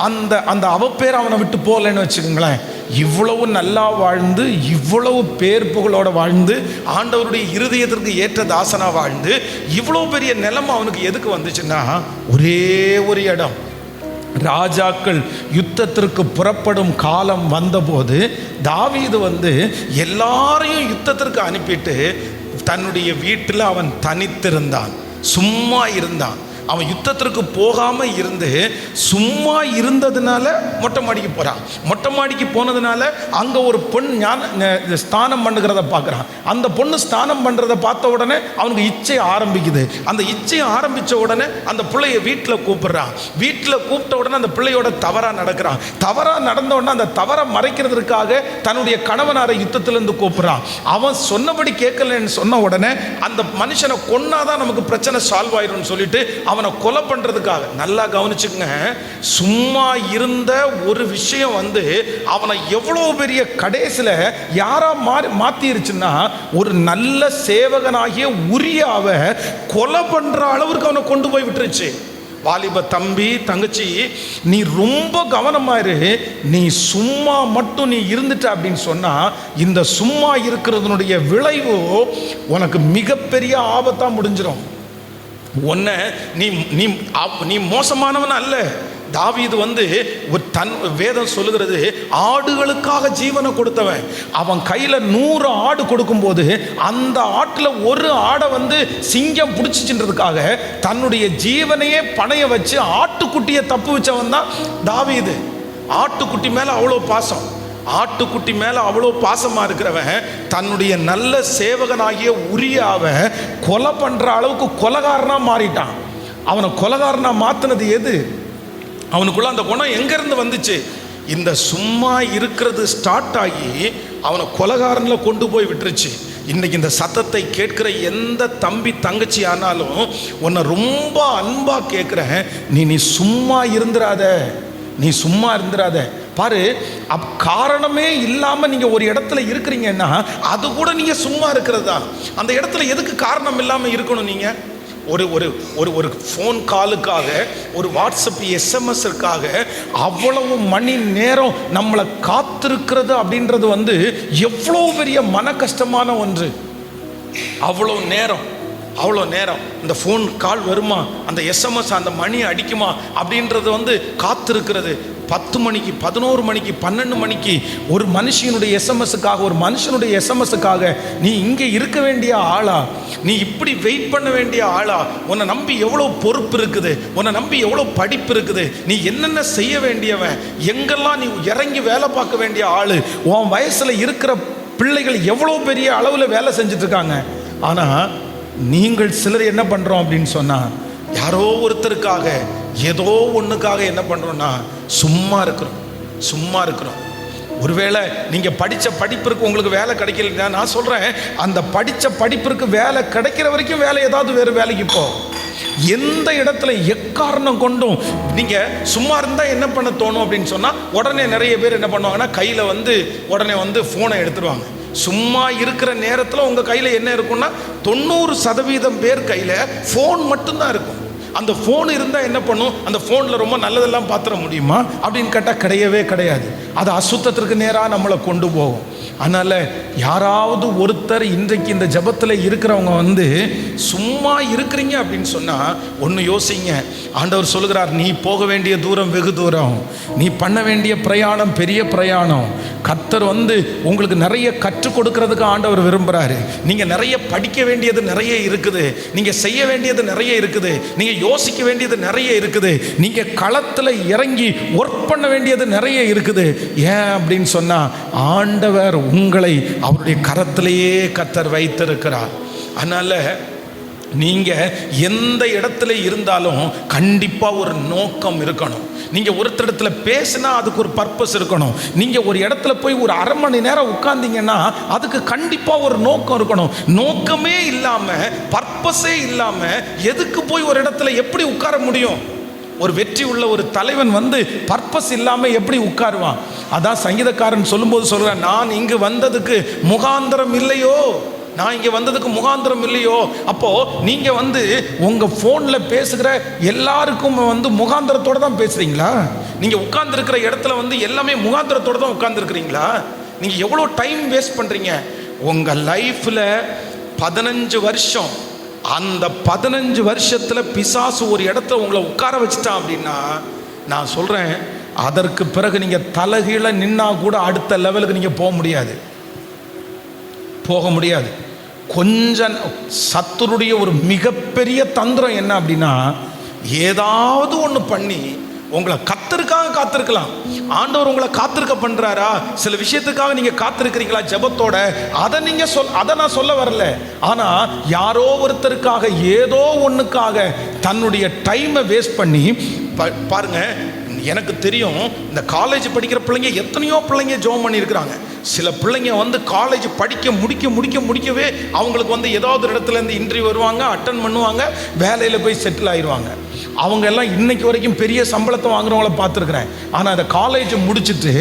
அந்த அந்த அவப்பேர் அவனை விட்டு போகலன்னு வச்சுக்கோங்களேன். இவ்வளவு நல்லா வாழ்ந்து, இவ்வளவு பேர் புகழோட வாழ்ந்து, ஆண்டவருடைய இருதயத்திற்கு ஏற்ற தாசனா வாழ்ந்து, இவ்வளோ பெரிய நிலைமை அவனுக்கு எதுக்கு வந்துச்சுன்னா, ஒரே ஒரு இடம். ராஜாக்கள் யுத்தத்திற்கு புறப்படும் காலம் வந்தபோது தாவீது எல்லாரையும் யுத்தத்திற்கு அனுப்பிட்டு தன்னுடைய வீட்டில் அவன் தனித்திருந்தான், சும்மா இருந்தான். அவன் யுத்தத்திற்கு போகாமல் இருந்து சும்மா இருந்ததுனால மொட்டை மாடிக்கு போகிறான். மொட்டை மாடிக்கு போனதுனால அங்கே ஒரு பொண் ஸ்நானம் பண்ணுகிறத பார்க்குறான். அந்த பொண்ணு ஸ்நானம் பண்ணுறதை பார்த்த உடனே அவனுக்கு இச்சை ஆரம்பிக்குது. அந்த இச்சையை ஆரம்பித்த உடனே அந்த பிள்ளைய வீட்டில் கூப்பிட்றான். வீட்டில் கூப்பிட்ட உடனே அந்த பிள்ளையோட தவறாக நடக்கிறான். தவறாக நடந்த உடனே அந்த தவறை மறைக்கிறதுக்காக தன்னுடைய கணவனாரை யுத்தத்திலேருந்து கூப்பிட்றான். அவன் சொன்னபடி கேட்கலன்னு சொன்ன உடனே அந்த மனுஷனை கொன்னாதான் நமக்கு பிரச்சனை சால்வ் ஆயிடும்னு சொல்லிட்டு அவனை கொலை பண்றதுக்காக. நல்லா கவனிச்சுங்க. சும்மா இருந்த ஒரு விஷயம் அவனை எவ்வளவு பெரிய கடைசில யாரா மாத்திருச்சுன்னா, ஒரு நல்ல சேவகனாகிய உரியாவை கொலை பண்ற அளவுக்கு அவனை கொண்டு போய் விட்டுருச்சு. வாலிப தம்பி தங்கச்சி, நீ ரொம்ப கவனமாயிரு. நீ சும்மா மட்டும் நீ இருந்துட்ட அப்படின்னு சொன்னா, இந்த சும்மா இருக்கிறதுனுடைய விளைவு உனக்கு மிகப்பெரிய ஆபத்தா முடிஞ்சிடும். உன்னை நீ நீ நீ மோசமானவன் அல்ல. தாவீது ஒரு வேதம் சொல்லுகிறது, ஆடுகளுக்காக ஜீவனை கொடுத்தவன். அவன் கையில் 100 ஆடு கொடுக்கும்போது அந்த ஆட்டில் ஒரு ஆடை சிங்கம் பிடிச்சிச்சுன்றதுக்காக தன்னுடைய ஜீவனையே பணைய வச்சு ஆட்டுக்குட்டியை தப்பு வச்சவன் தான் தாவீது. ஆட்டுக்குட்டி மேலே அவ்வளோ பாசம், ஆட்டுக்குட்டி மேலே அவ்வளோ பாசமாக இருக்கிறவன் தன்னுடைய நல்ல சேவகனாகிய உரியாவை கொலை பண்ணுற அளவுக்கு கொலைகாரனாக மாறிட்டான். அவனை கொலைகாரனாக மாற்றினது எது? அவனுக்குள்ள அந்த குணம் எங்கேருந்து வந்துச்சு? இந்த சும்மா இருக்கிறது ஸ்டார்ட் ஆகி அவனை கொலைகாரனில் கொண்டு போய் விட்டுருச்சு. இன்றைக்கி இந்த சத்தத்தை கேட்குற எந்த தம்பி தங்கச்சி ஆனாலும் உன்னை ரொம்ப அன்பாக கேட்குறேன், நீ சும்மா இருந்துராத, நீ சும்மா இருந்துராத. பாரு, காரணமே இல்லாமல் நீங்கள் ஒரு இடத்துல இருக்கிறீங்கன்னா அது கூட நீங்கள் சும்மா இருக்கிறது தான். அந்த இடத்துல எதுக்கு காரணம் இல்லாமல் இருக்கணும்? நீங்கள் ஒரு ஒரு ஒரு ஒரு ஃபோன் காலுக்காக, ஒரு வாட்ஸ்அப் எஸ்எம்எஸ்ஸுக்காக அவ்வளவு மணி நேரம் நம்மளை காத்திருக்கிறது அப்படின்றது எவ்வளோ பெரிய மன கஷ்டமான ஒன்று. அவ்வளோ நேரம் இந்த ஃபோன் கால் வருமா, அந்த எஸ்எம்எஸ் அந்த மணி அடிக்குமா அப்படின்றது காத்திருக்கிறது. 10 மணிக்கு, 11 மணிக்கு, 12 மணிக்கு ஒரு மனுஷனுடைய எஸ்எம்எஸ்ஸுக்காக, ஒரு மனுஷனுடைய எஸ்எம்எஸ்ஸுக்காக நீ இங்கே இருக்க வேண்டிய ஆளா? நீ இப்படி வெயிட் பண்ண வேண்டிய ஆளா? உன்னை நம்பி எவ்வளோ பொறுப்பு இருக்குது, உன்னை நம்பி எவ்வளோ படிப்பு இருக்குது, நீ என்னென்ன செய்ய வேண்டியவன், எங்கெல்லாம் நீ இறங்கி வேலை பார்க்க வேண்டிய ஆள், உன் வயசில் இருக்கிற பிள்ளைகள் எவ்வளோ பெரிய அளவில் வேலை செஞ்சிட்ருக்காங்க. ஆனால் நீங்கள் சிலர் என்ன பண்ணுறோம் அப்படின்னு சொன்னால், யாரோ ஒருத்தருக்காக ஏதோ ஒன்றுக்காக என்ன பண்ணுறோன்னா சும்மா இருக்கிறோம். ஒருவேளை நீங்கள் படித்த படிப்பிற்கு உங்களுக்கு வேலை கிடைக்கலன்னா, நான் சொல்கிறேன், அந்த படித்த படிப்பிற்கு வேலை கிடைக்கிற வரைக்கும் வேலை ஏதாவது வேறு வேலைக்கு போ. எந்த இடத்துல எக்காரணம் கொண்டும் நீங்கள் சும்மா இருந்தால் என்ன பண்ண தோணும் அப்படின்னு சொன்னால், உடனே நிறைய பேர் என்ன பண்ணுவாங்கன்னா, கையில் உடனே ஃபோனை எடுத்துருவாங்க. சும்மா இருக்கிற நேரத்தில் உங்கள் கையில் என்ன இருக்குன்னா, 90% பேர் கையில் ஃபோன் மட்டும்தான் இருக்கும். அந்த ஃபோன் இருந்தால் என்ன பண்ணும்? அந்த ஃபோனில் ரொம்ப நல்லதெல்லாம் பார்த்துட முடியுமா அப்படின்னு கேட்டால் கிடையவே கிடையாது. அது அசுத்தத்திற்கு நேராக நம்மளை கொண்டு போகும். அதனால் யாராவது ஒருத்தர் இன்றைக்கு இந்த ஜபத்தில் இருக்கிறவங்க சும்மா இருக்கிறீங்க அப்படின்னு சொன்னால் ஒன்று யோசிங்க. ஆண்டவர் சொல்லுகிறார், நீ போக வேண்டிய தூரம் வெகு தூரம், நீ பண்ண வேண்டிய பிரயாணம் பெரிய பிரயாணம். கர்த்தர் உங்களுக்கு நிறைய கற்றுக் கொடுக்கறதுக்கு ஆண்டவர் விரும்புகிறாரு. நீங்கள் நிறைய படிக்க வேண்டியது நிறைய இருக்குது, நீங்கள் செய்ய வேண்டியது நிறைய இருக்குது, நீங்கள் யோசிக்க வேண்டியது நிறைய இருக்குது, நீங்கள் களத்தில் இறங்கி ஒர்க் பண்ண வேண்டியது நிறைய இருக்குது. ஏன் அப்படின்னு சொன்னால், ஆண்டவர் உங்களை அவருடைய கரத்திலேயே கர்த்தர் வைத்திருக்கிறார். அதனால் நீங்கள் எந்த இடத்துல இருந்தாலும் கண்டிப்பாக ஒரு நோக்கம் இருக்கணும். நீங்கள் ஒருத்தரிடத்துல பேசினா அதுக்கு ஒரு பர்பஸ் இருக்கணும். நீங்கள் ஒரு இடத்துல போய் ஒரு அரை மணி நேரம் உட்கார்ந்தீங்கன்னா அதுக்கு கண்டிப்பாக ஒரு நோக்கம் இருக்கணும். நோக்கமே இல்லாமல், பர்பஸே இல்லாமல் எதுக்கு போய் ஒரு இடத்துல எப்படி உட்கார முடியும்? ஒரு வெற்றி உள்ள ஒரு தலைவன் பர்பஸ் இல்லாமல் எப்படி உட்காருவான்? அதான் சங்கீதக்காரன் சொல்லும்போது சொல்கிறான், நான் இங்கு வந்ததுக்கு முகாந்திரம் இல்லையோ, நான் இங்கே வந்ததுக்கு முகாந்திரம் இல்லையோ. அப்போது நீங்கள் உங்கள் ஃபோனில் பேசுகிற எல்லாருக்கும் முகாந்திரத்தோடு தான் பேசுகிறீங்களா? நீங்கள் உட்கார்ந்துருக்கிற இடத்துல எல்லாமே முகாந்திரத்தோடு தான் உட்கார்ந்துருக்கிறீங்களா? நீங்கள் எவ்வளோ டைம் வேஸ்ட் பண்ணுறீங்க? உங்கள் லைஃப்பில் 15 வருஷம், அந்த 15 வருஷத்தில் பிசாசு ஒரு இடத்துல உங்களை உட்கார வச்சுட்டான் அப்படின்னா, நான் சொல்கிறேன், அதற்கு பிறகு நீங்கள் தலைகீழ நின்னா கூட அடுத்த லெவலுக்கு நீங்கள் போக முடியாது. கொஞ்சம் சத்துருடைய ஒரு மிகப்பெரிய தந்திரம் என்ன அப்படின்னா, ஏதாவது ஒன்று பண்ணி உங்களை காத்திருக்கலாம். ஆண்டவர் உங்களை காத்திருக்க பண்ணுறாரா? சில விஷயத்துக்காக நீங்கள் காத்திருக்கிறீங்களா ஜெபத்தோட? அதை நான் சொல்ல வரல. ஆனால் யாரோ ஒருத்தருக்காக, ஏதோ ஒன்றுக்காக தன்னுடைய டைமை வேஸ்ட் பண்ணி பாருங்க. எனக்கு தெரியும், இந்த காலேஜ் படிக்கிற பிள்ளைங்க எத்தனையோ பிள்ளைங்க ஜெபம் பண்ணியிருக்கிறாங்க. சில பிள்ளைங்க காலேஜ் படிக்க முடிக்கவே அவங்களுக்கு ஏதாவது ஒரு இடத்துல இருந்து இன்டர்வியூ வருவாங்க, அட்டன் பண்ணுவாங்க, வேலையில் போய் செட்டில் ஆயிடுவாங்க. அவங்க எல்லாம் இன்னைக்கு வரைக்கும் பெரிய சம்பளத்தை வாங்குறவங்கள பார்த்துருக்குறேன். ஆனால் அந்த காலேஜ் முடிச்சுட்டு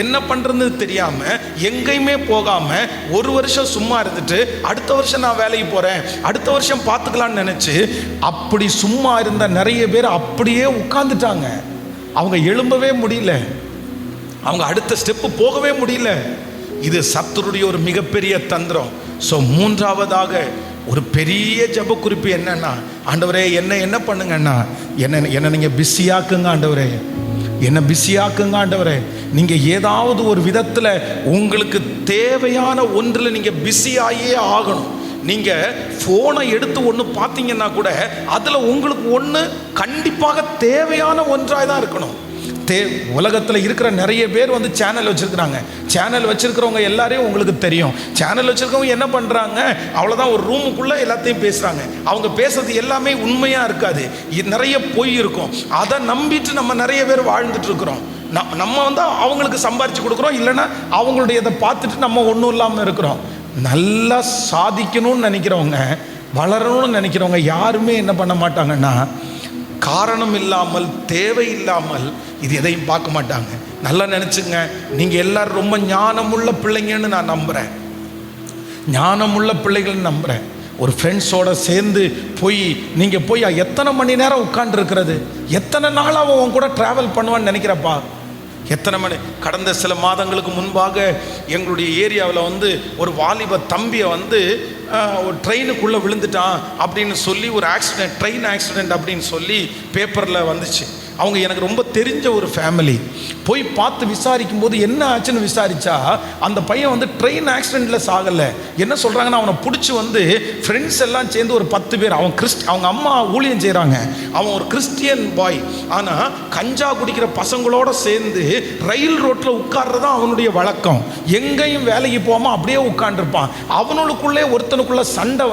என்ன பண்ணுறதுன்னு தெரியாமல், எங்கேயுமே போகாமல், ஒரு வருஷம் சும்மா இருந்துட்டு அடுத்த வருஷம் நான் வேலைக்கு போகிறேன், அடுத்த வருஷம் பார்த்துக்கலான்னு நினச்சி அப்படி சும்மா இருந்த நிறைய பேர் அப்படியே உட்கார்ந்துட்டாங்க. அவங்க எழும்பவே முடியல, அவங்க அடுத்த ஸ்டெப்பு போகவே முடியல. இது சத்துருடைய ஒரு மிகப்பெரிய தந்திரம். ஸோ மூன்றாவதாக ஒரு பெரிய ஜெப குறிப்பு என்னன்னா, ஆண்டவரே என்ன பண்ணுங்கன்னா, என்ன நீங்கள் பிஸியாக்குங்க ஆண்டவரே, என்ன பிஸியாக்குங்க ஆண்டவரே. நீங்கள் ஏதாவது ஒரு விதத்தில் உங்களுக்கு தேவையான ஒன்றில் நீங்கள் பிஸியாகியே ஆகணும். நீங்கள் ஃபோனை எடுத்து ஒன்று பார்த்தீங்கன்னா கூட அதில் உங்களுக்கு ஒன்று கண்டிப்பாக தேவையான ஒன்றாக தான் இருக்கணும். உலகத்தில் இருக்கிற நிறைய பேர் சேனல் வச்சுருக்கிறாங்க. சேனல் வச்சுருக்கிறவங்க எல்லாரையும் உங்களுக்கு தெரியும். சேனல் வச்சுருக்கவங்க என்ன பண்ணுறாங்க, அவ்வளோதான், ஒரு ரூமுக்குள்ளே எல்லாத்தையும் பேசுகிறாங்க. அவங்க பேசுறது எல்லாமே உண்மையாக இருக்காது, நிறைய பொய் இருக்கும். அதை நம்பிட்டு நம்ம நிறைய பேர் வாழ்ந்துட்டுருக்குறோம். நம்ம அவங்களுக்கு சம்பாரித்து கொடுக்குறோம், இல்லைன்னா அவங்களுடைய இதை பார்த்துட்டு நம்ம ஒன்றும் இல்லாமல் இருக்கிறோம். நல்லா சாதிக்கணும்னு நினைக்கிறவங்க, வளரணும்னு நினைக்கிறவங்க யாருமே என்ன பண்ண மாட்டாங்கன்னா, காரணம் இல்லாமல், தேவையில்லாமல் இது எதையும் பார்க்க மாட்டாங்க. நல்லா நினச்சிங்க, நீங்கள் எல்லாரும் ரொம்ப ஞானமுள்ள பிள்ளைங்கன்னு நான் நம்புகிறேன், ஞானமுள்ள பிள்ளைகள்னு நம்புகிறேன். ஒரு ஃப்ரெண்ட்ஸோடு சேர்ந்து நீங்கள் போய் எத்தனை மணி நேரம் உட்காந்துருக்கிறது, எத்தனை நாள் அவன் கூட ட்ராவல் பண்ணுவான்னு நினைக்கிறப்பா? எத்தனை மணி? கடந்த சில மாதங்களுக்கு முன்பாக எங்களுடைய ஏரியாவில் ஒரு வாலிப தம்பியை ஒரு ட்ரெயினுக்குள்ளே விழுந்துட்டான் அப்படின்னு சொல்லி ஒரு ஆக்சிடெண்ட், ட்ரெயின் ஆக்சிடெண்ட் அப்படின்னு சொல்லி பேப்பரில் வந்துச்சு. அவங்க எனக்கு ரொம்ப தெரிஞ்ச ஒரு ஃபேமிலி. போய் பார்த்து விசாரிக்கும் போது என்ன ஆச்சுன்னு விசாரித்தா, அந்த பையன் ட்ரெயின் ஆக்சிடெண்ட்டில் சாகலை. என்ன சொல்கிறாங்கன்னா, அவனை பிடிச்சி ஃப்ரெண்ட்ஸ் எல்லாம் சேர்ந்து ஒரு 10 பேர், அவங்க அம்மா ஊழியம் செய்கிறாங்க, அவன் ஒரு கிறிஸ்டியன் பாய். ஆனால் கஞ்சா குடிக்கிற பசங்களோடு சேர்ந்து ரயில் ரோட்டில் உட்கார்றது தான் அவனுடைய வழக்கம். எங்கேயும் வேலைக்கு போகாமல் அப்படியே உட்காண்டிருப்பான். அவனுக்குள்ளே ஒருத்தனுக்குள்ளே சண்டை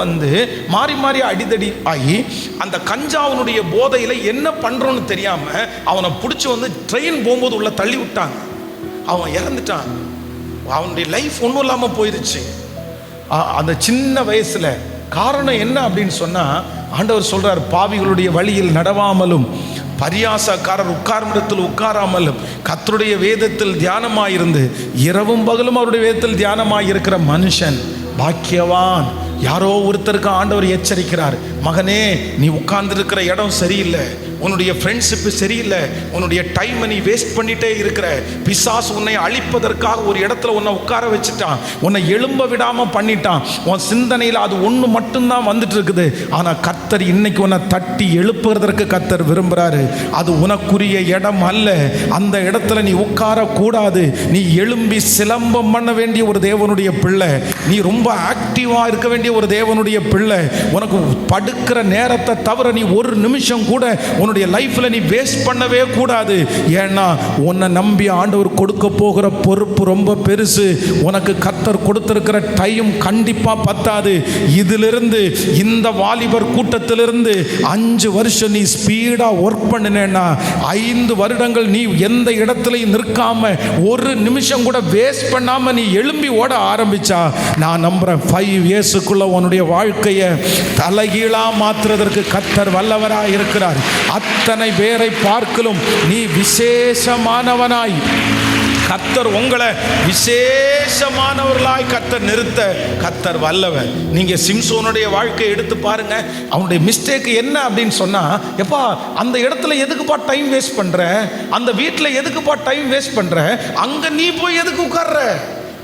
மாறி மாறி அடிதடி ஆகி அந்த கஞ்சாவனுடைய போதையில் என்ன பண்ணுறோன்னு தெரியாமல் அவனை பிடிச்சி ட்ரெயின் போகும்போது உள்ள தள்ளி விட்டாங்க. அவன் இறந்துட்டான். அவனுடைய லைஃப் ஒன்றும் இல்லாமல் போயிருச்சு அந்த சின்ன வயசுல. காரணம் என்ன அப்படின்னு சொன்னா, ஆண்டவர் சொல்றார், பாவிகளுடைய வழியில் நடவாமலும் பரியாசக்காரர் உட்காரும் இடத்தில் உட்காராமலும் கர்த்தருடைய வேதத்தில் தியானமாயிருந்து இரவும் பகலும் அவருடைய வேதத்தில் தியானமாயிருக்கிற மனுஷன் பாக்கியவான். யாரோ ஒருத்தருக்கு ஆண்டவர் எச்சரிக்கிறார், மகனே நீ உட்கார்ந்துருக்கிற இடம் சரியில்லை, உன்னுடைய ஃப்ரெண்ட்ஷிப்பு சரியில்லை, உன்னுடைய டைமை நீ வேஸ்ட் பண்ணிட்டே இருக்கிற. பிசாசு உன்னை அழிப்பதற்காக ஒரு இடத்துல உன்னை உட்கார வச்சுட்டான், உன்னை எழும்ப விடாமல் பண்ணிட்டான். உன் சிந்தனையில் அது ஒன்று மட்டும்தான் வந்துட்டு இருக்குது. ஆனால் கர்த்தர் இன்னைக்கு உன்னை தட்டி எழுப்புறதற்கு கர்த்தர் விரும்புகிறாரு. அது உனக்குரிய இடம் அல்ல, அந்த இடத்துல நீ உட்காரக்கூடாது. நீ எழும்பி சிலம்பம் பண்ண வேண்டிய ஒரு தேவனுடைய பிள்ளை, நீ ரொம்ப ஆக்டிவாக இருக்க வேண்டிய ஒரு தேவனுடைய பிள்ளை. உனக்கு படுக்கிற நேரத்தை தவிர நீ ஒரு நிமிஷம் கூட உன்னுடைய லைஃப்ல நீ வேஸ்ட் பண்ணவே கூடாது. ஏன்னா உன்னை நம்பி ஆண்டவர் கொடுக்க போகிற பொறுப்பு ரொம்ப பெருசு. உனக்கு கர்த்தர் கொடுத்திருக்கிற டைம் கண்டிப்பா பத்தாது. இதிலிருந்து இந்த வாலிபர் கூட்டத்திலிருந்து 5 வருஷம் நீ ஸ்பீடா ஒர்க் பண்ணினேன்னா 5 வருடங்கள் நீ எந்த இடத்துலையும் நிற்காம ஒரு நிமிஷம் கூட வேஸ்ட் பண்ணாம நீ எழும்பி ஓட ஆரம்பிச்சா, நான் நம்புறேன் 5 இயர்ஸுக்குள்ள உன்னுடைய வாழ்க்கையை தலைகீழா மாற்றுவதற்கு கர்த்தர் வல்லவராய் இருக்கிறார். அத்தனை பேரை பார்க்கலும் நீ விசேஷமானவனாய், கர்த்தர் உங்களை விசேஷமானவர்களாய் கர்த்தர் நிறுத்த கர்த்தர் வல்லவர். நீங்க சிம்சோனுடைய வாழ்க்கையை எடுத்து பாருங்க. அவனுடைய மிஸ்டேக் என்ன அப்படின்னு சொன்னா, எப்பா அந்த இடத்துல எதுக்குப்பா டைம் வேஸ்ட் பண்ற, அந்த வீட்டில் எதுக்குப்பா டைம் வேஸ்ட் பண்ற, அங்க நீ போய் எதுக்கு உட்கார்ற?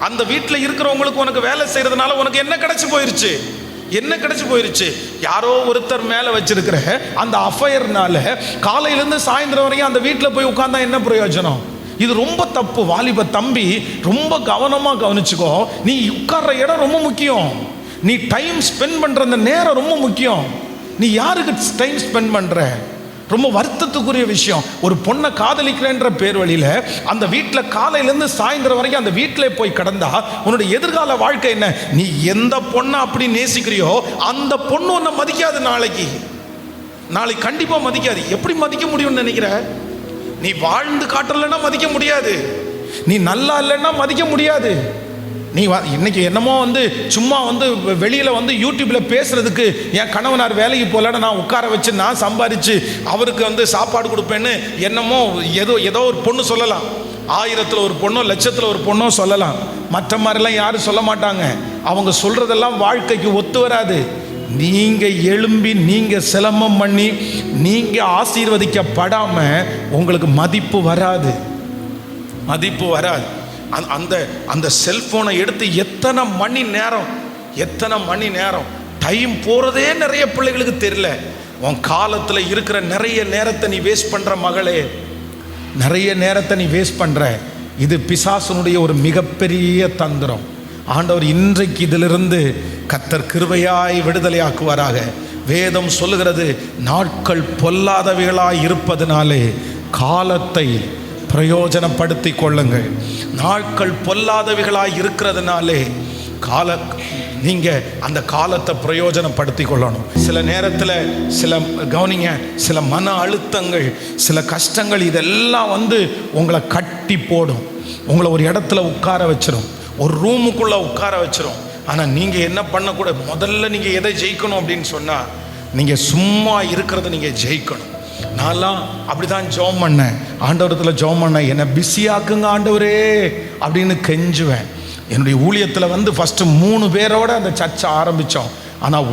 அந்த வீட்டில் இருக்கிறவங்களுக்கு உனக்கு வேலை செய்யறதுனால உனக்கு என்ன கிடைச்சு போயிருச்சு? என்ன கிடைச்சு போயிருச்சு? யாரோ ஒருத்தர் மேல வச்சிருக்கிற அந்த அஃபயர்னால காலையிலேருந்து சாயந்தரம் வரைக்கும் அந்த வீட்டில் போய் உட்கார்ந்தா என்ன பிரயோஜனம்? இது ரொம்ப தப்பு. வாலிப தம்பி ரொம்ப கவனமா கவனிச்சுக்கோ. நீ உட்கார்ற இடம் ரொம்ப முக்கியம், நீ டைம் ஸ்பெண்ட் பண்ற அந்த நேரம் ரொம்ப முக்கியம். நீ யாருக்கு டைம் ஸ்பெண்ட் பண்ற? ரொம்ப வருத்தத்துக்குரிய விஷயம். ஒரு பொண்ணை காதலிக்கிறேன்ற பேர் வழியில அந்த வீட்டில் காலையிலேருந்து சாயந்தரம் வரைக்கும் அந்த வீட்டில் போய் கிடந்தா உன்னுடைய எதிர்கால வாழ்க்கை என்ன? நீ எந்த பொண்ணை அப்படி நேசிக்கிறியோ அந்த பொண்ணு உன்னை மதிக்காது. நாளைக்கு கண்டிப்பா மதிக்காது. எப்படி மதிக்க முடியும்னு நினைக்கிற? நீ வாழ்ந்து காட்டலைன்னா மதிக்க முடியாது, நீ நல்லா இல்லைன்னா மதிக்க முடியாது. நீ இன்னைக்கு என்னமோ சும்மா வெளியில் யூடியூப்பில் பேசுறதுக்கு என் கணவனார் வேலைக்கு போகலன்னா நான் உட்கார வச்சு நான் சம்பாதிச்சு அவருக்கு சாப்பாடு கொடுப்பேன்னு என்னமோ ஏதோ ஒரு பொண்ணு சொல்லலாம். 1000ல் ஒரு பொண்ணோ 1,00,000ல் ஒரு பொண்ணோ சொல்லலாம். மற்ற மாதிரிலாம் யாரும் சொல்ல மாட்டாங்க. அவங்க சொல்றதெல்லாம் வாழ்க்கைக்கு ஒத்து வராது. நீங்க எழும்பி நீங்க சிலம்பம் பண்ணி நீங்க ஆசீர்வதிக்கப்படாம உங்களுக்கு மதிப்பு வராது. அந்த செல்போனை எடுத்து எத்தனை மணி நேரம் டைம் போறதே நிறைய பிள்ளைகளுக்கு தெரியல. உன் காலத்துல இருக்கிற நிறைய நேரத்தை நீ வேஸ்ட் பண்ற மகளே, நிறைய நேரத்தை நீ வேஸ்ட் பண்ற. இது பிசாசனுடைய ஒரு மிகப்பெரிய தந்திரம். ஆண்டவர் இன்றைக்கு இதிலிருந்து கர்த்தர் கிருபையாய் விடுதலையாக்குவாராக. வேதம் சொல்லுகிறது, நாட்கள் பொல்லாதவைகளாய் இருப்பதனாலே காலத்தை பிரயோஜனப்படுத்தி கொள்ளுங்கள். நாட்கள் பொல்லாதவைகளாய் இருக்கிறதுனாலே நீங்க அந்த காலத்தை பிரயோஜனப்படுத்தி கொள்ளணும். சில நேரத்தில் சில மன அழுத்தங்கள், சில கஷ்டங்கள் இதெல்லாம் உங்களை கட்டி போடும். உங்களை ஒரு இடத்துல உட்கார வச்சிடும், ஒரு ரூமுக்குள்ள உட்கார வச்சிடும். ஆனால் நீங்க என்ன பண்ணக்கூட, முதல்ல நீங்க எதை ஜெயிக்கணும் அப்படின்னு சொன்னா, நீங்க சும்மா இருக்கிறத நீங்க ஜெயிக்கணும். நான்லாம் அப்படிதான் ஜெபம் பண்ணேன். ஆண்டவரத்தில் ஜெபம் பண்ணேன், என்னை பிஸியாக்குங்க ஆண்டவரே அப்படின்னு கெஞ்சுவேன். என்னுடைய ஊழியத்தில் ஃபஸ்ட்டு 3 பேரோட அந்த சர்ச்சை ஆரம்பித்தோம். ஆனால்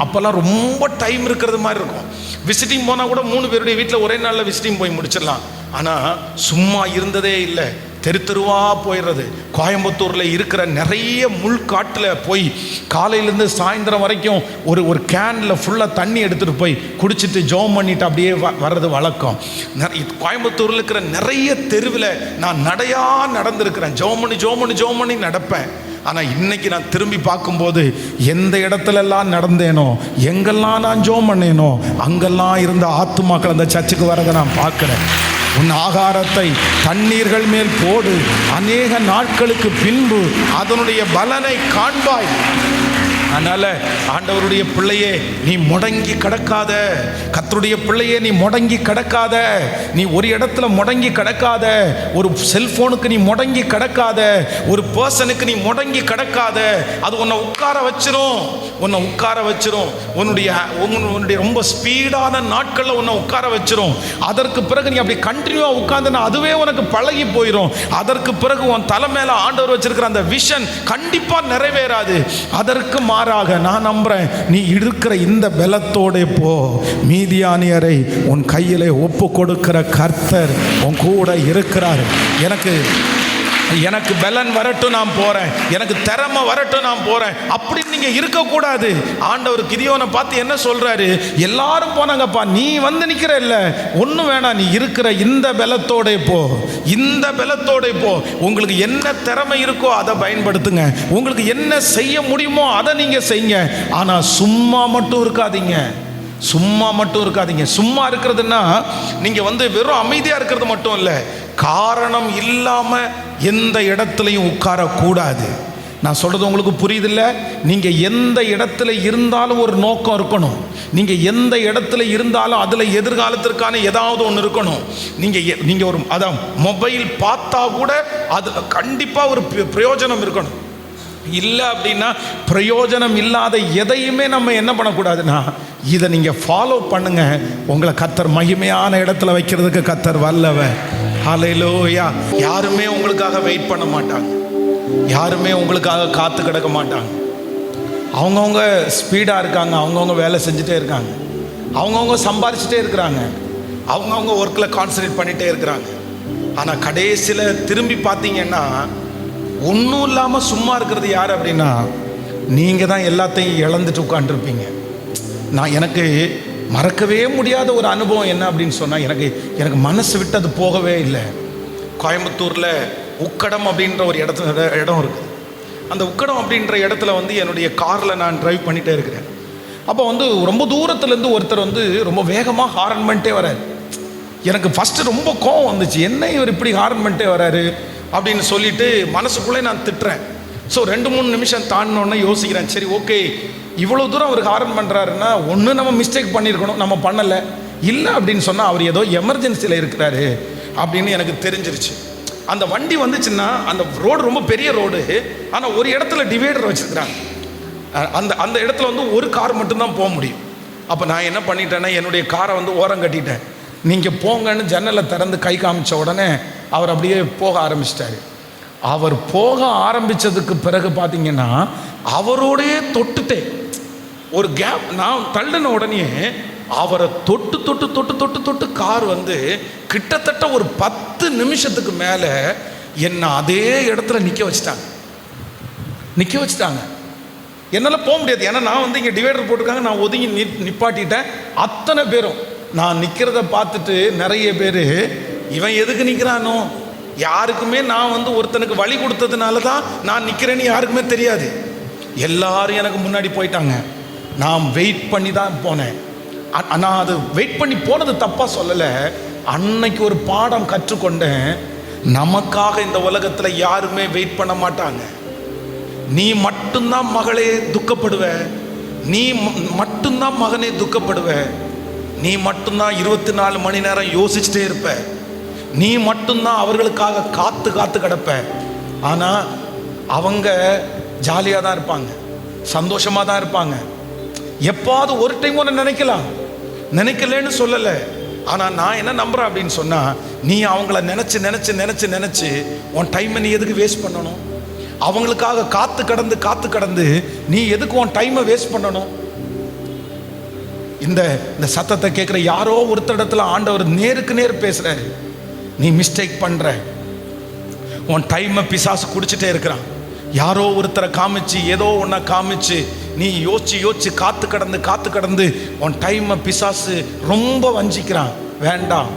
அப்போல்லாம் ரொம்ப டைம் இருக்கிறது மாதிரி இருக்கும். விசிட்டிங் போனால் கூட 3 பேருடைய வீட்டில் ஒரே நாளில் விசிட்டிங் போய் முடிச்சிடலாம். ஆனால் சும்மா இருந்ததே இல்லை, தெருவா போயிடுறது. கோயம்புத்தூரில் இருக்கிற நிறைய முள்காட்டில் போய் காலையிலேருந்து சாயந்தரம் வரைக்கும் ஒரு கேனில் ஃபுல்லாக தண்ணி எடுத்துகிட்டு போய் குடிச்சிட்டு ஜெபம் பண்ணிட்டு அப்படியே வர்றது வழக்கம். கோயம்புத்தூரில் இருக்கிற நிறைய தெருவில் நான் நடந்திருக்கிறேன். ஜெபம் பண்ணி நடப்பேன். ஆனால் இன்னைக்கு நான் திரும்பி பார்க்கும்போது எந்த இடத்துலலாம் நடந்தேனோ, எங்கெல்லாம் நான் ஜெபம் பண்ணேனோ, அங்கெல்லாம் இருந்த ஆத்துமாக்கள் அந்த சர்ச்சுக்கு வரதை நான் பார்க்குறேன். உன் ஆகாரத்தை தண்ணீர்கள் மேல் போடு, அநேக நாட்களுக்கு பின்பு அதனுடைய பலனை காண்பாய். அதனால ஆண்டவருடைய பிள்ளையே, நீ முடங்கி கிடக்காத. கர்த்தருடைய கர்த்தருடைய பிள்ளையே, நீ முடங்கி கிடக்காத, நீ ஒரு இடத்துல முடங்கி கிடக்காத, ஒரு செல்போனுக்கு நீ முடங்கி கிடக்காத, ஒரு பர்சனுக்கு நீ முடங்கி கிடக்காத. அது உன்னை உட்கார வச்சிரும், உன்னை உட்கார வச்சிரும். உன்னுடைய ரொம்ப ஸ்பீடான நாட்களில் உன்னை உட்கார வச்சிரும். அதற்கு பிறகு நீ அப்படி கண்டினியூவாக உட்கார்ந்தனா அதுவே உனக்கு பழகி போயிடும். அதற்கு பிறகு உன் தலை மேல ஆண்டவர் வச்சிருக்கிற அந்த விஷன் கண்டிப்பா நிறைவேறாது. அதற்கு மாறாக நான் நம்புறேன், நீ இருக்கிற இந்த பலத்தோட போ. மீதியானியரை உன் கையிலே ஒப்பு கொடுக்கிற கர்த்தர் உன் கூட இருக்கிறார். எனக்கு பலன் வரட்டும், நான் போறேன், எனக்கு திறமை வரட்டும், நான் போறேன் அப்படின்னு நீங்க இருக்கக்கூடாது. ஆண்டவர் கிதியோனை பார்த்து என்ன சொல்றாரு? எல்லாரும் போனாங்கப்பா, நீ வந்து நிக்கிற இல்ல, ஒன்றும் வேணாம், நீ இருக்கிற இந்த பலத்தோட போ, இந்த பலத்தோட போ. உங்களுக்கு என்ன திறமை இருக்கோ அதை பயன்படுத்துங்க, உங்களுக்கு என்ன செய்ய முடியுமோ அதை நீங்க செய்யுங்க. ஆனா சும்மா மட்டும் இருக்காதீங்க, சும்மா மட்டும் இருக்காதீங்க. சும்மா இருக்கிறதுனா நீங்க வெறும் அமைதியா இருக்கிறது மட்டும் இல்லை, காரணம் இல்லாம எந்த இடத்துலையும் உட்காரக்கூடாது. நான் சொல்றது உங்களுக்கு புரியுதில்ல? நீங்க எந்த இடத்துல இருந்தாலும் ஒரு நோக்கம் இருக்கணும். நீங்க எந்த இடத்துல இருந்தாலும் அதுல எதிர்காலத்திற்கான ஏதாவது ஒன்று இருக்கணும். நீங்க ஒரு அதான் மொபைல் பார்த்தா கூட அதுல கண்டிப்பா ஒரு பிரயோஜனம் இருக்கணும். இல்லை அப்படின்னா பிரயோஜனம் இல்லாத எதையுமே நம்ம என்ன பண்ணக்கூடாதுன்னா, இதை நீங்க ஃபாலோ பண்ணுங்க. உங்களை கர்த்தர் மகிமையான இடத்துல வைக்கிறதுக்கு கர்த்தர் வல்லவர். ஹல்லேலூயா. யாருமே உங்களுக்காக வெயிட் பண்ண மாட்டாங்க, யாருமே உங்களுக்காக காத்து கிடக்க மாட்டாங்க. அவங்கவுங்க ஸ்பீடாக இருக்காங்க, அவங்கவுங்க வேலை செஞ்சுட்டே இருக்காங்க, அவங்கவுங்க சம்பாரிச்சுட்டே இருக்கிறாங்க, அவங்கவுங்க ஒர்க்கில் கான்சன்ட்ரேட் பண்ணிகிட்டே இருக்கிறாங்க. ஆனால் கடைசியில் திரும்பி பார்த்தீங்கன்னா ஒன்றும் இல்லாமல் சும்மா இருக்கிறது யார் அப்படின்னா, நீங்கள் தான் எல்லாத்தையும் இழந்துட்டு உட்காந்துருப்பீங்க. எனக்கு மறக்கவே முடியாத ஒரு அனுபவம் என்ன அப்படின்னு சொன்னால், எனக்கு மனசு விட்டு அது போகவே இல்லை. கோயம்புத்தூரில் உக்கடம் அப்படின்ற ஒரு இடம் இருக்குது. அந்த உக்கடம் அப்படின்ற இடத்துல என்னுடைய காரில் நான் டிரைவ் பண்ணிகிட்டே இருக்கிறேன். அப்போ ரொம்ப தூரத்துலேருந்து ஒருத்தர் ரொம்ப வேகமாக ஹாரன் பண்ணிட்டே வராரு. எனக்கு ஃபஸ்ட்டு ரொம்ப கோவம் வந்துச்சு, என்ன இவர் இப்படி ஹாரன் பண்ணிட்டே வராரு அப்படின்னு சொல்லிட்டு மனசுக்குள்ளே நான் திட்டுறேன். ஸோ 2-3 நிமிஷம் தாண்டினோடனே யோசிக்கிறேன், சரி ஓகே, இவ்வளோ தூரம் அவர் ஹாரன் பண்ணுறாருன்னா ஒன்று நம்ம மிஸ்டேக் பண்ணியிருக்கணும், நம்ம பண்ணலை. இல்லை அப்படின்னு சொன்னால் அவர் ஏதோ எமர்ஜென்சியில் இருக்கிறாரு அப்படின்னு எனக்கு தெரிஞ்சிருச்சு. அந்த வண்டி வந்துச்சுன்னா அந்த ரோடு ரொம்ப பெரிய ரோடு, ஆனால் ஒரு இடத்துல டிவைடர் வச்சுருக்குறாங்க. அந்த இடத்துல ஒரு கார் மட்டும்தான் போக முடியும். அப்போ நான் என்ன பண்ணிட்டேன்னா, என்னுடைய காரை ஓரம் கட்டிட்டேன். நீங்கள் போங்கன்னு ஜன்னலை திறந்து கை காமிச்ச உடனே அவர் அப்படியே போக ஆரம்பிச்சிட்டாரு. அவர் போக ஆரம்பித்ததுக்கு பிறகு பார்த்தீங்கன்னா அவரோடையே தொட்டுட்டேன். ஒரு கேப் நான் தள்ளின உடனே அவரை தொட்டு தொட்டு தொட்டு தொட்டு தொட்டு கார் கிட்டத்தட்ட ஒரு 10 நிமிஷத்துக்கு மேலே என்னை அதே இடத்துல நிற்க வச்சுட்டாங்க. என்னால் போக முடியாது, ஏன்னா நான் இங்கே டிவைடர் போட்டிருக்காங்க, நான் ஒதுங்கி நிப்பாட்டிட்டேன். அத்தனை பேரும் நான் நிற்கிறத பார்த்துட்டு நிறைய பேர், இவன் எதுக்கு நிற்கிறானோ, யாருக்குமே நான் ஒருத்தனுக்கு வழி கொடுத்ததுனால தான் நான் நிற்கிறேன்னு யாருக்குமே தெரியாது. எல்லாரும் எனக்கு முன்னாடி போயிட்டாங்க. நான் வெயிட் பண்ணி தான் போனேன். நான் அது வெயிட் பண்ணி போனது தப்பாக சொல்லலை. அன்னைக்கு ஒரு பாடம் கற்றுக்கொண்டேன். நமக்காக இந்த உலகத்தில் யாருமே வெயிட் பண்ண மாட்டாங்க. நீ மட்டும்தான் மகளே துக்கப்படுவ, நீ மட்டும்தான் மகனே துக்கப்படுவ, நீ மட்டும்தான் 24 மணி நேரம் யோசிச்சுட்டே இருப்ப, நீ மட்டும்தான் அவர்களுக்காக காத்து காத்து கிடப்ப. ஆனால் அவங்க ஜாலியாக தான் இருப்பாங்க, சந்தோஷமாக தான் இருப்பாங்க. எப்பாவது ஒரு டைம் ஒன்று நினைக்கலன்னு சொல்லலை. ஆனால் நான் என்ன நம்புகிறேன் அப்படின்னு சொன்னால், நீ அவங்கள நினச்சி நினச்சி நினச்சி நினச்சி உன் டைமை நீ எதுக்கு வேஸ்ட் பண்ணணும்? அவங்களுக்காக காத்து கடந்து நீ எதுக்கு உன் டைமை வேஸ்ட் பண்ணணும்? இந்த சத்தத்தை கேட்குற யாரோ ஒருத்தரிடத்துல ஆண்டவர் நேருக்கு நேர் பேசுகிறாரு. நீ மிஸ்டேக் பண்ணுற, உன் டைமை பிசாசு குடிச்சிட்டே இருக்கிறான். யாரோ ஒருத்தரை காமிச்சு, ஏதோ ஒன்றை காமிச்சு, நீ யோசிச்சு காத்து கடந்து உன் டைமை பிசாசு ரொம்ப வஞ்சிக்கிறான். வேண்டாம்.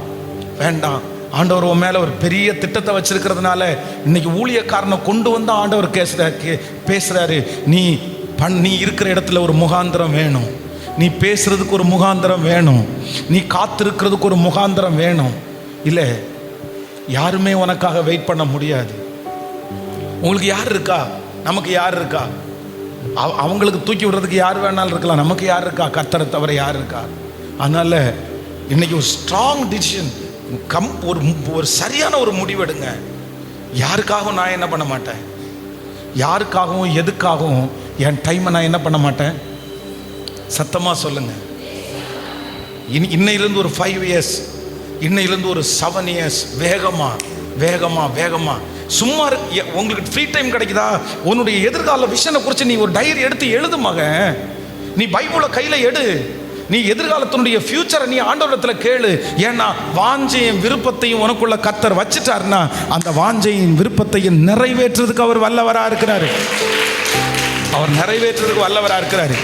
ஆண்டவர் உன் மேலே ஒரு பெரிய திட்டத்தை வச்சிருக்கிறதுனால இன்னைக்கு ஊழியக்காரனை கொண்டு வந்து ஆண்டவர் பேசுகிறாரு. நீ இருக்கிற இடத்துல ஒரு முகாந்திரம் வேணும், நீ பேசுறதுக்கு ஒரு முகாந்திரம் வேணும், நீ காத்திருக்கிறதுக்கு ஒரு முகாந்திரம் வேணும். இல்லை, யாருமே உனக்காக வெயிட் பண்ண முடியாது. உங்களுக்கு யார் இருக்கா? நமக்கு யார் இருக்கா? அவங்களுக்கு தூக்கி விடுறதுக்கு யார் வேணாலும் இருக்கலாம். நமக்கு யார் இருக்கா? கர்த்தரை தவிர யார் இருக்கா? அதனால் இன்னைக்கு ஒரு ஸ்ட்ராங் டிசிஷன், ஒரு சரியான ஒரு முடிவெடுங்க. யாருக்காகவும் நான் என்ன பண்ண மாட்டேன், யாருக்காகவும் எதுக்காகவும் என் டைமை நான் என்ன பண்ண மாட்டேன். சத்தமாக சொல்லுங்க. இன்னையிலேருந்து ஒரு 5 years, இன்னையிலேருந்து ஒரு 7 years வேகமாக சும்மா உங்களுக்கு ஃப்ரீ டைம் கிடைக்குதா, உன்னுடைய எதிர்கால விஷனை குறித்து நீ ஒரு டைரி எடுத்து எழுது மகன். நீ பைபிளை கையில் எடு. நீ எதிர்காலத்தினுடைய ஃபியூச்சரை நீ ஆண்டவரிடத்தில் கேளு. ஏன்னா வாஞ்சையும் விருப்பத்தையும் உனக்குள்ள கர்த்தர் வச்சுட்டாருன்னா அந்த வாஞ்சையும் விருப்பத்தையும் நிறைவேற்றுறதுக்கு அவர் வல்லவராக இருக்கிறாரு. அவர் நிறைவேற்றுறதுக்கு வல்லவராக இருக்கிறாரு.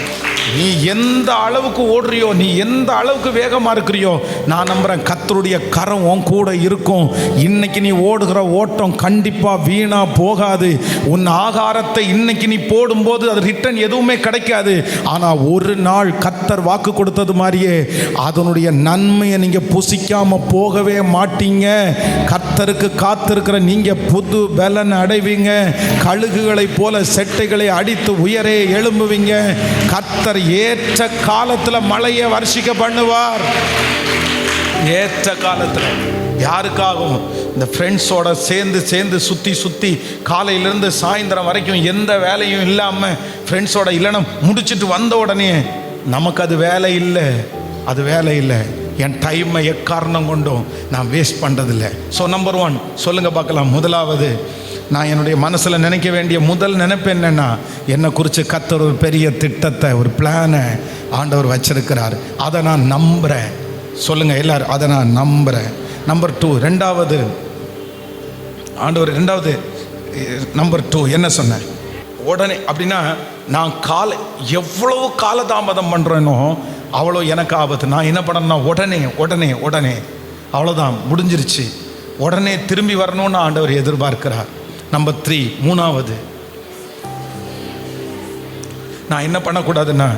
நீ எந்த அளவுக்கு ஓடுறியோ, நீ எந்த அளவுக்கு வேகமாக இருக்கிறியோ, நான் நம்புகிறேன் கர்த்தருடைய கரம் உன் கூட இருக்கும். இன்னைக்கு நீ ஓடுகிற ஓட்டம் கண்டிப்பாக வீணாக போகாது. உன் ஆகாரத்தை இன்னைக்கு நீ போடும்போது அது ரிட்டர்ன் எதுவுமே கிடைக்காது. ஆனால் ஒரு நாள் கர்த்தர் வாக்கு கொடுத்தது மாதிரியே அதனுடைய நன்மையை நீங்கள் புசிக்காமல் போகவே மாட்டீங்க. கர்த்தருக்கு காத்திருக்கிற நீங்கள் புது பலன் அடைவீங்க. கழுகுகளைப் போல செட்டைகளை அடித்து உயரே எழும்புவீங்க. கர்த்தர் ஏற்ற காலத்தில் மழையை வர்ஷிக்க பண்ணுவார். ஏற்ற காலத்தில் யாருக்காகவும் இந்த ஃப்ரெண்ட்ஸோட சேர்ந்து சுற்றி காலையிலேருந்து சாயந்தரம் வரைக்கும் எந்த வேலையும் இல்லாமல் ஃப்ரெண்ட்ஸோட இல்லைன்னா முடிச்சுட்டு வந்த உடனே நமக்கு அது வேலை இல்லை. என் டைமை எக்காரணம் கொண்டும் நான் வேஸ்ட் பண்ணுறதில்லை. ஸோ நம்பர் 1 சொல்லுங்கள் பார்க்கலாம். முதலாவது, நான் என்னுடைய மனசில் நினைக்க வேண்டிய முதல் நினைப்பு என்னென்னா, என்னை குறித்து கர்த்தர் ஒரு பெரிய திட்டத்தை, ஒரு பிளானை ஆண்டவர் வச்சிருக்கிறார். அதை நான் நம்புகிறேன். சொல்லுங்கள் எல்லாரும், அதை நான் நம்புகிறேன். நம்பர் 2, ரெண்டாவது நம்பர் 2 என்ன சொன்னேன்? உடனே அப்படின்னா நான் எவ்வளவு காலதாமதம் பண்ணுறேனோ அவ்வளோ எனக்கு ஆபத்து. நான் என்ன பண்ணணும்னா உடனே அவ்வளோதான், முடிஞ்சிருச்சு. உடனே திரும்பி வரணும்னு ஆண்டவர் எதிர்பார்க்கிறார். நம்பர் 3, மூணாவது, நான் என்ன பண்ணக்கூடாதுன்னா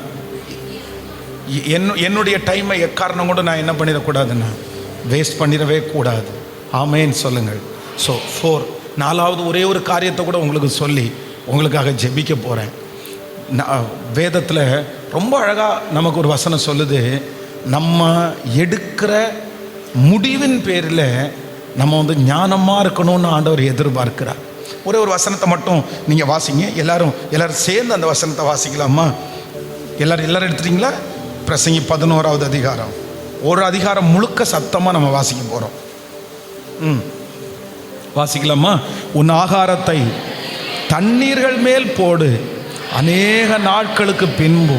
என்னுடைய டைமை எக்காரணம் கூட நான் என்ன பண்ணிடக்கூடாதுன்னா வேஸ்ட் பண்ணிடவே கூடாது. ஆமேன்னு சொல்லுங்கள். ஸோ 4, நாலாவது ஒரே ஒரு காரியத்தை கூட உங்களுக்கு சொல்லி உங்களுக்காக ஜெபிக்க போகிறேன். வேதத்தில் ரொம்ப அழகாக நமக்கு ஒரு வசனம் சொல்லுது, நம்ம எடுக்கிற முடிவின் பேரில் நம்ம ஞானமாக இருக்கணும்னு ஆண்டவர் எதிர்பார்க்கிறார். ஒரே ஒரு வசனத்தை மட்டும் நீங்கள் வாசிங்க. எல்லாரும் சேர்ந்து அந்த வசனத்தை வாசிக்கலாமா? எல்லாரும் எடுத்துட்டீங்களா? பிரசங்கி 11வது அதிகாரம், ஒரு அதிகாரம் முழுக்க சத்தமாக நம்ம வாசிக்க போகிறோம். வாசிக்கலாமா? உன் ஆகாரத்தை தண்ணீர்கள் மேல் போடு, அநேக நாட்களுக்கு பின்பு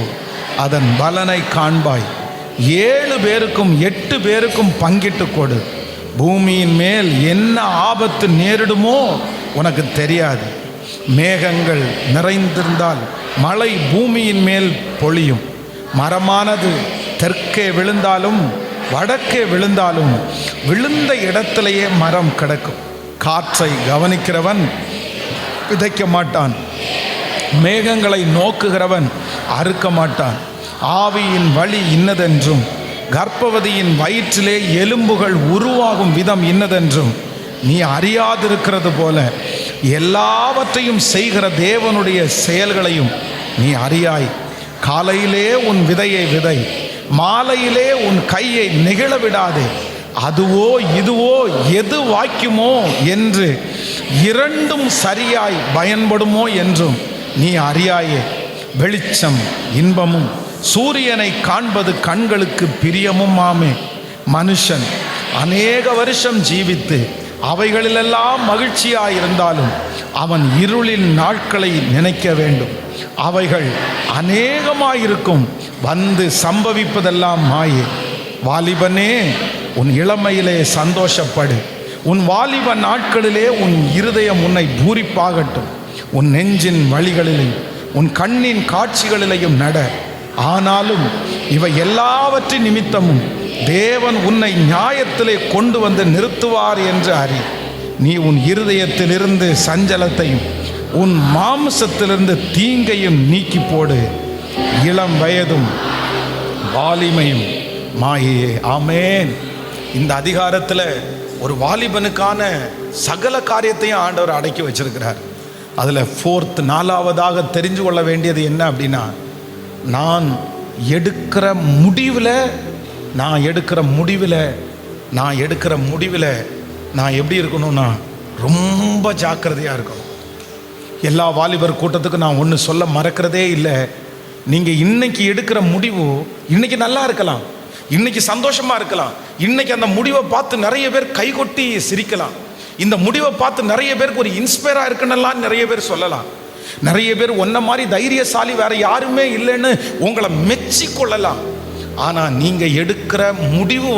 அதன் பலனை காண்பாய். 7 பேருக்கும் 8 பேருக்கும் பங்கிட்டு கொடு. பூமியின் மேல் என்ன ஆபத்து நேரிடுமோ உனக்கு தெரியாது. மேகங்கள் நிறைந்திருந்தால் மழை பூமியின் மேல் பொழியும். மரமானது தெற்கே விழுந்தாலும் வடக்கே விழுந்தாலும் விழுந்த இடத்திலேயே மரம் கிடக்கும். காற்றை கவனிக்கிறவன் விதைக்க மாட்டான், மேகங்களை நோக்குகிறவன் அறுக்க மாட்டான். ஆவியின் வழி இன்னதென்றும் கர்ப்பவதியின் வயிற்றிலே எலும்புகள் உருவாகும் விதம் இன்னதென்றும் நீ அறியாதிருக்கிறது போல எல்லாவற்றையும் செய்கிற தேவனுடைய செயல்களையும் நீ அறியாய். காலையிலே உன் விதையை விதை, மாலையிலே உன் கையை நெகிழ விடாதே. அதுவோ இதுவோ எது வாய்க்குமோ என்று 2ம் சரியாய் பயன்படுமோ என்றும் நீ அறியாயே. வெளிச்சம் இன்பமும் சூரியனை காண்பது கண்களுக்கு பிரியமும் ஆமே. மனுஷன் அநேக வருஷம் ஜீவித்து அவைகளிலெல்லாம் மகிழ்ச்சியாயிருந்தாலும் அவன் இருளின் நாட்களை நினைக்க வேண்டும். அவைகள் அநேகமாயிருக்கும், வந்து சம்பவிப்பதெல்லாம் மாயே. வாலிபனே, உன் இளமையிலே சந்தோஷப்படு. உன் வாலிப நாட்களிலே உன் இருதயம் உன்னை பூரிப்பாகட்டும். உன் நெஞ்சின் வழிகளிலும் உன் கண்ணின் காட்சிகளிலேயும் நட. ஆனாலும் இவை எல்லாவற்றின் நிமித்தமும் தேவன் உன்னை நியாயத்திலே கொண்டு வந்து நிறுத்துவார் என்று அறி. நீ உன் இருதயத்திலிருந்து சஞ்சலத்தையும் உன் மாம்சத்திலிருந்து தீங்கையும் நீக்கி போடு. இளம் வயதும் வாலிமையும் மாயே. ஆமேன். இந்த அதிகாரத்தில் ஒரு வாலிபனுக்கான சகல காரியத்தையும் ஆண்டவர் அடக்கி வச்சிருக்கிறார். அதில் 4th, 4வதாக தெரிஞ்சு கொள்ள வேண்டியது என்ன அப்படின்னா, நான் எடுக்கிற முடிவில் நான் எடுக்கிற முடிவில் நான் எப்படி இருக்கணும்னா ரொம்ப ஜாக்கிரதையாக இருக்கணும். எல்லா வாலிபர் கூட்டத்துக்கு நான் ஒன்று சொல்ல மறக்கிறதே இல்லை. நீங்கள் இன்னைக்கு எடுக்கிற முடிவு இன்னைக்கு நல்லா இருக்கலாம், இன்னைக்கு சந்தோஷமாக இருக்கலாம், இன்னைக்கு அந்த முடிவை பார்த்து நிறைய பேர் கைகொட்டி சிரிக்கலாம், இந்த முடிவை பார்த்து நிறைய பேருக்கு ஒரு இன்ஸ்பயராக இருக்குன்னெல்லாம் நிறைய பேர் சொல்லலாம். நிறைய பேர் ஒன்ன மாதிரி தைரியசாலி வேற யாருமே இல்லைன்னு உங்களை மெச்சிக்கொள்ளலாம். ஆனால் நீங்கள் எடுக்கிற முடிவு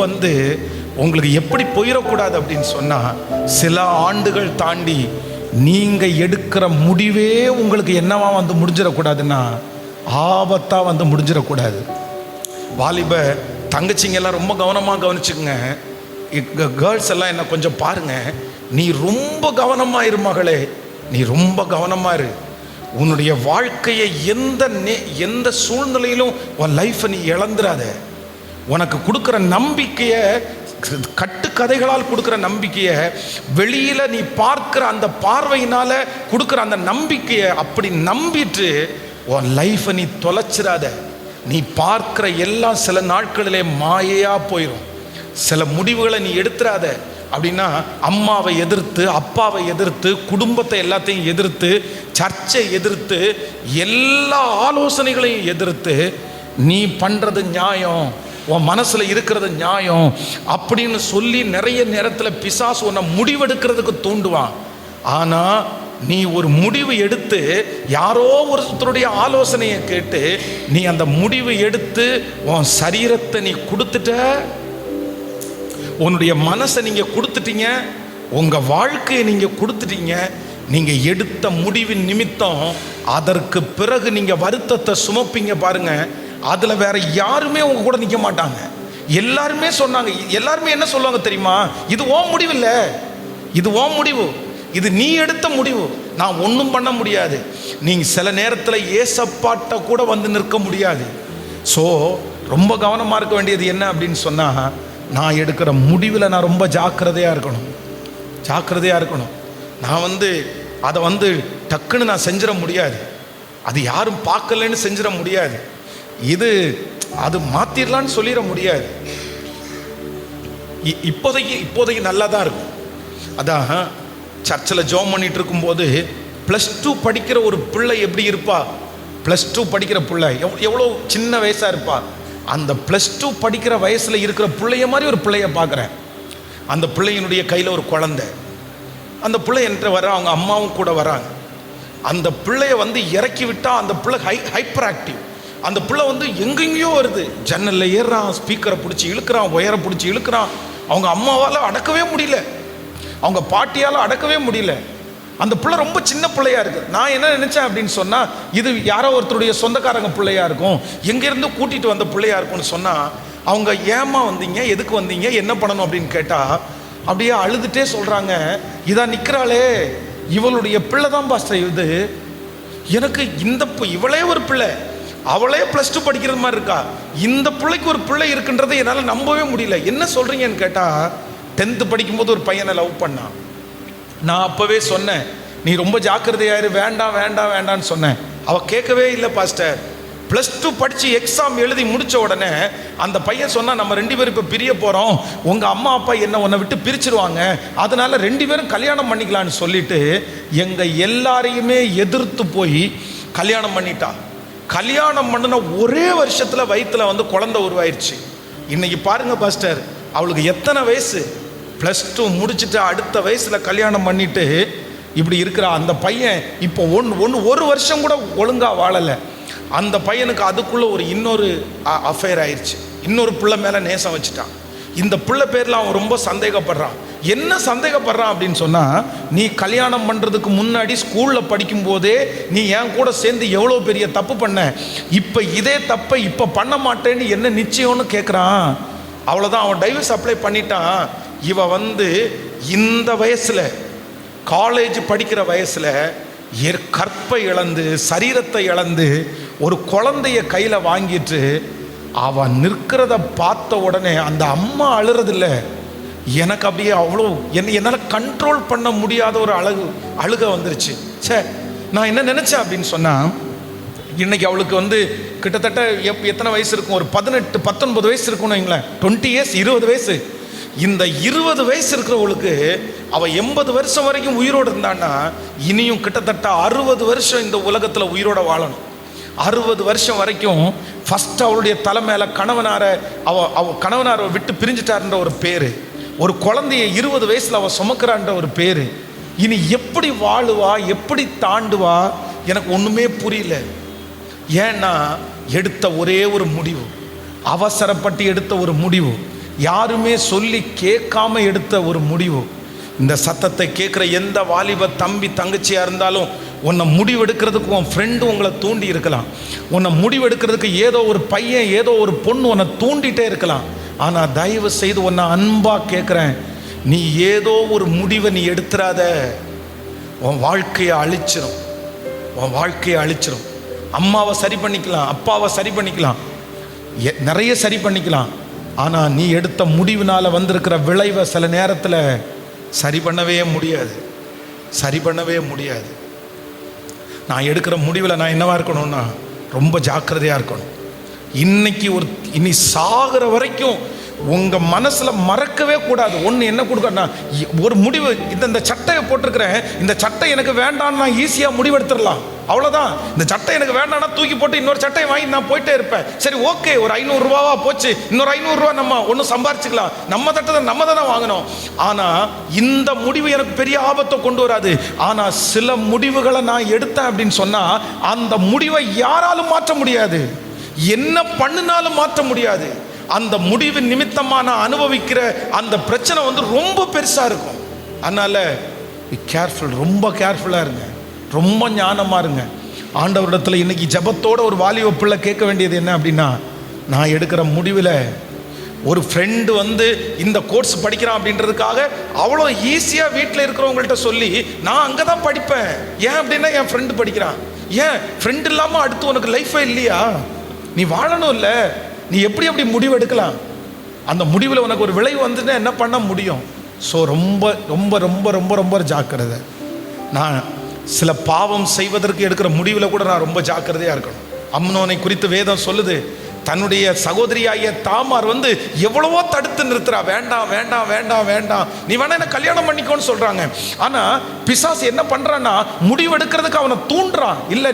உங்களுக்கு எப்படி போயிடக்கூடாது அப்படின்னு சொன்னால், சில ஆண்டுகள் தாண்டி நீங்கள் எடுக்கிற முடிவே உங்களுக்கு என்னவா முடிஞ்சிடக்கூடாதுன்னா ஆபத்தாக முடிஞ்சிடக்கூடாது. வாலிப தங்கச்சிங்கெல்லாம் ரொம்ப கவனமாக கவனிச்சுக்குங்க. கேர்ள்ஸ் எல்லாம் என்ன கொஞ்சம் பாருங்க. நீ ரொம்ப கவனமாக இரு மகளே, நீ ரொம்ப கவனமாக இரு. உன்னுடைய வாழ்க்கையை எந்த சூழ்நிலையிலும் உன் லைஃப்பை நீ இழந்துடாத. உனக்கு கொடுக்குற நம்பிக்கையை, கட்டுக்கதைகளால் கொடுக்குற நம்பிக்கையை, வெளியில் நீ பார்க்குற அந்த பார்வையினால் கொடுக்குற அந்த நம்பிக்கையை அப்படி நம்பிட்டு உன் லைஃப்பை நீ தொலைச்சிடாத. நீ பார்க்குற எல்லாம் சில நாட்களிலே மாயையாக போயிடும். சில முடிவுகளை நீ எடுத்துடாத. அப்படின்னா அம்மாவை எதிர்த்து, அப்பாவை எதிர்த்து, குடும்பத்தை எல்லாத்தையும் எதிர்த்து, சர்ச்சை எதிர்த்து, எல்லா ஆலோசனைகளையும் எதிர்த்து நீ பண்ணுறது நியாயம், உன் மனசில் இருக்கிறது நியாயம் அப்படின்னு சொல்லி நிறைய நேரத்தில் பிசாசு உன்னை முடிவெடுக்கிறதுக்கு தூண்டுவான். ஆனால் நீ ஒரு முடிவு எடுத்து யாரோ ஒருத்தருடைய ஆலோசனையை கேட்டு நீ அந்த முடிவு எடுத்து உன் சரீரத்தை நீ கொடுத்துட்ட, உன்னுடைய மனசை நீங்கள் கொடுத்துட்டீங்க, உங்கள் வாழ்க்கையை நீங்கள் கொடுத்துட்டீங்க. நீங்கள் எடுத்த முடிவின் நிமித்தம் அதற்கு பிறகு நீங்கள் வருத்தத்தை சுமப்பீங்க பாருங்க. அதில் வேற யாருமே உங்க கூட நிற்க மாட்டாங்க. எல்லாருமே சொன்னாங்க, எல்லாருமே என்ன சொல்லுவாங்க தெரியுமா? இது ஓன் முடிவு இல்லை, இது ஓன் முடிவு, இது நீ எடுத்த முடிவு, நான் ஒன்றும் பண்ண முடியாது. நீங்கள் சில நேரத்தில் ஏசப்பாட்ட கூட நிற்க முடியாது. ஸோ ரொம்ப கவனமாக இருக்க வேண்டியது என்ன அப்படின்னு சொன்னால், நான் எடுக்கிற முடிவில் நான் ரொம்ப ஜாக்கிரதையாக இருக்கணும். நான் அதை டக்குன்னு நான் செஞ்சிட முடியாது, அது யாரும் பார்க்கலன்னு செஞ்சிட முடியாது, அது மாற்றிடலான்னு சொல்லிட முடியாது. இப்போதைக்கு நல்லா தான் இருக்கும். அதான் சர்ச்சில் ஜோம் பண்ணிட்டு இருக்கும்போது +2 படிக்கிற ஒரு பிள்ளை எப்படி இருப்பா? +2 படிக்கிற பிள்ளை எவ்வளோ சின்ன வயசாக இருப்பா? அந்த +2 படிக்கிற வயசில் இருக்கிற பிள்ளைய மாதிரி ஒரு பிள்ளைய பார்க்குறேன். அந்த பிள்ளையினுடைய கையில் ஒரு குழந்தை. அந்த பிள்ளை என்கிட்ட வர, அவங்க அம்மாவும் கூட வராங்க. அந்த பிள்ளைய இறக்கி விட்டால் அந்த பிள்ளை ஹைப்பர் ஆக்டிவ். அந்த பிள்ளை எங்கெங்கேயோ வருது, ஜன்னலில் ஏறுறான், ஸ்பீக்கரை பிடிச்சி இழுக்கிறான், ஒயரை பிடிச்சி இழுக்கிறான். அவங்க அம்மாவால் அடக்கவே முடியல, அவங்க பாட்டியால் அடக்கவே முடியல. அந்த பிள்ளை ரொம்ப சின்ன பிள்ளையா இருக்கு. நான் என்ன நினைச்சேன் அப்படின்னு சொன்னா, இது யாரோ ஒருத்தருடைய சொந்தக்காரங்க பிள்ளையா இருக்கும், எங்கேருந்து கூட்டிட்டு வந்த பிள்ளையா இருக்கும்னு சொன்னா, அவங்க ஏமா வந்தீங்க, எதுக்கு வந்தீங்க, என்ன பண்ணணும் அப்படின்னு கேட்டா அப்படியே அழுதுட்டே சொல்றாங்க, இதா நிற்கிறாளே இவளுடைய பிள்ளை தான் பாஸ்டர் இது. எனக்கு இவளே ஒரு பிள்ளை, அவளே +2 படிக்கிறது மாதிரி இருக்கா, இந்த பிள்ளைக்கு ஒரு பிள்ளை இருக்குன்றதை என்னால் நம்பவே முடியல. என்ன சொல்றீங்கன்னு கேட்டா, 10th படிக்கும்போது ஒரு பையனை லவ் பண்ணான். நான் அப்பவே சொன்னேன், நீ ரொம்ப ஜாக்கிரதையாயிரு, வேண்டாம் வேண்டாம் வேண்டான்னு சொன்னேன். அவள் கேட்கவே இல்லை பாஸ்டர். +2 படித்து எக்ஸாம் எழுதி முடித்த உடனே அந்த பையன் சொன்னா, நம்ம 2 பேரும் இப்போ பிரிய போகிறோம், உங்கள் அம்மா அப்பா உன்னை விட்டு பிரிச்சிருவாங்க, அதனால 2 பேரும் கல்யாணம் பண்ணிக்கலான்னு சொல்லிட்டு எங்கள் எல்லாரையுமே எதிர்த்து போய் கல்யாணம் பண்ணிட்டா. கல்யாணம் பண்ணின ஒரே வருஷத்தில் வயிற்றுல குழந்தை உருவாயிருச்சு. இன்னைக்கு பாருங்க பாஸ்டர், அவளுக்கு எத்தனை வயசு? +2 முடிச்சுட்டு அடுத்த வயசில் கல்யாணம் பண்ணிட்டு இப்படி இருக்கிற அந்த பையன் இப்போ ஒரு வருஷம் கூட ஒழுங்காக வாழலை. அந்த பையனுக்கு அதுக்குள்ளே இன்னொரு அஃபேர் ஆயிடுச்சு, இன்னொரு பிள்ளை மேலே நேசம் வச்சுட்டான். இந்த பிள்ளை பேரில் அவன் ரொம்ப சந்தேகப்படுறான். என்ன சந்தேகப்படுறான் அப்படின்னு சொன்னால், நீ கல்யாணம் பண்ணுறதுக்கு முன்னாடி ஸ்கூலில் படிக்கும்போதே நீ என் கூட சேர்ந்து எவ்வளோ பெரிய தப்பு பண்ண, இப்போ இதே தப்பை இப்போ பண்ண மாட்டேன்னு என்ன நிச்சயம்னு கேட்குறான். அவ்வளோதான், அவன் டைவர்ஸ் அப்ளை பண்ணிட்டான். இவ இந்த வயசில், காலேஜ் படிக்கிற வயசில் கற்பை இழந்து, சரீரத்தை இழந்து, ஒரு குழந்தைய கையில் வாங்கிட்டு அவன் நிற்கிறத பார்த்த உடனே அந்த அம்மா அழுறதில்ல, எனக்கு அப்படியே அவ்வளோ என்னால் கண்ட்ரோல் பண்ண முடியாத ஒரு அழுக வந்துருச்சு. சே, நான் என்ன நினச்சேன் அப்படின்னு சொன்னால், இன்னைக்கு அவளுக்கு வந்து கிட்டத்தட்ட எத்தனை வயசு இருக்கும், ஒரு 18-19 வயசு இருக்கும்னு வைங்களேன். 20 இயர்ஸ், 20 வயசு. இந்த 20 வயசு இருக்கிறவளுக்கு அவள் 80 வருஷம் வரைக்கும் உயிரோடு இருந்தான்னா இனியும் கிட்டத்தட்ட 60 வருஷம் இந்த உலகத்தில் உயிரோட வாழணும். 60 வருஷம் வரைக்கும் ஃபஸ்ட் அவளுடைய தலை மேலே அவள் கணவனாரை விட்டு பிரிஞ்சிட்டாருன்ற ஒரு பேர், ஒரு குழந்தைய 20 வயசில் அவள் சுமக்கிறான்ற ஒரு பேர். இனி எப்படி வாழுவா, எப்படி தாண்டுவா, எனக்கு ஒன்றுமே புரியல. ஏன்னா எடுத்த ஒரே ஒரு முடிவு, அவசரப்பட்டு எடுத்த ஒரு முடிவு, யாருமே சொல்லி கேட்காம எடுத்த ஒரு முடிவு. இந்த சத்தத்தை கேட்குற எந்த வாலிப தம்பி தங்கச்சியாக இருந்தாலும் உன்னை முடிவெடுக்கிறதுக்கு உன் ஃப்ரெண்டு உங்களை தூண்டி இருக்கலாம், உன்னை முடிவெடுக்கிறதுக்கு ஏதோ ஒரு பையன் ஏதோ ஒரு பொண்ணு உன்னை தூண்டிகிட்டே இருக்கலாம். ஆனால் தயவு செய்து உன்னை அன்பாக கேட்குறேன், நீ ஏதோ ஒரு முடிவை நீ எடுத்துறாத, உன் வாழ்க்கையை அழிச்சிடும், உன் வாழ்க்கையை அழிச்சிடும். அம்மாவை சரி பண்ணிக்கலாம், அப்பாவை சரி பண்ணிக்கலாம், நிறைய சரி பண்ணிக்கலாம். ஆனால் நீ எடுத்த முடிவினால் வந்திருக்கிற விளைவை சில நேரத்தில் சரி பண்ணவே முடியாது, சரி பண்ணவே முடியாது. நான் எடுக்கிற முடிவில் நான் என்னவா இருக்கணும்னா ரொம்ப ஜாக்கிரதையாக இருக்கணும். இனி சாகிற வரைக்கும் உங்கள் மனசில் மறக்கவே கூடாது. ஒன்று என்ன கொடுக்கணும்னா ஒரு முடிவு, இந்த சட்டையை போட்டிருக்கிறேன், இந்த சட்டை எனக்கு வேண்டான்னு நான் ஈஸியாக முடிவெடுத்துடலாம், அவ்வளோதான். இந்த சட்டை எனக்கு வேண்டாம்னா தூக்கி போட்டு இன்னொரு சட்டையை வாங்கி நான் போயிட்டே இருப்பேன். சரி ஓகே, ஒரு 500 ரூபாவா போச்சு, இன்னொரு 500 ரூபா நம்ம ஒன்றும் சம்பாரிச்சுக்கலாம், நம்ம தட்டை நம்ம தானே வாங்கணும். ஆனால் இந்த முடிவு எனக்கு பெரிய ஆபத்தை கொண்டு வராது. ஆனால் சில முடிவுகளை நான் எடுத்தேன் அப்படின்னு சொன்னால் அந்த முடிவை யாராலும் மாற்ற முடியாது, என்ன பண்ணினாலும் மாற்ற முடியாது. அந்த முடிவின் நிமித்தமாக நான் அனுபவிக்கிற அந்த பிரச்சனை வந்து ரொம்ப பெருசாக இருக்கும். அதனால் கேர்ஃபுல், ரொம்ப கேர்ஃபுல்லாக இருங்க, ரொம்ப ஞானமாக இருங்க. ஆண்டவரிடத்தில் இன்னைக்கு ஜபத்தோட ஒரு வாலிப பிள்ளை கேட்க வேண்டியது என்ன அப்படின்னா, நான் எடுக்கிற முடிவில் ஒரு ஃப்ரெண்டு வந்து இந்த கோர்ஸ் படிக்கிறான் அப்படின்றதுக்காக அவ்வளோ ஈஸியாக வீட்டில் இருக்கிறவங்கள்ட்ட சொல்லி நான் அங்கே தான் படிப்பேன், ஏன் அப்படின்னா என் ஃப்ரெண்டு படிக்கிறான், ஏன் ஃப்ரெண்டு இல்லாமல் அடுத்து உனக்கு லைஃபே இல்லையா, நீ வாழணும் இல்லை, நீ எப்படி முடிவு எடுக்கலாம், அந்த முடிவில் உனக்கு ஒரு விளைவு வந்துன்னா என்ன பண்ண முடியும். ஸோ ரொம்ப ரொம்ப ரொம்ப ரொம்ப ரொம்ப ஜாக்கிரதை. நான் சில பாவம் செய்வதற்கு எடுக்கிற முடிவில் கூட நான் ரொம்ப ஜாக்கிரதையாக இருக்கணும். அம்னோனை குறித்து வேதம் சொல்லுது, தன்னுடைய சகோதரியாகிய தாமார் வந்து எவ்வளவோ தடுத்து நிறுத்துறா, வேண்டாம் வேண்டாம் வேண்டாம் வேண்டாம், நீ வேணா என்ன கல்யாணம் பண்ணிக்கோன்னு சொல்றாங்க. ஆனா பிசாசு என்ன பண்றான்னா முடிவெடுக்கிறதுக்கு அவனை தூண்டுறான். இல்லை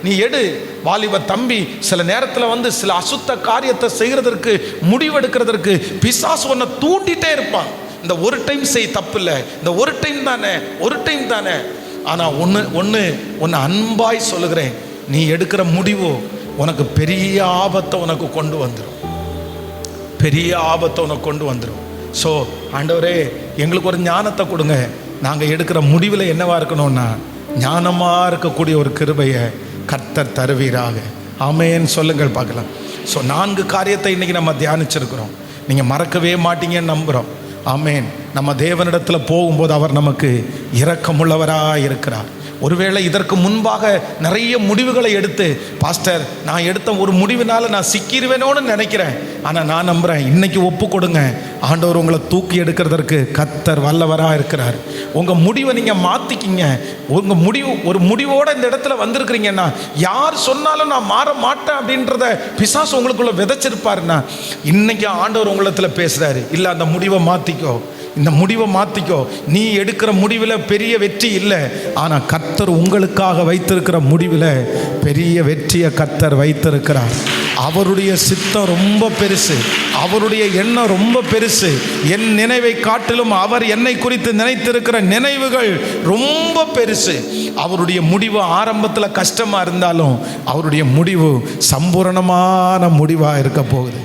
நீ எடு வாலிப தம்பி, சில நேரத்தில் வந்து சில அசுத்த காரியத்தை செய்கிறதற்கு முடிவெடுக்கிறதற்கு பிசாசு உன்னை தூண்டிகிட்டே இருப்பான். இந்த ஒரு டைம் செய், தப்பு இல்லை, இந்த ஒரு டைம் தானே. ஆனால் ஒன்று அன்பாய் சொல்லுகிறேன், நீ எடுக்கிற முடிவு உனக்கு பெரிய ஆபத்தை உனக்கு கொண்டு வந்துடும், ஸோ ஆண்டவரே எங்களுக்கு ஒரு ஞானத்தை கொடுங்க. நாங்கள் எடுக்கிற முடிவில் என்னவா இருக்கணும்னா ஞானமாக இருக்கக்கூடிய ஒரு கிருபையை கர்த்தர் தருவீராக. ஆமேன்னு சொல்லுங்கள் பார்க்கலாம். ஸோ 4 காரியத்தை இன்றைக்கி நம்ம தியானிச்சிருக்கிறோம், நீங்கள் மறக்கவே மாட்டீங்கன்னு நம்புகிறோம். ஆமேன். நம்ம தேவனிடத்தில் போகும்போது அவர் நமக்கு இரக்கமுள்ளவராக இருக்கிறார். ஒருவேளை இதற்கு முன்பாக நிறைய முடிவுகளை எடுத்து, பாஸ்டர் நான் எடுத்த ஒரு முடிவினால நான் சிக்கிடுவேனோன்னு நினைக்கிறேன், ஆனால் நான் நம்புகிறேன் இன்னைக்கு ஒப்பு கொடுங்க, ஆண்டவர் உங்களை தூக்கி எடுக்கிறதற்கு கர்த்தர் வல்லவராக இருக்கிறார். உங்கள் முடிவை நீங்கள் மாற்றிக்கிங்க. உங்கள் ஒரு முடிவோடு இந்த இடத்துல வந்திருக்கிறீங்கன்னா, யார் சொன்னாலும் நான் மாற மாட்டேன் அப்படின்றத பிசாசு உங்களுக்குள்ள விதைச்சிருப்பாருன்னா, இன்னைக்கு ஆண்டவர் உங்களிடத்தில் பேசுகிறாரு, இல்லை அந்த முடிவை மாற்றிக்கோ, இந்த முடிவை மாற்றிக்கோ. நீ எடுக்கிற முடிவில் பெரிய வெற்றி இல்லை, ஆனால் கர்த்தர் உங்களுக்காக வைத்திருக்கிற முடிவில் பெரிய வெற்றியை கர்த்தர் வைத்திருக்கிறார். அவருடைய சித்தம் ரொம்ப பெருசு, அவருடைய எண்ணம் ரொம்ப பெருசு. என் நினைவை காட்டிலும் அவர் என்னை குறித்து நினைத்திருக்கிற நினைவுகள் ரொம்ப பெருசு. அவருடைய முடிவு ஆரம்பத்தில் கஷ்டமாக இருந்தாலும் அவருடைய முடிவு சம்பூரணமான முடிவாக இருக்க போகுது.